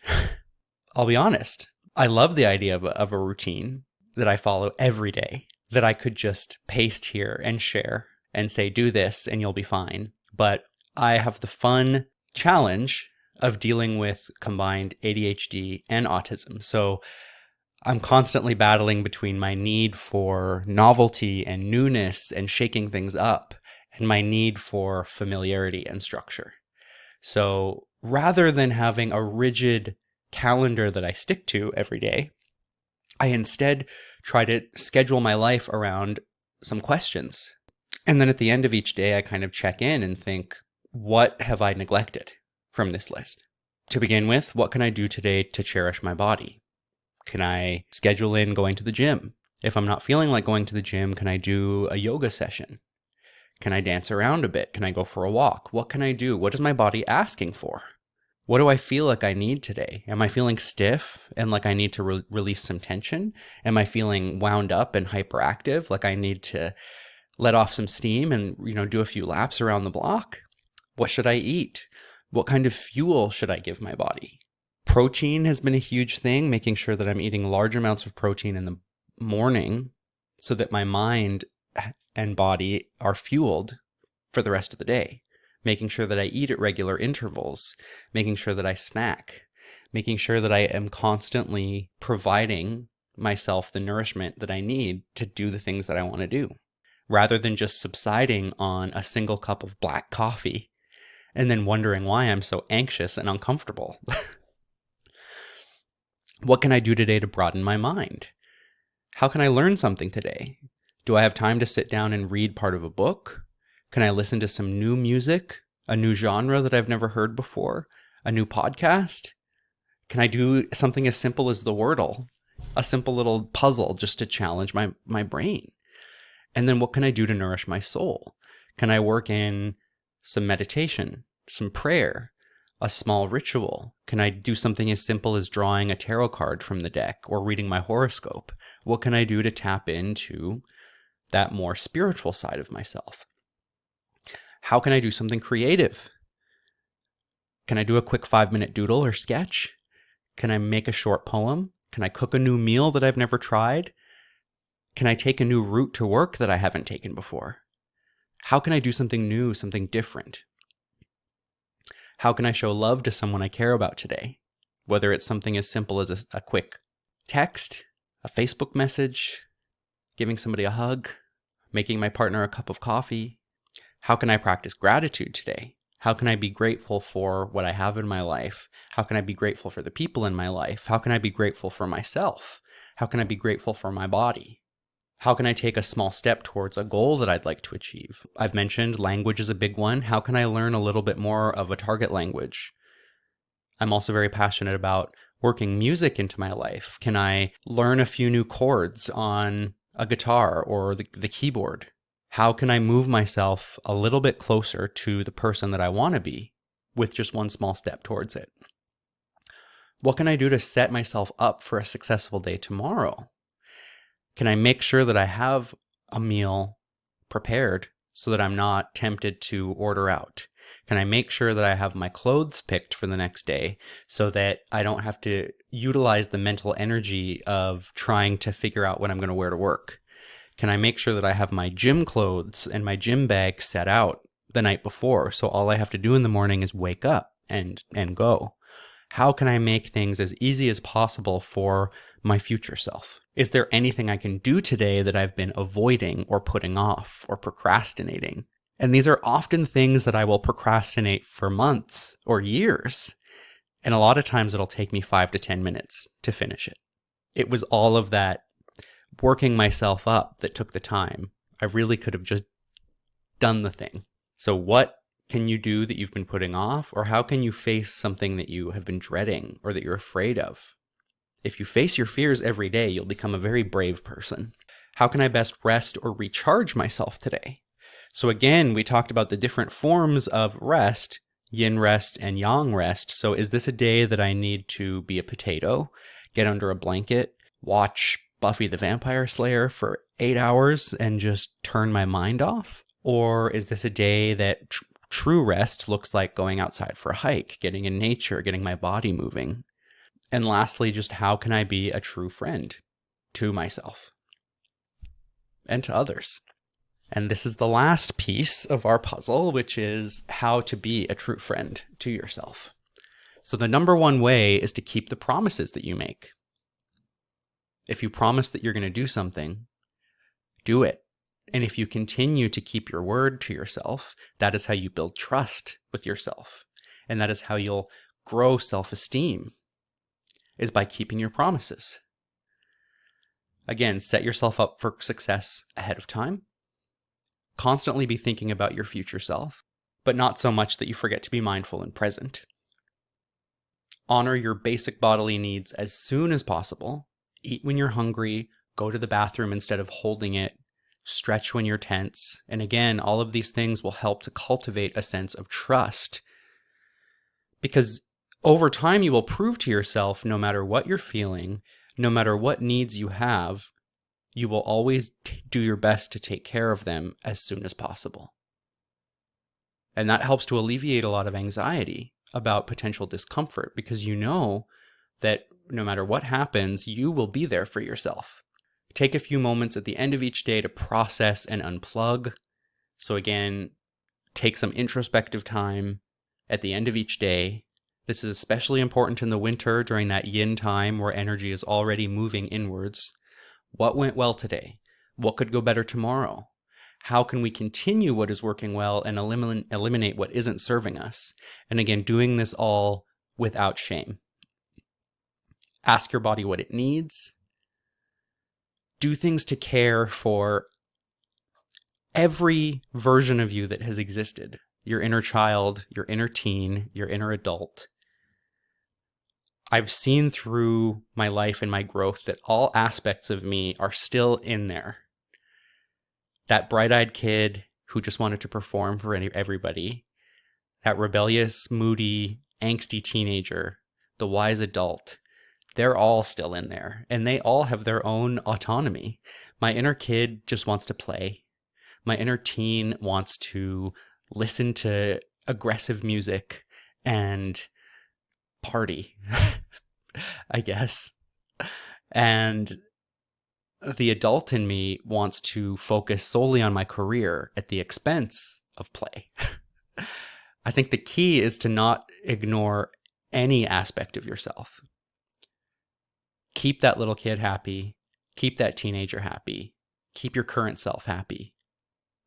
I'll be honest. I love the idea of a routine that I follow every day, that I could just paste here and share and say, do this and you'll be fine. But I have the fun challenge of dealing with combined ADHD and autism. So I'm constantly battling between my need for novelty and newness and shaking things up and my need for familiarity and structure. So rather than having a rigid calendar that I stick to every day, I instead try to schedule my life around some questions. And then at the end of each day, I kind of check in and think, what have I neglected from this list? To begin with, what can I do today to cherish my body? Can I schedule in going to the gym? If I'm not feeling like going to the gym, can I do a yoga session? Can I dance around a bit? Can I go for a walk? What can I do? What is my body asking for? What do I feel like I need today? Am I feeling stiff and like I need to release some tension? Am I feeling wound up and hyperactive, like I need to let off some steam and, do a few laps around the block? What should I eat? What kind of fuel should I give my body? Protein has been a huge thing, making sure that I'm eating large amounts of protein in the morning so that my mind and body are fueled for the rest of the day. Making sure that I eat at regular intervals, making sure that I snack, making sure that I am constantly providing myself the nourishment that I need to do the things that I want to do, rather than just subsiding on a single cup of black coffee and then wondering why I'm so anxious and uncomfortable. What can I do today to broaden my mind? How can I learn something today? Do I have time to sit down and read part of a book? Can I listen to some new music, a new genre that I've never heard before, a new podcast? Can I do something as simple as the Wordle, a simple little puzzle just to challenge my brain? And then what can I do to nourish my soul? Can I work in some meditation, some prayer, a small ritual? Can I do something as simple as drawing a tarot card from the deck or reading my horoscope? What can I do to tap into that more spiritual side of myself? How can I do something creative? Can I do a quick 5-minute doodle or sketch? Can I make a short poem? Can I cook a new meal that I've never tried? Can I take a new route to work that I haven't taken before? How can I do something new, something different? How can I show love to someone I care about today? Whether it's something as simple as a quick text, a Facebook message, giving somebody a hug, making my partner a cup of coffee. How can I practice gratitude today? How can I be grateful for what I have in my life? How can I be grateful for the people in my life? How can I be grateful for myself? How can I be grateful for my body? How can I take a small step towards a goal that I'd like to achieve? I've mentioned language is a big one. How can I learn a little bit more of a target language? I'm also very passionate about working music into my life. Can I learn a few new chords on a guitar or the keyboard? How can I move myself a little bit closer to the person that I want to be with just one small step towards it? What can I do to set myself up for a successful day tomorrow? Can I make sure that I have a meal prepared so that I'm not tempted to order out? Can I make sure that I have my clothes picked for the next day so that I don't have to utilize the mental energy of trying to figure out what I'm going to wear to work? Can I make sure that I have my gym clothes and my gym bag set out the night before. So all I have to do in the morning is wake up and go. How can I make things as easy as possible for my future self? Is there anything I can do today that I've been avoiding or putting off or procrastinating? And these are often things that I will procrastinate for months or years. And a lot of times it'll take me 5 to 10 minutes to finish it. It was all of that working myself up that took the time. I really could have just done the thing. So what can you do that you've been putting off? Or how can you face something that you have been dreading or that you're afraid of? If you face your fears every day, you'll become a very brave person. How can I best rest or recharge myself today? So again, we talked about the different forms of rest, yin rest and yang rest. So is this a day that I need to be a potato, get under a blanket, watch Buffy the Vampire Slayer for 8 hours and just turn my mind off? Or is this a day that true rest looks like going outside for a hike, getting in nature, getting my body moving? And lastly, just how can I be a true friend to myself and to others? And this is the last piece of our puzzle, which is how to be a true friend to yourself. So the number one way is to keep the promises that you make. If you promise that you're going to do something, do it. And if you continue to keep your word to yourself, that is how you build trust with yourself. And that is how you'll grow self-esteem, is by keeping your promises. Again, set yourself up for success ahead of time. Constantly be thinking about your future self, but not so much that you forget to be mindful and present. Honor your basic bodily needs as soon as possible. Eat when you're hungry, go to the bathroom instead of holding it, stretch when you're tense. And again, all of these things will help to cultivate a sense of trust. Because over time, you will prove to yourself, no matter what you're feeling, no matter what needs you have, you will always do your best to take care of them as soon as possible. And that helps to alleviate a lot of anxiety about potential discomfort, because you know that no matter what happens, you will be there for yourself. Take a few moments at the end of each day to process and unplug. So again, take some introspective time at the end of each day. This is especially important in the winter during that yin time where energy is already moving inwards. What went well today? What could go better tomorrow? How can we continue what is working well and eliminate what isn't serving us? And again, doing this all without shame. Ask your body what it needs. Do things to care for every version of you that has existed. Your inner child, your inner teen, your inner adult. I've seen through my life and my growth that all aspects of me are still in there. That bright-eyed kid who just wanted to perform for everybody. That rebellious, moody, angsty teenager. The wise adult. They're all still in there, and they all have their own autonomy. My inner kid just wants to play. My inner teen wants to listen to aggressive music and party, I guess. And the adult in me wants to focus solely on my career at the expense of play. I think the key is to not ignore any aspect of yourself. Keep that little kid happy. Keep that teenager happy. Keep your current self happy.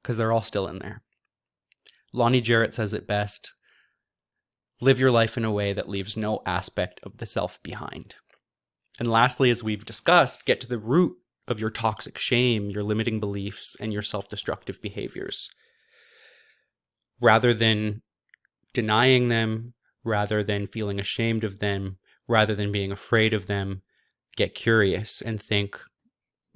Because they're all still in there. Lonnie Jarrett says it best. Live your life in a way that leaves no aspect of the self behind. And lastly, as we've discussed, get to the root of your toxic shame, your limiting beliefs, and your self-destructive behaviors. Rather than denying them, rather than feeling ashamed of them, rather than being afraid of them, get curious and think,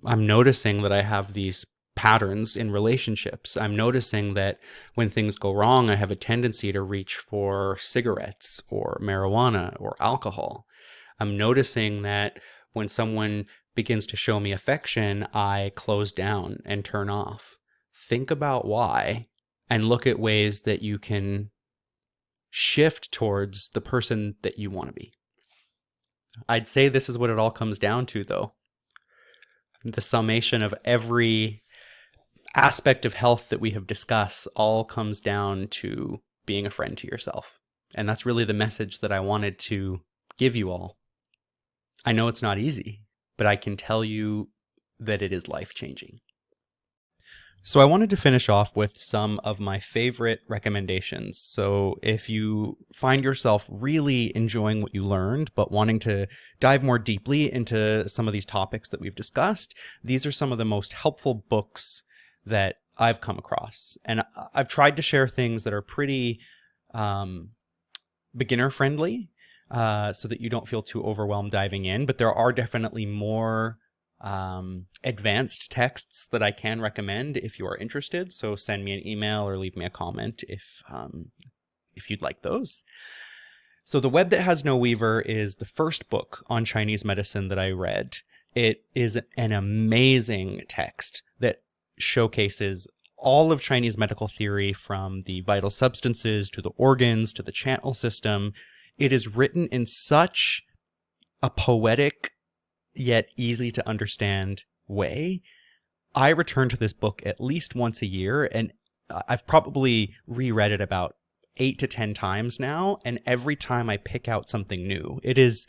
I'm noticing that I have these patterns in relationships. I'm noticing that when things go wrong, I have a tendency to reach for cigarettes or marijuana or alcohol. I'm noticing that when someone begins to show me affection, I close down and turn off. Think about why and look at ways that you can shift towards the person that you want to be. I'd say this is what it all comes down to, though. The summation of every aspect of health that we have discussed all comes down to being a friend to yourself. And that's really the message that I wanted to give you all. I know it's not easy, but I can tell you that it is life-changing. So I wanted to finish off with some of my favorite recommendations. So if you find yourself really enjoying what you learned, but wanting to dive more deeply into some of these topics that we've discussed, these are some of the most helpful books that I've come across. And I've tried to share things that are pretty beginner friendly, so that you don't feel too overwhelmed diving in, but there are definitely more advanced texts that I can recommend if you are interested. So send me an email or leave me a comment if you'd like those. So The Web That Has No Weaver is the first book on Chinese medicine that I read. It is an amazing text that showcases all of Chinese medical theory, from the vital substances to the organs to the channel system. It is written in such a poetic yet easy to understand way. I return to this book at least once a year, and I've probably reread it about 8 to 10 times now, and every time I pick out something new. It is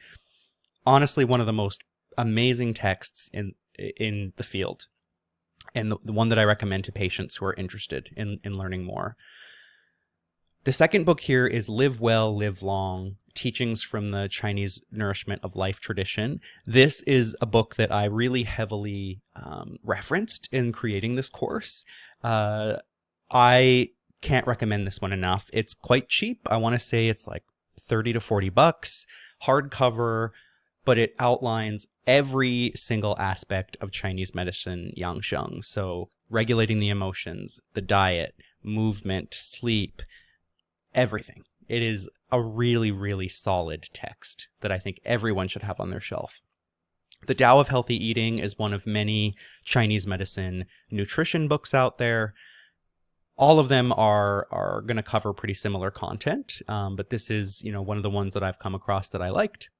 honestly one of the most amazing texts in the field, and the one that I recommend to patients who are interested in learning more. The second book here is Live Well, Live Long, Teachings from the Chinese Nourishment of Life Tradition. This is a book that I really heavily referenced in creating this course. I can't recommend this one enough. It's quite cheap. I want to say it's like 30 to 40 bucks, hardcover, but it outlines every single aspect of Chinese medicine yang sheng. So regulating the emotions, the diet, movement, sleep, everything. It is a really, really solid text that I think everyone should have on their shelf. The Tao of Healthy Eating is one of many Chinese medicine nutrition books out there. All of them are going to cover pretty similar content, but this is, one of the ones that I've come across that I liked.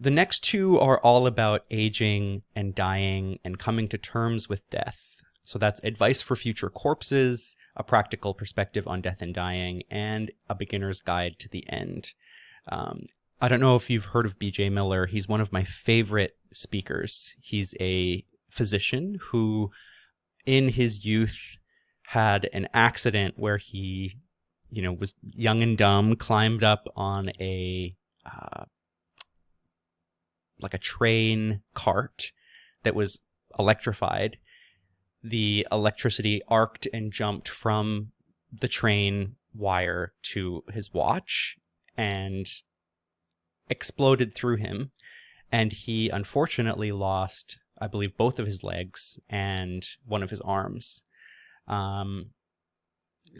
The next two are all about aging and dying and coming to terms with death. So that's Advice for Future Corpses, A Practical Perspective on Death and Dying, and A Beginner's Guide to the End. I don't know if you've heard of B.J. Miller. He's one of my favorite speakers. He's a physician who, in his youth, had an accident where he, was young and dumb, climbed up on a train cart that was electrified. The electricity arced and jumped from the train wire to his watch and exploded through him. And he unfortunately lost, I believe, both of his legs and one of his arms. So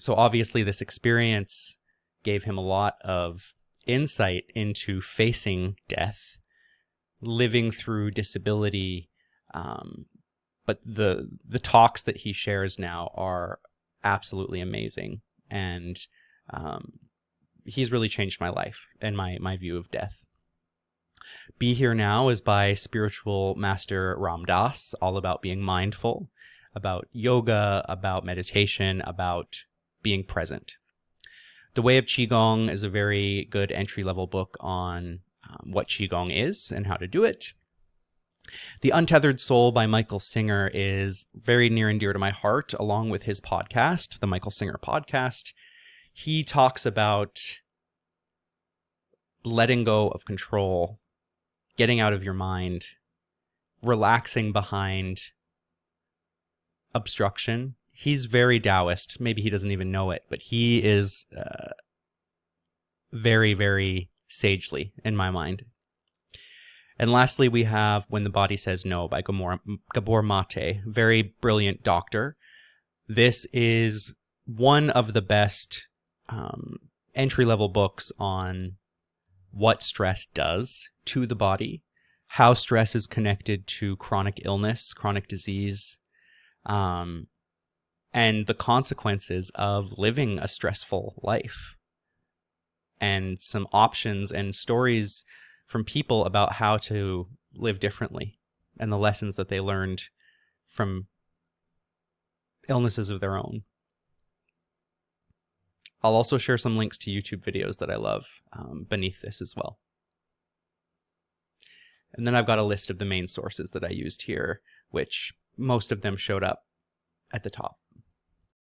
obviously this experience gave him a lot of insight into facing death, living through disability, but the talks that he shares now are absolutely amazing, and he's really changed my life and my view of death. Be Here Now is by spiritual master Ram Dass, all about being mindful, about yoga, about meditation, about being present. The Way of Qigong is a very good entry-level book on what Qigong is and how to do it. The Untethered Soul by Michael Singer is very near and dear to my heart, along with his podcast, the Michael Singer Podcast. He talks about letting go of control, getting out of your mind, relaxing behind obstruction. He's very Taoist. Maybe he doesn't even know it, but he is very, very sagely in my mind. And lastly, we have When the Body Says No by Gabor Mate, very brilliant doctor. This is one of the best entry-level books on what stress does to the body, how stress is connected to chronic illness, chronic disease, and the consequences of living a stressful life, and some options and stories from people about how to live differently and the lessons that they learned from illnesses of their own. I'll also share some links to YouTube videos that I love beneath this as well. And then I've got a list of the main sources that I used here, which most of them showed up at the top.